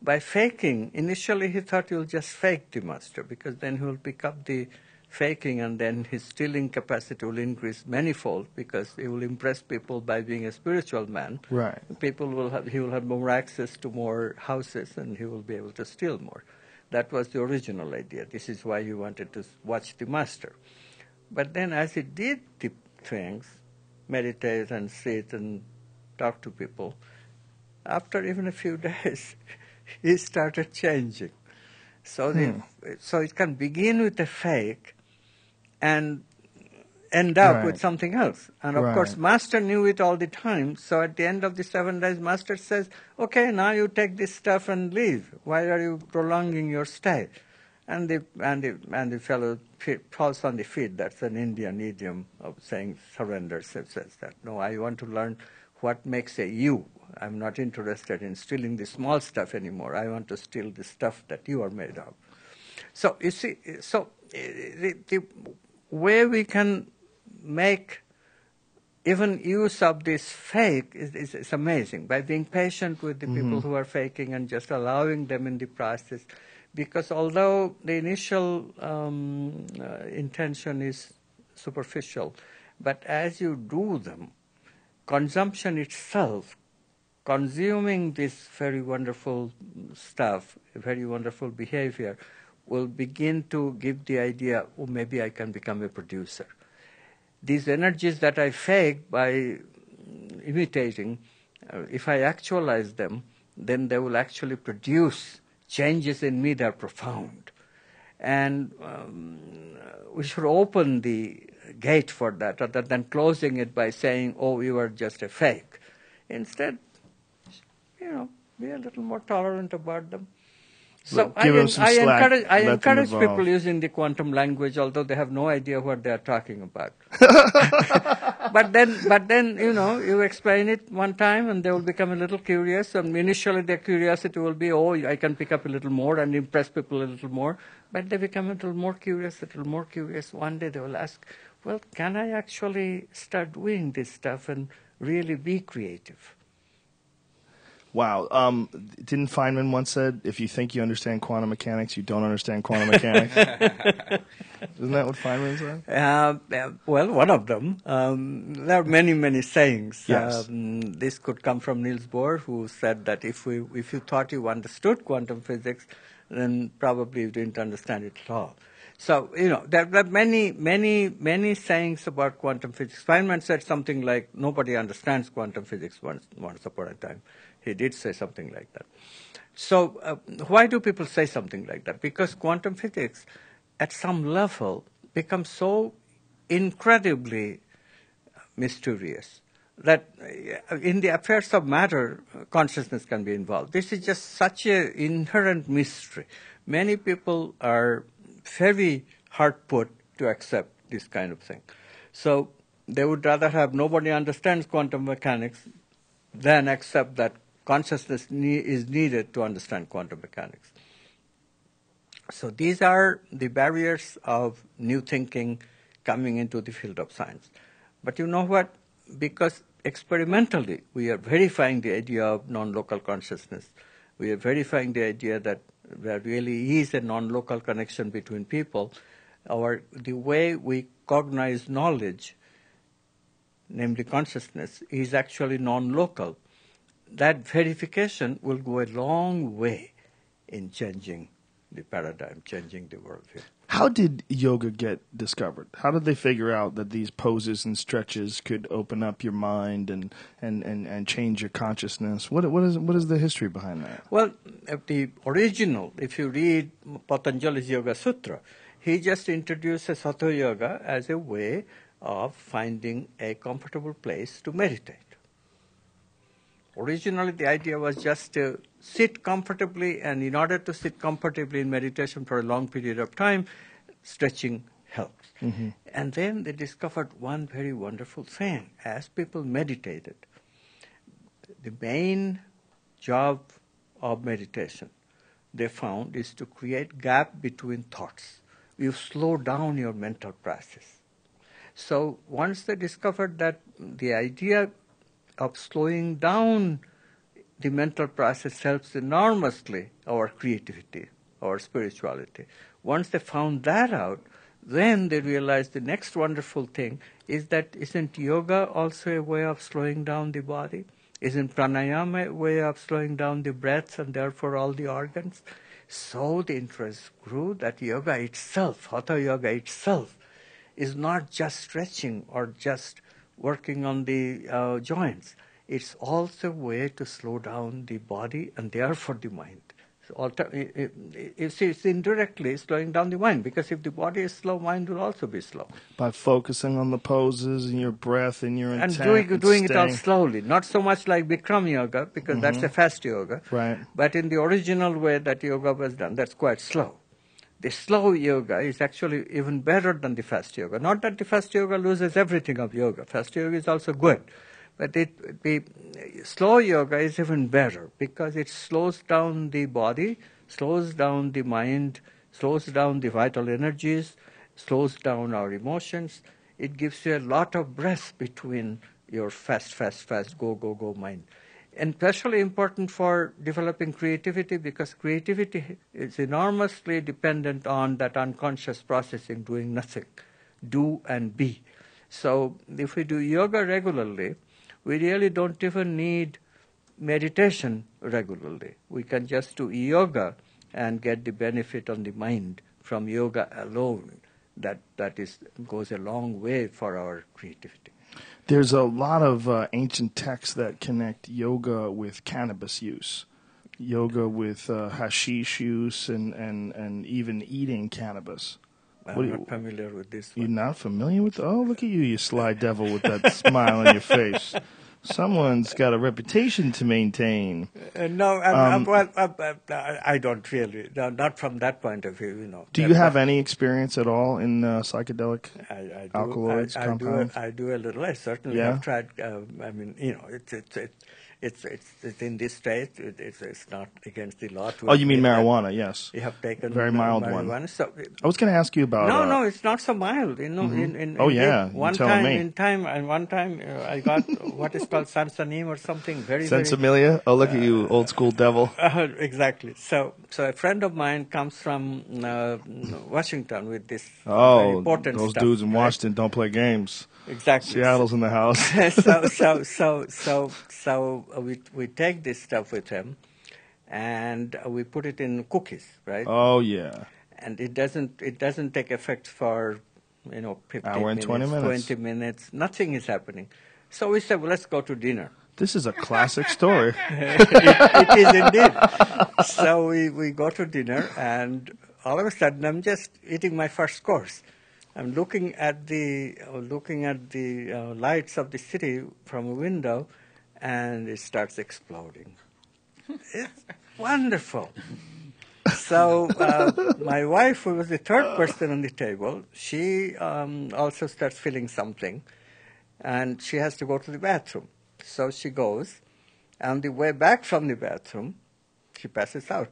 By faking, initially he thought he'll just fake the master, because then he will pick up the faking, and then his stealing capacity will increase manifold, because he will impress people by being a spiritual man. Right. He will have more access to more houses, and he will be able to steal more. That was the original idea. This is why he wanted to watch the master. But then as he did the things, meditate and sit and talk to people, after even a few days, he started changing. So so it can begin with a fake and end up with something else. And of course, master knew it all the time. So at the end of the 7 days, master says, okay, now you take this stuff and leave. Why are you prolonging your stay? And the fellow falls on the feet. That's an Indian idiom of saying surrender. Says that, no, I want to learn what makes a you. I'm not interested in stealing the small stuff anymore. I want to steal the stuff that you are made of. So you see, the way we can make even use of this fake is amazing, by being patient with the people who are faking and just allowing them in the process. Because although the initial intention is superficial, but as you do them, consumption itself consuming this very wonderful stuff, very wonderful behavior, will begin to give the idea, oh, maybe I can become a producer. These energies that I fake by imitating, if I actualize them, then they will actually produce changes in me that are profound. And we should open the gate for that rather than closing it by saying, oh, you are just a fake. Instead, be a little more tolerant about them. So Give them some slack, I let them encourage evolve. people using the quantum language, although they have no idea what they are talking about. but then, you explain it one time and they will become a little curious. And initially their curiosity will be, oh, I can pick up a little more and impress people a little more. But they become a little more curious, a little more curious. One day they will ask, well, can I actually start doing this stuff and really be creative? Wow. Didn't Feynman once said, if you think you understand quantum mechanics, you don't understand quantum mechanics? Isn't that what Feynman said? Well, one of them. There are many, many sayings. Yes. This could come from Niels Bohr, who said that if you thought you understood quantum physics, then probably you didn't understand it at all. So, there are many, many, many sayings about quantum physics. Feynman said something like, nobody understands quantum physics once upon a time. He did say something like that. So why do people say something like that? Because quantum physics, at some level, becomes so incredibly mysterious that in the affairs of matter, consciousness can be involved. This is just such an inherent mystery. Many people are very hard put to accept this kind of thing. So they would rather have nobody understands quantum mechanics than accept that consciousness is needed to understand quantum mechanics. So these are the barriers of new thinking coming into the field of science. But you know what? Because experimentally we are verifying the idea of non-local consciousness. We are verifying the idea that there really is a non-local connection between people. The way we cognize knowledge, namely consciousness, is actually non-local. That verification will go a long way in changing the paradigm, changing the worldview. How did yoga get discovered? How did they figure out that these poses and stretches could open up your mind and change your consciousness? What is the history behind that? Well, the original, if you read Patanjali's Yoga Sutra, he just introduces Hatha Yoga as a way of finding a comfortable place to meditate. Originally, the idea was just to sit comfortably, and in order to sit comfortably in meditation for a long period of time, stretching helps. Mm-hmm. And then they discovered one very wonderful thing. As people meditated, the main job of meditation, they found, is to create gap between thoughts. You slow down your mental process. So once they discovered that the idea of slowing down the mental process helps enormously our creativity, our spirituality. Once they found that out, then they realized the next wonderful thing is that isn't yoga also a way of slowing down the body? Isn't pranayama a way of slowing down the breath and therefore all the organs? So the interest grew that yoga itself, hatha yoga itself, is not just stretching or just working on the joints. It's also a way to slow down the body and therefore the mind. So it's indirectly slowing down the mind, because if the body is slow, mind will also be slow. By focusing on the poses and your breath and your intent. And doing it all slowly. Not so much like Bikram yoga, because that's a fast yoga. Right. But in the original way that yoga was done, that's quite slow. The slow yoga is actually even better than the fast yoga. Not that the fast yoga loses everything of yoga. Fast yoga is also good. But the slow yoga is even better because it slows down the body, slows down the mind, slows down the vital energies, slows down our emotions. It gives you a lot of breath between your fast, go mind. And especially important for developing creativity, because creativity is enormously dependent on that unconscious processing, doing nothing, do and be. So if we do yoga regularly, we really don't even need meditation regularly. We can just do yoga and get the benefit on the mind from yoga alone. That goes a long way for our creativity. There's a lot of ancient texts that connect yoga with cannabis use, yoga with hashish use, and even eating cannabis. I'm not familiar with this You're one. not familiar with? Oh, look at you, you sly devil with that smile on your face. Someone's got a reputation to maintain. No, I don't really. No, not from that point of view. Do you have any experience at all in psychedelic I do, alkaloids, compounds? I do a little. I certainly Yeah? have tried. It's in this state. It's not against the law. Oh, you mean marijuana? Yes. You have taken Very mild marijuana. one. So, I was going to ask you about. no, it's not so mild. Oh, yeah, One you're telling time, me. one time, I got what is called sansanim or something very Sensimilia? Oh, look at you, old school devil. exactly. So a friend of mine comes from Washington with this very Oh, important those stuff, dudes in right? Washington don't play games. Exactly. Seattle's in the house. So we take this stuff with him, and we put it in cookies, right? Oh, yeah. And it doesn't take effect for 15 Hour and 20 minutes. 20 minutes. Nothing is happening. So we said, well, let's go to dinner. This is a classic story. It is indeed. So we go to dinner, and all of a sudden I'm just eating my first course. I'm looking at the lights of the city from a window, and it starts exploding. It's wonderful. So my wife, who was the third person on the table, she also starts feeling something, and she has to go to the bathroom. So she goes, and the way back from the bathroom, she passes out.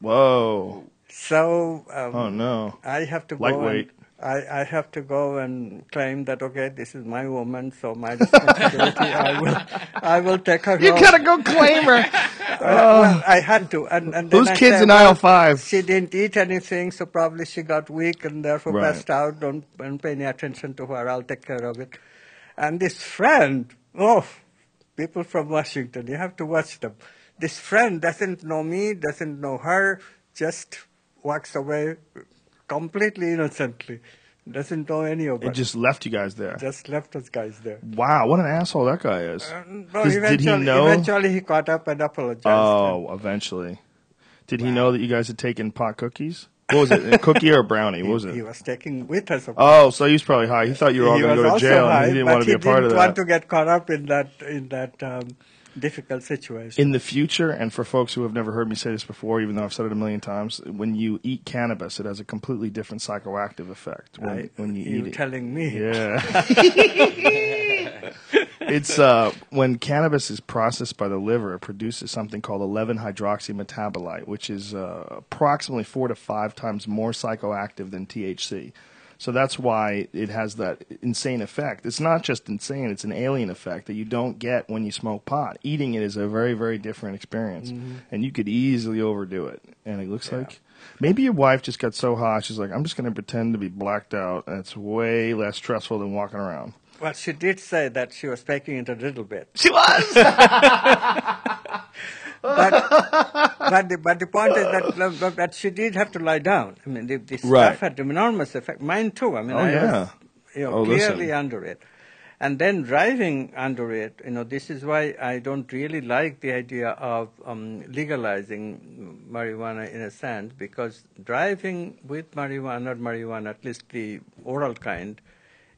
Whoa. So Oh, no. I have to go. Lightweight. I have to go and claim that, okay, this is my woman, so my responsibility. I will take her. You home. gotta go claim her. Well, I had to. And then Whose I kid's said, in well, aisle 5? She didn't eat anything, so probably she got weak and therefore Right. passed out. Don't pay any attention to her. I'll take care of it. And this friend, people from Washington, you have to watch them. This friend doesn't know me, doesn't know her, just walks away completely innocently. Doesn't know any of It us. just left you guys there. Just left us guys there. Wow, what an asshole that guy is. No, Did he know? Eventually he caught up and apologized. Oh, eventually. Did he know that you guys had taken pot cookies? What was it, a cookie or a brownie? What was He it? was taking with us. Oh, so he was probably high. He thought you were all He going to was go to also jail, high, and he didn't but want to be a part of He didn't want that. to get caught up in that difficult situation. In the future, and for folks who have never heard me say this before, even though I've said it a million times, when you eat cannabis, it has a completely different psychoactive effect when you eat You're it. telling me. Yeah. It's when cannabis is processed by the liver, it produces something called 11-hydroxymetabolite, which is approximately 4 to 5 times more psychoactive than THC. So that's why it has that insane effect. It's not just insane, it's an alien effect that you don't get when you smoke pot. Eating it is a very, very different experience. And you could easily overdo it. And it looks like maybe your wife just got so high, she's like, I'm just going to pretend to be blacked out. And it's way less stressful than walking around. Well, she did say that she was taking it a little bit. She was! But the point is that she did have to lie down. I mean, the stuff Right. had an enormous effect. Mine too. I mean, Oh, I yeah. was clearly listen. under it. And then driving under it, this is why I don't really like the idea of legalizing marijuana in a sense, because driving with marijuana, at least the oral kind,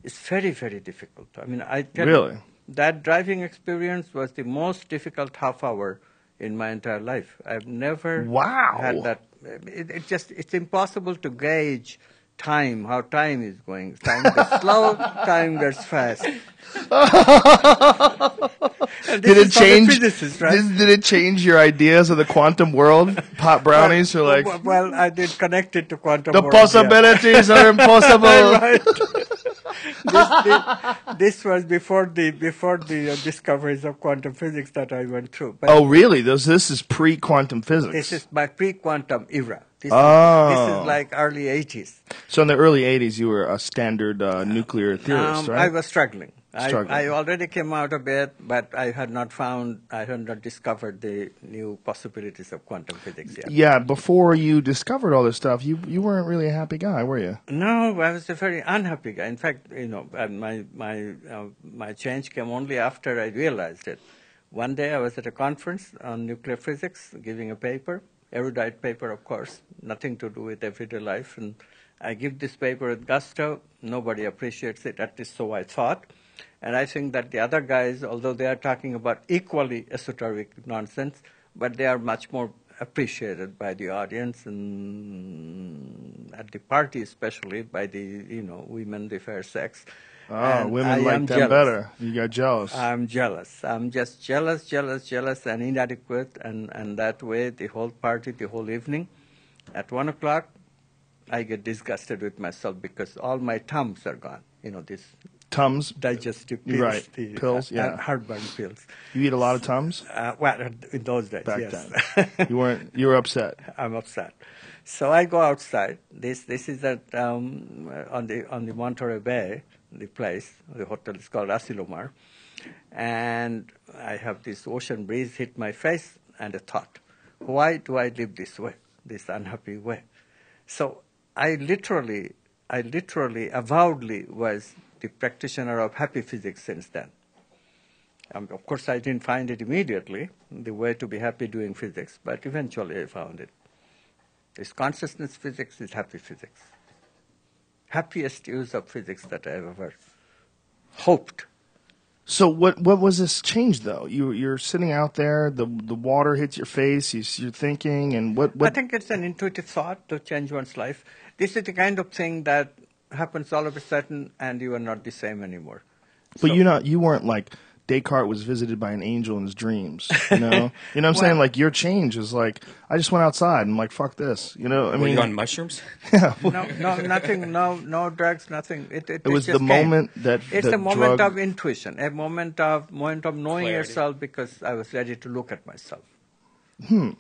is very, very difficult. I mean, I tell Really? you, that driving experience was the most difficult half hour in my entire life. I've never Wow. had that. It's impossible to gauge time, how time is going. Time goes slow, time goes fast. And this Did it is for the change? physicists, right? Did it change your ideas of the quantum world? Pot brownies are like Well, I did connect it to quantum the world, yeah. possibilities are impossible. Right. This was before the discoveries of quantum physics that I went through. But Oh, really? This is pre-quantum physics. this is my pre-quantum era. This Oh. is like early 80s. So in the early 80s, you were a standard nuclear theorist, right? I was struggling. struggling. I already came out of bed, but I had not discovered the new possibilities of quantum physics yet. Yeah, before you discovered all this stuff, you weren't really a happy guy, were you? No, I was a very unhappy guy. In fact, my change came only after I realized it. One day I was at a conference on nuclear physics, giving a paper, erudite paper, of course, nothing to do with everyday life, and I give this paper with gusto. Nobody appreciates it, at least so I thought. And I think that the other guys, although they are talking about equally esoteric nonsense, but they are much more appreciated by the audience and at the party, especially by the women, the fair sex. Oh, And women I like am them jealous. better. You got jealous. I'm jealous. I'm just jealous, and inadequate, and that way the whole party, the whole evening. At 1 o'clock, I get disgusted with myself because all my Tums are gone. These Tums? digestive pills. Right. The, Pills, yeah. Heartburn pills. You eat a lot of Tums? Well, in those days, Back yes. then. You were upset. I'm upset. So I go outside. This is at on the Monterey Bay, the place. The hotel is called Asilomar. And I have this ocean breeze hit my face and a thought. Why do I live this way, this unhappy way? So I literally, avowedly was the practitioner of happy physics since then. Of course, I didn't find it immediately, the way to be happy doing physics, but eventually I found it. This consciousness physics is happy physics. Happiest use of physics that I ever hoped. So what was this change, though? You're sitting out there, the water hits your face, you're thinking, and what? I think it's an intuitive thought to change one's life. This is the kind of thing that happens all of a sudden, and you are not the same anymore. But you weren't like Descartes was visited by an angel in his dreams. You know what I'm saying? Like your change is like I just went outside and like fuck this. Were you on mushrooms? Yeah. No, nothing. No drugs. Nothing. It was just the moment came. that it's the a moment drug... of intuition, a moment of knowing Clarity. yourself because I was ready to look at myself. You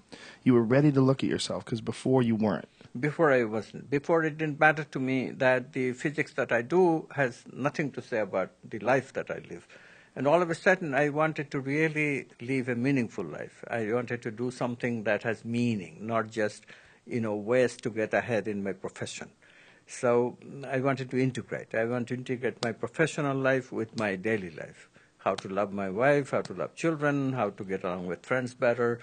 were ready to look at yourself because before you weren't. Before I wasn't. Before it didn't matter to me that the physics that I do has nothing to say about the life that I live. And all of a sudden, I wanted to really live a meaningful life. I wanted to do something that has meaning, not just, ways to get ahead in my profession. So I wanted to integrate. I want to integrate my professional life with my daily life. How to love my wife, how to love children, how to get along with friends better.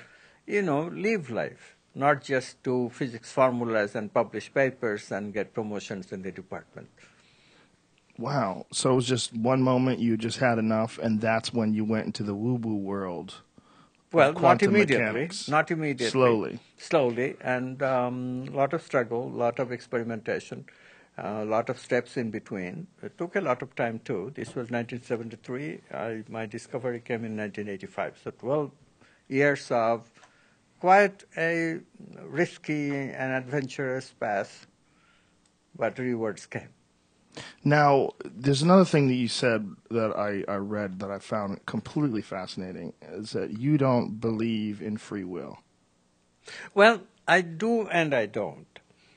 Live life, not just do physics formulas and publish papers and get promotions in the department. Wow. So it was just one moment you just had enough, and that's when you went into the woo-woo world. Well, not quantum immediately. mechanics. Not immediately. Slowly, and a lot of struggle, a lot of experimentation, a lot of steps in between. It took a lot of time, too. This was 1973. My discovery came in 1985. So 12 years of quite a risky and adventurous path, but rewards came. Now, there's another thing that you said that I read that I found completely fascinating, is that you don't believe in free will. Well, I do and I don't.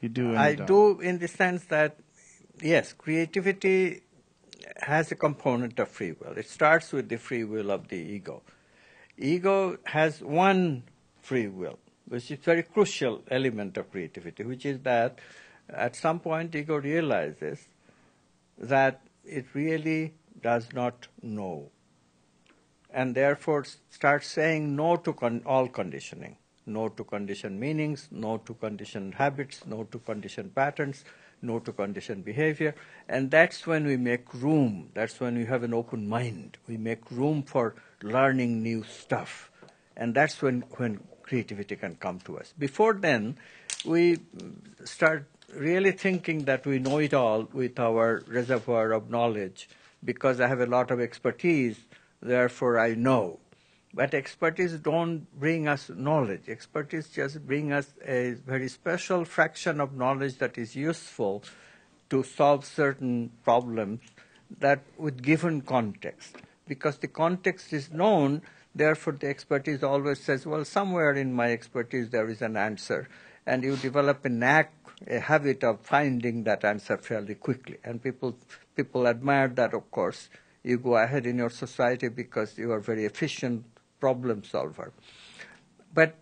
You do and I you don't. do in the sense that, yes, creativity has a component of free will. It starts with the free will of the ego. Ego has one free will, which is a very crucial element of creativity, which is that at some point ego realizes that it really does not know, and therefore starts saying no to all conditioning, no to conditioned meanings, no to conditioned habits, no to conditioned patterns, no to conditioned behavior, and that's when we make room. That's when we have an open mind. We make room for learning new stuff, and that's when creativity can come to us. Before then, we start really thinking that we know it all with our reservoir of knowledge because I have a lot of expertise, therefore I know. But expertise don't bring us knowledge. Expertise just bring us a very special fraction of knowledge that is useful to solve certain problems that with given context. Because the context is known, therefore the expertise always says, well, somewhere in my expertise there is an answer. And you develop a knack, a habit of finding that answer fairly quickly. And people admire that, of course. You go ahead in your society because you are very efficient problem solver. But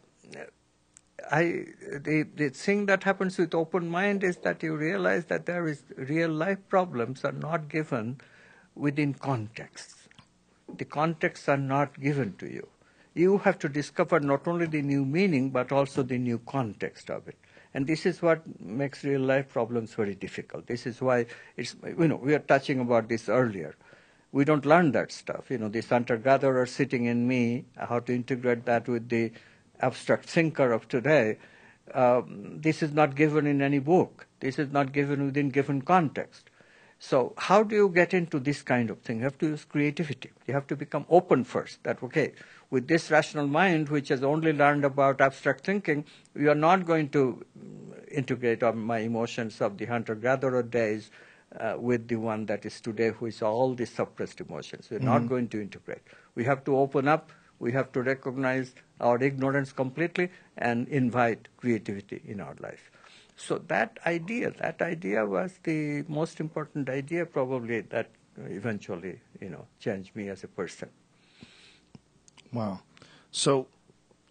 the thing that happens with open mind is that you realize that there is real life problems are not given within context. The contexts are not given to you. You have to discover not only the new meaning but also the new context of it. And this is what makes real life problems very difficult. This is why it's, we were touching about this earlier. We don't learn that stuff. This hunter-gatherer sitting in me, how to integrate that with the abstract thinker of today, this is not given in any book. This is not given within given context. So how do you get into this kind of thing? You have to use creativity. You have to become open first. That, okay, with this rational mind, which has only learned about abstract thinking, we are not going to integrate my emotions of the hunter-gatherer days with the one that is today, who is all the suppressed emotions. We're not going to integrate. We have to open up. We have to recognize our ignorance completely and invite creativity in our life. So that idea was the most important idea probably that eventually, changed me as a person. Wow. So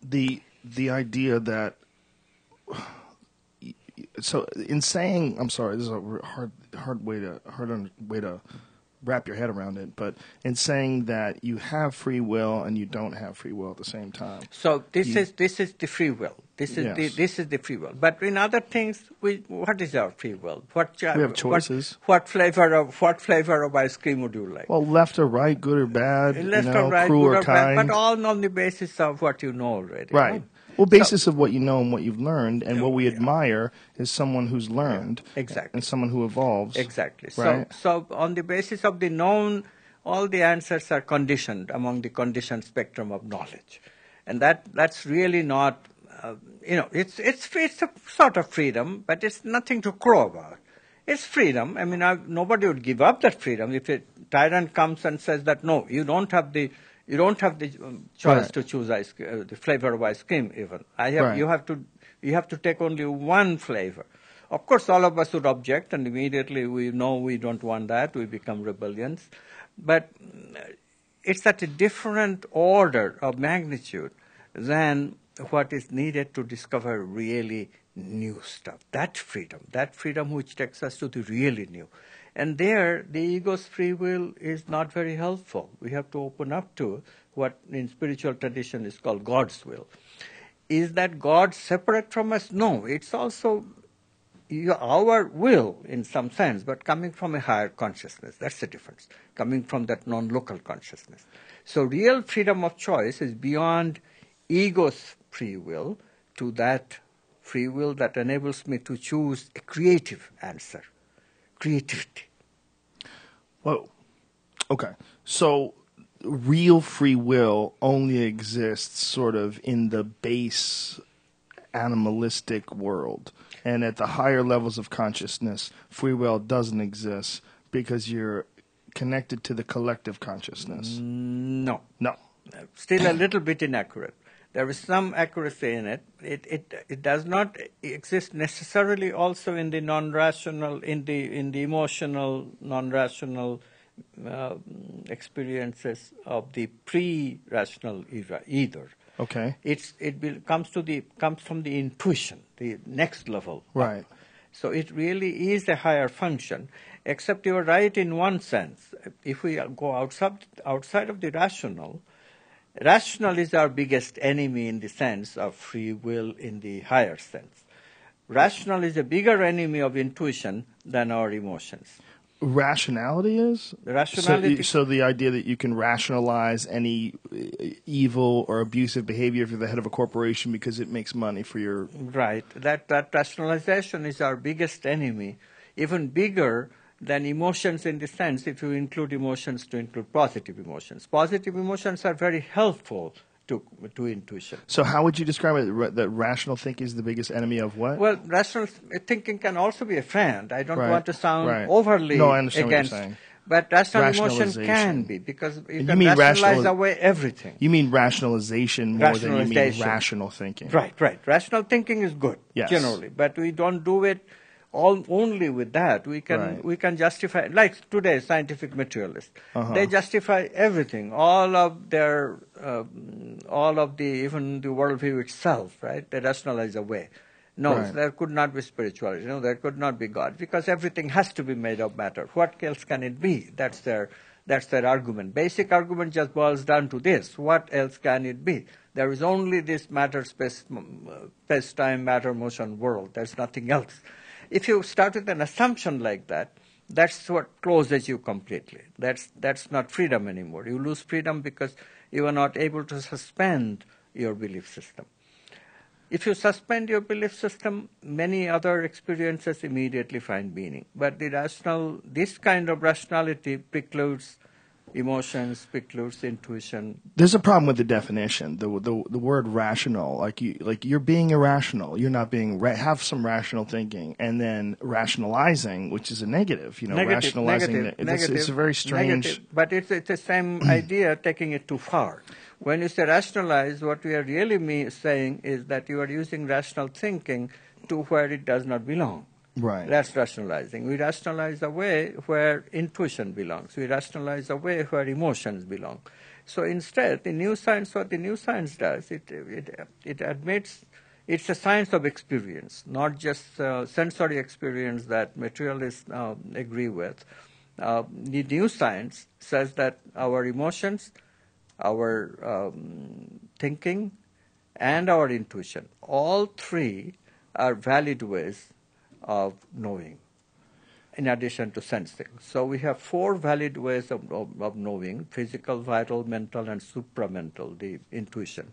the idea that, so in saying, I'm sorry, this is a hard way to wrap your head around it, but in saying that you have free will and you don't have free will at the same time. So this is the free will. This is the free will. But in other things, what is our free will? We have choices. What flavor of ice cream would you like? Well, left or right, good or bad, Left or right, cruel good or or bad, kind. but all on the basis of what you know already. Right. Well, basis of what you know and what you've learned, and what we admire is someone who's learned, exactly, and someone who evolves. Exactly. Right? So on the basis of the known, all the answers are conditioned among the conditioned spectrum of knowledge, and that's really not, it's a sort of freedom, but it's nothing to crow about. It's freedom. I mean, nobody would give up that freedom if a tyrant comes and says that no, you don't have the choice to choose the flavor of ice cream. Even you have to take only one flavor. Of course, all of us would object, and immediately we know we don't want that. We become rebellions, but it's at a different order of magnitude than what is needed to discover really new stuff. That freedom which takes us to the really new. And there, the ego's free will is not very helpful. We have to open up to what in spiritual tradition is called God's will. Is that God separate from us? No, it's also our will in some sense, but coming from a higher consciousness. That's the difference, coming from that non-local consciousness. So real freedom of choice is beyond ego's free will to that free will that enables me to choose a creative answer. Creativity. Whoa. Okay. So real free will only exists sort of in the base animalistic world. And at the higher levels of consciousness, free will doesn't exist because you're connected to the collective consciousness. No. Still a little bit inaccurate. There is some accuracy in it. It does not exist necessarily also in the non-rational, in the emotional, non-rational experiences of the pre-rational era either. Okay. It comes from the intuition, the next level. Right. So it really is a higher function. Except you are right in one sense. If we go outside of the rational. Rational is our biggest enemy in the sense of free will in the higher sense. Rational is a bigger enemy of intuition than our emotions. Rationality is? Rationality. So the idea that you can rationalize any evil or abusive behavior if you're the head of a corporation because it makes money for your... Right. That rationalization is our biggest enemy, even bigger than emotions in the sense, if you include emotions, to include positive emotions. Positive emotions are very helpful to intuition. So how would you describe it, that rational thinking is the biggest enemy of what? Well, rational thinking can also be a friend. I don't want to sound right. overly no, I understand against, what you're saying. But rational emotion can be, because you can mean rationalize away everything. You mean rationalization more than you mean rational thinking. Right. Rational thinking is good, generally, but we don't do it only with that we can justify, like today scientific materialists. They justify everything, all of the even the worldview itself, right? They rationalize away. No, there could not be spirituality. No, there could not be God, because everything has to be made of matter. What else can it be? That's their argument. Basic argument just boils down to this: what else can it be? There is only this matter, space, time, matter, motion world. There's nothing else. If you start with an assumption like that, that's what closes you completely. That's not freedom anymore. You lose freedom because you are not able to suspend your belief system. If you suspend your belief system, many other experiences immediately find meaning. But this kind of rationality precludes emotions, precludes intuition. There's a problem with the definition. The word rational, like you're being irrational. You're not being have some rational thinking, and then rationalizing, which is a negative. Rationalizing. It's a very strange. But it's the same idea, taking it too far. When you say rationalize, what we are really saying is that you are using rational thinking to where it does not belong. Right. That's rationalizing. We rationalize away where intuition belongs. We rationalize away where emotions belong. So instead, the new science, what the new science does, it admits it's a science of experience, not just sensory experience that materialists agree with. The new science says that our emotions, our thinking, and our intuition, all three are valid ways of knowing, in addition to sensing. So we have four valid ways of knowing: physical, vital, mental, and supramental, the intuition.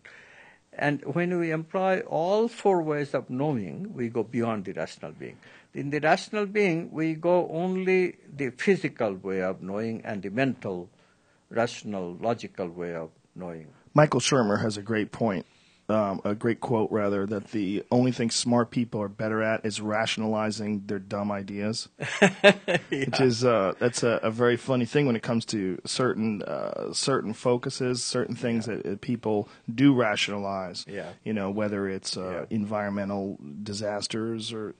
And when we employ all four ways of knowing, we go beyond the rational being. In the rational being, we go only the physical way of knowing and the mental, rational, logical way of knowing. Michael Shermer has a great point, a great quote rather, that the only thing smart people are better at is rationalizing their dumb ideas. Which is that's a very funny thing when it comes to certain focuses, certain things that people do rationalize. Yeah. Whether it's environmental disasters or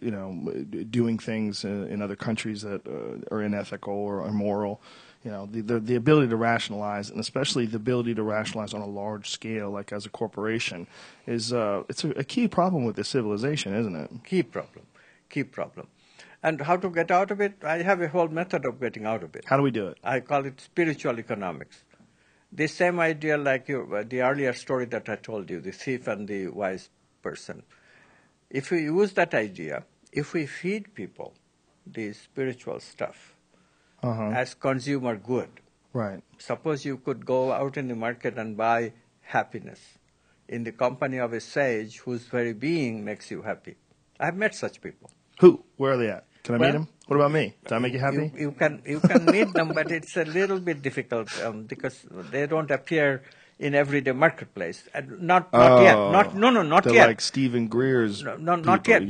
doing things in other countries that are unethical or immoral. The ability to rationalize, and especially the ability to rationalize on a large scale, like as a corporation, is it's a key problem with this civilization, isn't it? Key problem. And how to get out of it? I have a whole method of getting out of it. How do we do it? I call it spiritual economics. The same idea like the earlier story that I told you, the thief and the wise person. If we use that idea, if we feed people the spiritual stuff, as consumer good. Right. Suppose you could go out in the market and buy happiness in the company of a sage whose very being makes you happy. I've met such people. Who? Where are they at? Can I meet them? What about me? Did I make you happy? You can meet them, but it's a little bit difficult because they don't appear in everyday marketplace. Not yet. Not They're yet. like Stephen Greer's Not yet.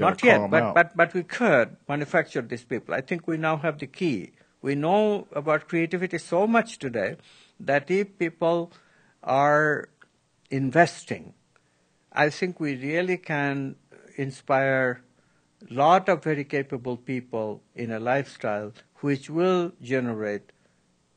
But we could manufacture these people. I think we now have the key. We know about creativity so much today that if people are investing, I think we really can inspire a lot of very capable people in a lifestyle which will generate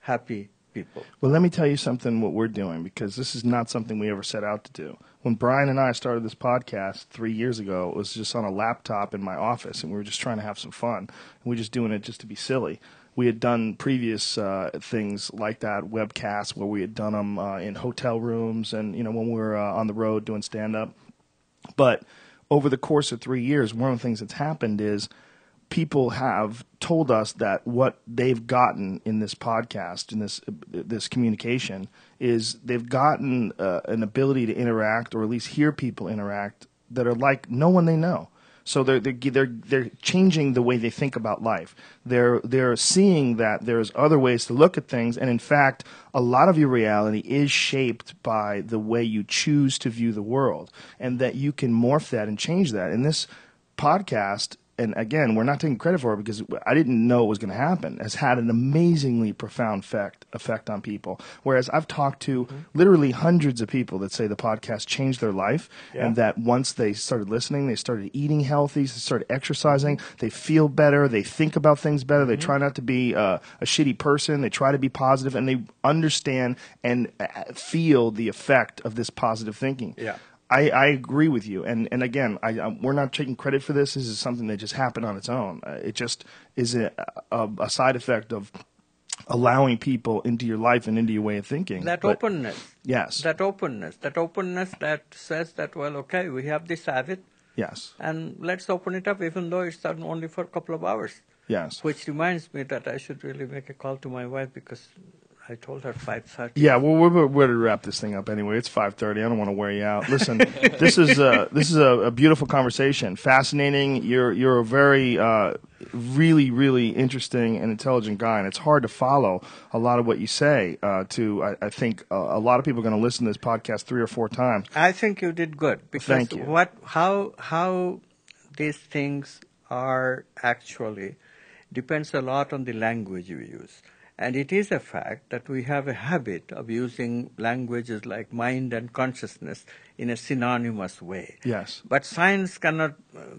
happy people. Well, let me tell you something what we're doing, because this is not something we ever set out to do. When Brian and I started this podcast 3 years ago, it was just on a laptop in my office, and we were just trying to have some fun. And we were just doing it just to be silly. We had done previous things like that, webcasts, where we had done them in hotel rooms and, when we were on the road doing stand-up. But over the course of 3 years, one of the things that's happened is people have told us that what they've gotten in this podcast, in this communication, is they've gotten an ability to interact, or at least hear people interact, that are like no one they know. So they're changing the way they think about life. They're seeing that there's other ways to look at things, and in fact, a lot of your reality is shaped by the way you choose to view the world, and that you can morph that and change that. And this podcast and again, we're not taking credit for it because I didn't know it was going to happen, has had an amazingly profound effect on people. Whereas I've talked to literally hundreds of people that say the podcast changed their life, and that once they started listening, they started eating healthy, they started exercising, they feel better, they think about things better, they try not to be a shitty person, they try to be positive, and they understand and feel the effect of this positive thinking. Yeah. I agree with you, and again, we're not taking credit for this. This is something that just happened on its own. It just is a side effect of allowing people into your life and into your way of thinking. Openness. Yes. That openness that says that, well, okay, we have this habit. Yes. And let's open it up, even though it's done only for a couple of hours. Yes. Which reminds me that I should really make a call to my wife because I told her 5:30. Yeah, well, we're going to wrap this thing up anyway. It's 5:30. I don't want to wear you out. Listen, this is a beautiful conversation, fascinating. You're a very really, really interesting and intelligent guy, and it's hard to follow a lot of what you say. I think a lot of people are going to listen to this podcast 3 or 4 times. I think you did good because Thank you. How these things are actually depends a lot on the language you use. And it is a fact that we have a habit of using languages like mind and consciousness in a synonymous way. Yes. But science cannot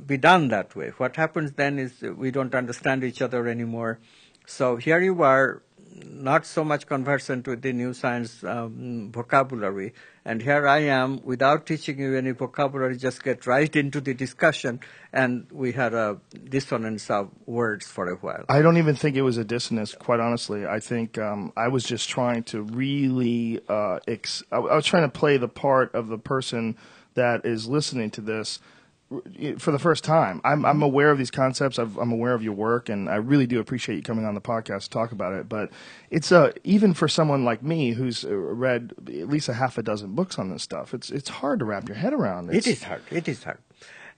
be done that way. What happens then is we don't understand each other anymore. So here you are, not so much conversant with the new science vocabulary, and here I am, without teaching you any vocabulary, just get right into the discussion, and we had a dissonance of words for a while. I don't even think it was a dissonance, quite honestly. I think I was just trying to really, I was trying to play the part of the person that is listening to this for the first time. I'm aware of these concepts. I'm aware of your work, and I really do appreciate you coming on the podcast to talk about it. But it's even for someone like me who's read at least a half a dozen books on this stuff, it's hard to wrap your head around. It is hard.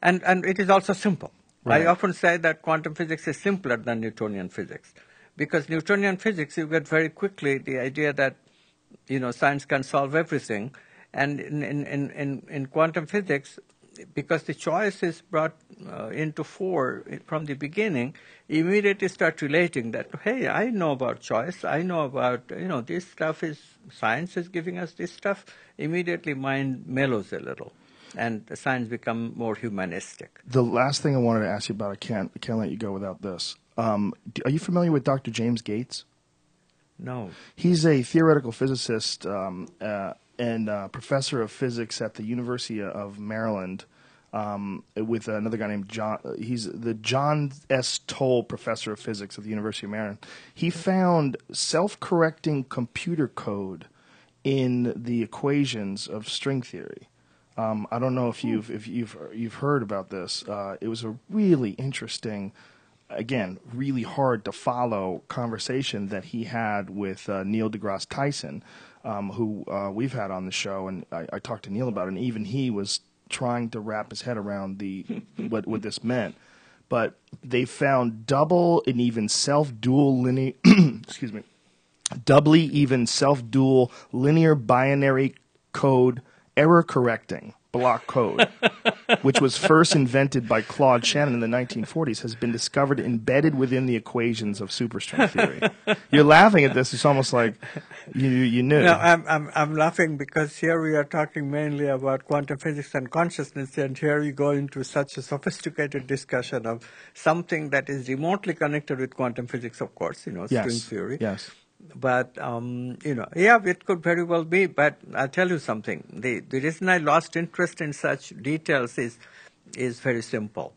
And it is also simple. Right. I often say that quantum physics is simpler than Newtonian physics. Because Newtonian physics, you get very quickly the idea that, science can solve everything. And in quantum physics, because the choice is brought into fore from the beginning, immediately start relating that, hey, I know about choice, I know about, this stuff is, science is giving us this stuff. Immediately mind mellows a little, and the science become more humanistic. The last thing I wanted to ask you about, I can't let you go without this. Are you familiar with Dr. James Gates? No. He's a theoretical physicist and professor of physics at the University of Maryland, with another guy named John. He's the John S. Toll Professor of Physics at the University of Maryland. He found self-correcting computer code in the equations of string theory. I don't know if you've heard about this. It was a really interesting, again, really hard to follow conversation that he had with Neil deGrasse Tyson, who we've had on the show, and I talked to Neil about it, and even he was trying to wrap his head around what this meant. But they found double and even self-dual linear excuse me, doubly even self-dual linear binary code error correcting block code, which was first invented by Claude Shannon in the 1940s, has been discovered embedded within the equations of superstring theory. You're laughing at this. It's almost like you knew. No, I'm laughing because here we are talking mainly about quantum physics and consciousness, and here we go into such a sophisticated discussion of something that is remotely connected with quantum physics, of course, string theory. Yes. But, it could very well be. But I'll tell you something. The reason I lost interest in such details is very simple.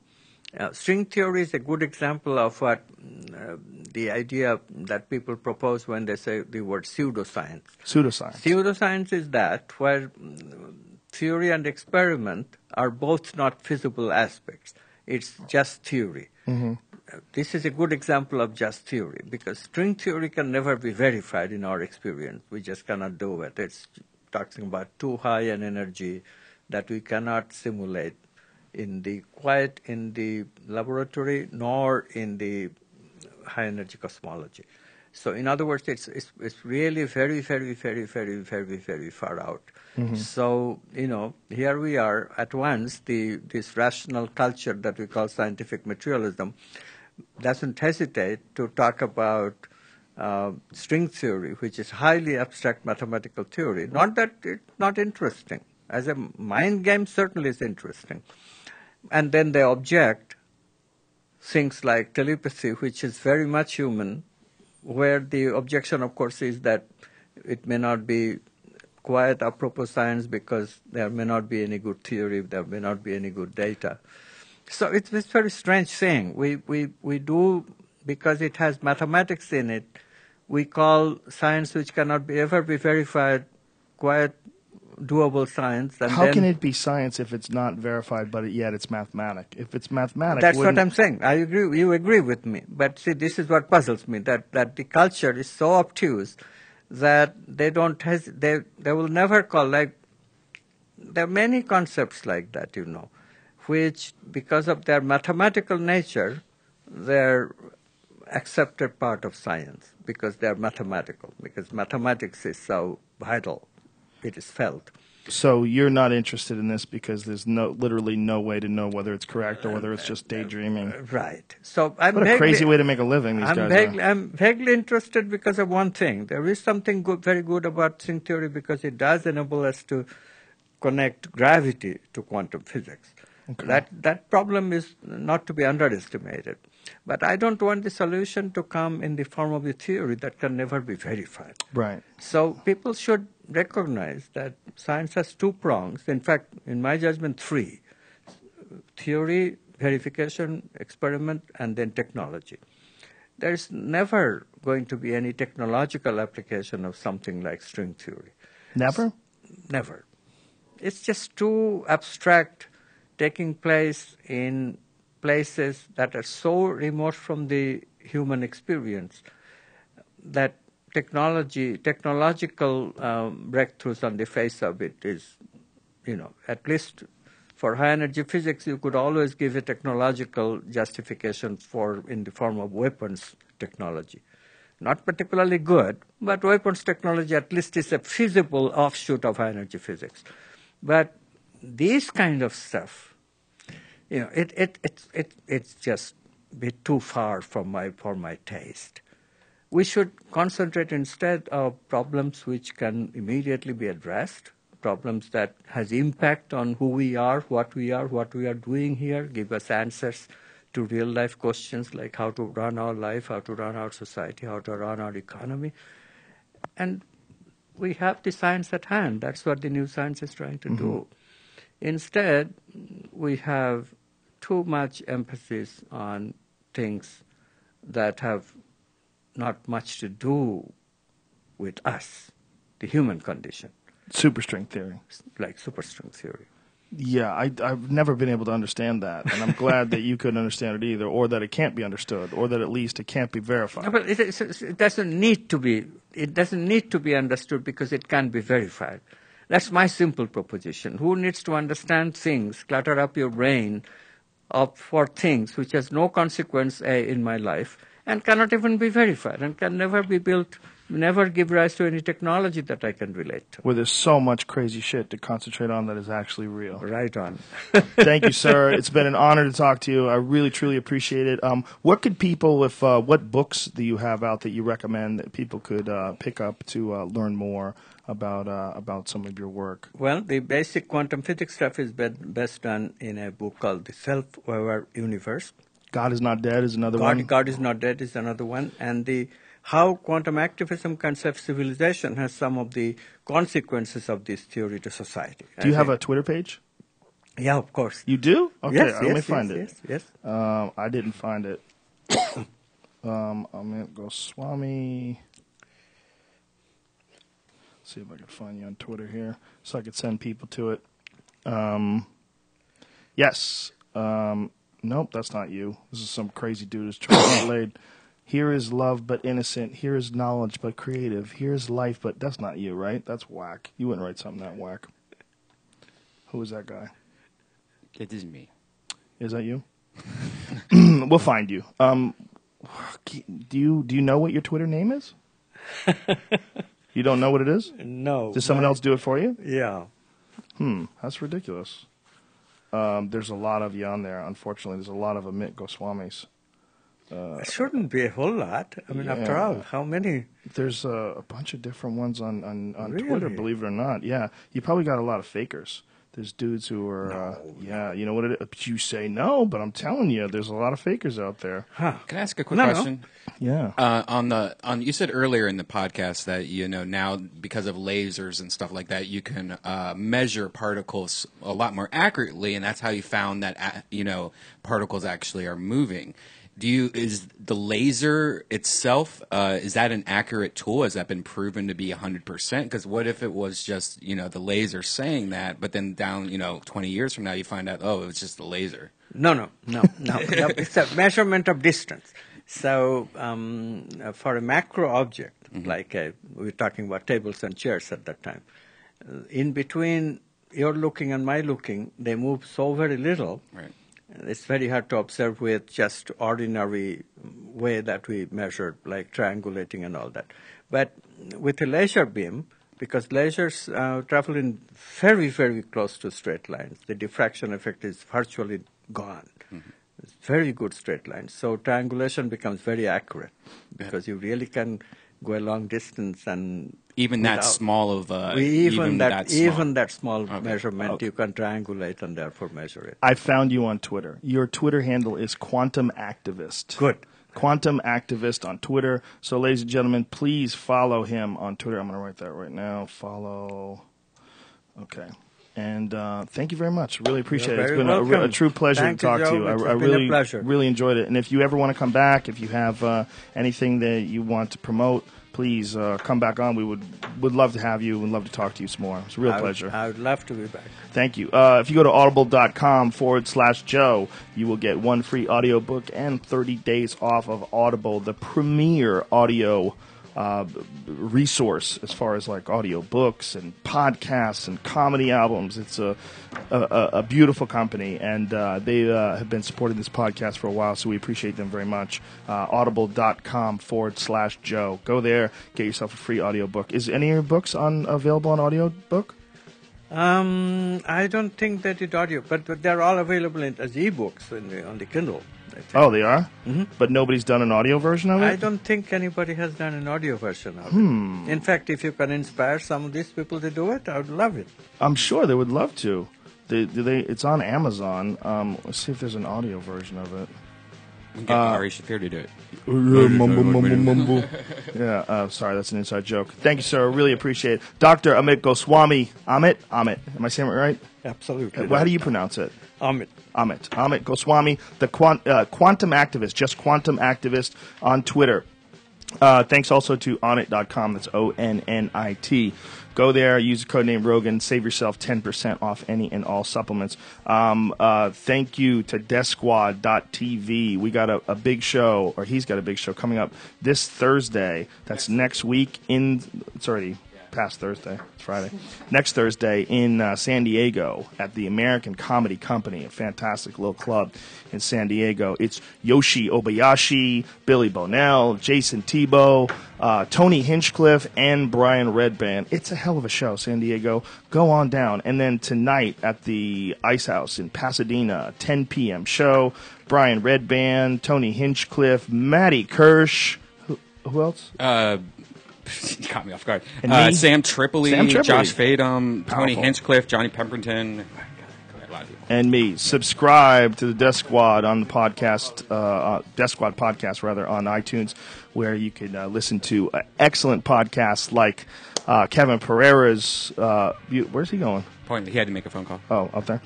String theory is a good example of what the idea that people propose when they say the word pseudoscience. Pseudoscience. Pseudoscience is that where theory and experiment are both not feasible aspects. It's just theory. Mm-hmm. This is a good example of just theory, because string theory can never be verified in our experience. We just cannot do it. It's talking about too high an energy that we cannot simulate in the laboratory, nor in the high energy cosmology. So in other words, it's really very, very, very, very, very, very far out. So, here we are at once, this rational culture that we call scientific materialism doesn't hesitate to talk about string theory, which is highly abstract mathematical theory. Not that it's not interesting. As a mind game, certainly it's interesting. And then they object things like telepathy, which is very much human, where the objection, of course, is that it may not be quite apropos science because there may not be any good theory, there may not be any good data. So it's this very strange thing. We do, because it has mathematics in it, we call science which cannot ever be verified quite doable science. And How can it be science if it's not verified, but yet it's mathematic? If it's mathematic, that's what I'm saying. I agree. You agree with me. But see, this is what puzzles me, that the culture is so obtuse that they will never call, like, there are many concepts like that, which, because of their mathematical nature, they're accepted part of science because they're mathematical, because mathematics is so vital. It is felt. So you're not interested in this because there's literally no way to know whether it's correct or whether it's just daydreaming. Right. So I'm What a crazy way to make a living these guys are. I'm vaguely interested because of one thing. There is something very good about string theory because it does enable us to connect gravity to quantum physics. Okay. That problem is not to be underestimated. But I don't want the solution to come in the form of a theory that can never be verified. Right. So people should recognize that science has two prongs. In fact, in my judgment, three. Theory, verification, experiment, and then technology. There's never going to be any technological application of something like string theory. Never? Never. It's just too abstract, taking place in places that are so remote from the human experience that technological breakthroughs on the face of it is, at least for high energy physics, you could always give a technological justification in the form of weapons technology. Not particularly good, but weapons technology at least is a feasible offshoot of high energy physics. But this kind of stuff, it's just a bit too far for my taste. We should concentrate instead of problems which can immediately be addressed, problems that has impact on who we are, what we are doing here, give us answers to real life questions like how to run our life, how to run our society, how to run our economy. And we have the science at hand. That's what the new science is trying to do. Instead, we have too much emphasis on things that have not much to do with us, the human condition. Superstring theory. Like superstring theory. Yeah, I've never been able to understand that, and I'm glad that you couldn't understand it either, or that it can't be understood, or that at least it can't be verified. But it doesn't need to be. It doesn't need to be understood because it can be verified. That's my simple proposition. Who needs to understand things, clutter up your brain for things which has no consequence in my life and cannot even be verified and can never be built, never give rise to any technology that I can relate to. Where there's so much crazy shit to concentrate on that is actually real. Right on. Thank you, sir. It's been an honor to talk to you. I really, truly appreciate it. What could people, what books do you have out that you recommend that people could pick up to learn more about some of your work? Well, the basic quantum physics stuff is best done in a book called The Self-Aware Universe. God is Not Dead is another one. God is Not Dead is another one. And how quantum activism can save civilization has some of the consequences of this theory to society. Do you have a Twitter page? Yeah, of course. You do? Okay, yes, let me find it. Yes. I didn't find it. Amit Goswami. See if I can find you on Twitter here so I could send people to it. Yes. Nope, that's not you. This is some crazy dude who's trying to get laid. Here is love but innocent. Here is knowledge but creative. Here is life but... That's not you, right? That's whack. You wouldn't write something that whack. Who is that guy? It is me. Is that you? We'll find you. Do you know what your Twitter name is? You don't know what it is? No. Did someone else do it for you? Yeah. That's ridiculous. There's a lot of you on there. Unfortunately, there's a lot of Amit Goswamis. It shouldn't be a whole lot. I mean, after all, how many? There's a bunch of different ones on Really? Twitter, believe it or not. Yeah, you probably got a lot of fakers. There's dudes who are, you know what it is? You say no, but I'm telling you, there's a lot of fakers out there. Huh. Can I ask a quick question? Yeah. You said earlier in the podcast that now because of lasers and stuff like that, you can measure particles a lot more accurately, and that's how you found that particles actually are moving. Is the laser itself is that an accurate tool? Has that been proven to be 100%? Because what if it was just the laser saying that, but then down 20 years from now you find out it was just the laser? No. It's a measurement of distance. So for a macro object, like we were talking about tables and chairs at that time, in between your looking and my looking, they move so very little. Right. It's very hard to observe with just ordinary way that we measure, like triangulating and all that. But with a laser beam, because lasers travel in very, very close to straight lines, the diffraction effect is virtually gone. It's very good straight lines. So triangulation becomes very accurate because you really can go a long distance and even that small of even that small measurement you can triangulate and therefore measure it. I found you on Twitter. Your Twitter handle is Quantum Activist. Good. Quantum Activist on Twitter. So, ladies and gentlemen, please follow him on Twitter. I'm going to write that right now. Follow. Okay. And thank you very much. Really appreciate it. It's been a true pleasure to talk to you. I really enjoyed it. And if you ever want to come back, if you have anything that you want to promote, please come back on. We would love to have you and love to talk to you some more. It's a real pleasure. I would love to be back. Thank you. If you go to audible.com/Joe, you will get one free audiobook and 30 days off of Audible, the premier audio resource as far as like audio books and podcasts and comedy albums. It's a beautiful company, and they have been supporting this podcast for a while, so we appreciate them very much. Audible.com/Joe. Go there, get yourself a free audiobook. Is any of your books available on audiobook? I don't think that it's audio, but they're all available as ebooks on the Kindle. Oh, they are? Mm-hmm. But nobody's done an audio version of it? I don't think anybody has done an audio version of it. In fact, if you can inspire some of these people to do it, I would love it. I'm sure they would love to. It's on Amazon. Let's see if there's an audio version of it. We can get Ari Shafir to do it. Yeah, sorry, that's an inside joke. Thank you, sir. I really appreciate it. Dr. Amit Goswami. Amit? Am I saying it right? Absolutely. How do you pronounce it? Amit Goswami, the quantum activist, just quantum activist on Twitter. Thanks also to onnit.com. That's ONNIT. Go there, use the code name Rogan, save yourself 10% off any and all supplements. Thank you to DeathSquad.tv. We got a big show, or he's got a big show coming up this Thursday. That's next week it's already past Thursday. It's Friday. Next Thursday in San Diego at the American Comedy Company, a fantastic little club in San Diego. It's Yoshi Obayashi, Billy Bonnell, Jason Tebow, Tony Hinchcliffe, and Brian Redband. It's a hell of a show, San Diego. Go on down. And then tonight at the Ice House in Pasadena, 10 p.m. show. Brian Redband, Tony Hinchcliffe, Matty Kirsch. Who else? You caught me off guard. Sam Tripoli, Josh Fadum, Tony Hinchcliffe, Johnny Pemberton. And me. Subscribe to the Death Squad on the podcast, Death Squad podcast rather, on iTunes, where you can listen to excellent podcasts like Kevin Pereira's. Where's he going? He had to make a phone call. Oh, out there.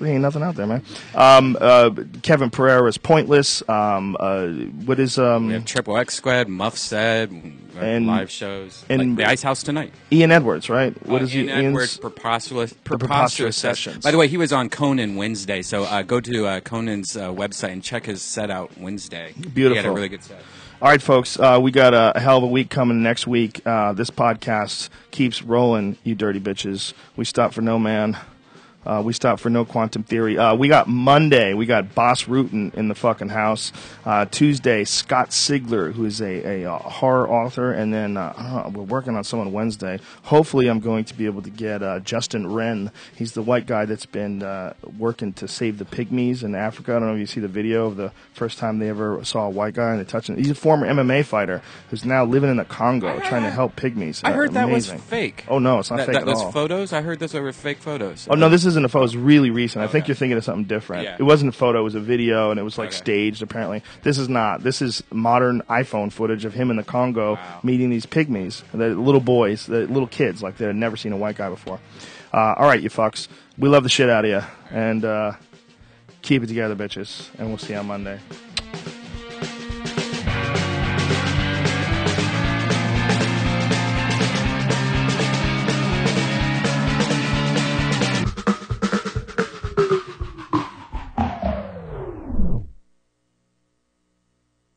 There ain't nothing out there, man. Kevin Pereira's Pointless. What is? We have Triple X Squad, Muff Said, and live shows, and like the Ice House tonight. Ian Edwards, right? What is Ian Edwards? Preposterous Sessions. By the way, he was on Conan Wednesday, so go to Conan's website and check his set out Wednesday. Beautiful. He had a really good set. All right, folks, we got a hell of a week coming next week. This podcast keeps rolling, you dirty bitches. We stop for no man. We stopped for No Quantum Theory. We got Monday. We got Boss Rutan in the fucking house. Tuesday, Scott Sigler, who is a horror author. And then we're working on someone Wednesday. Hopefully I'm going to be able to get Justin Wren. He's the white guy that's been working to save the pygmies in Africa. I don't know if you see the video of the first time they ever saw a white guy and they touched him. He's a former MMA fighter who's now living in the Congo trying to help pygmies. I heard that was Amazing. fake. Oh, no, it's not fake that at was all. photos? I heard those were fake photos. Oh, no, this isn't a photo. It's really recent. I think Okay. you're thinking of something different. Yeah. It wasn't a photo. It was a video, and it was, like, Okay. staged, apparently. This is not. This is modern iPhone footage of him in the Congo Wow. meeting these pygmies, the little boys, the little kids, like they had never seen a white guy before. All right, you fucks. We love the shit out of you. And keep it together, bitches. And we'll see you on Monday.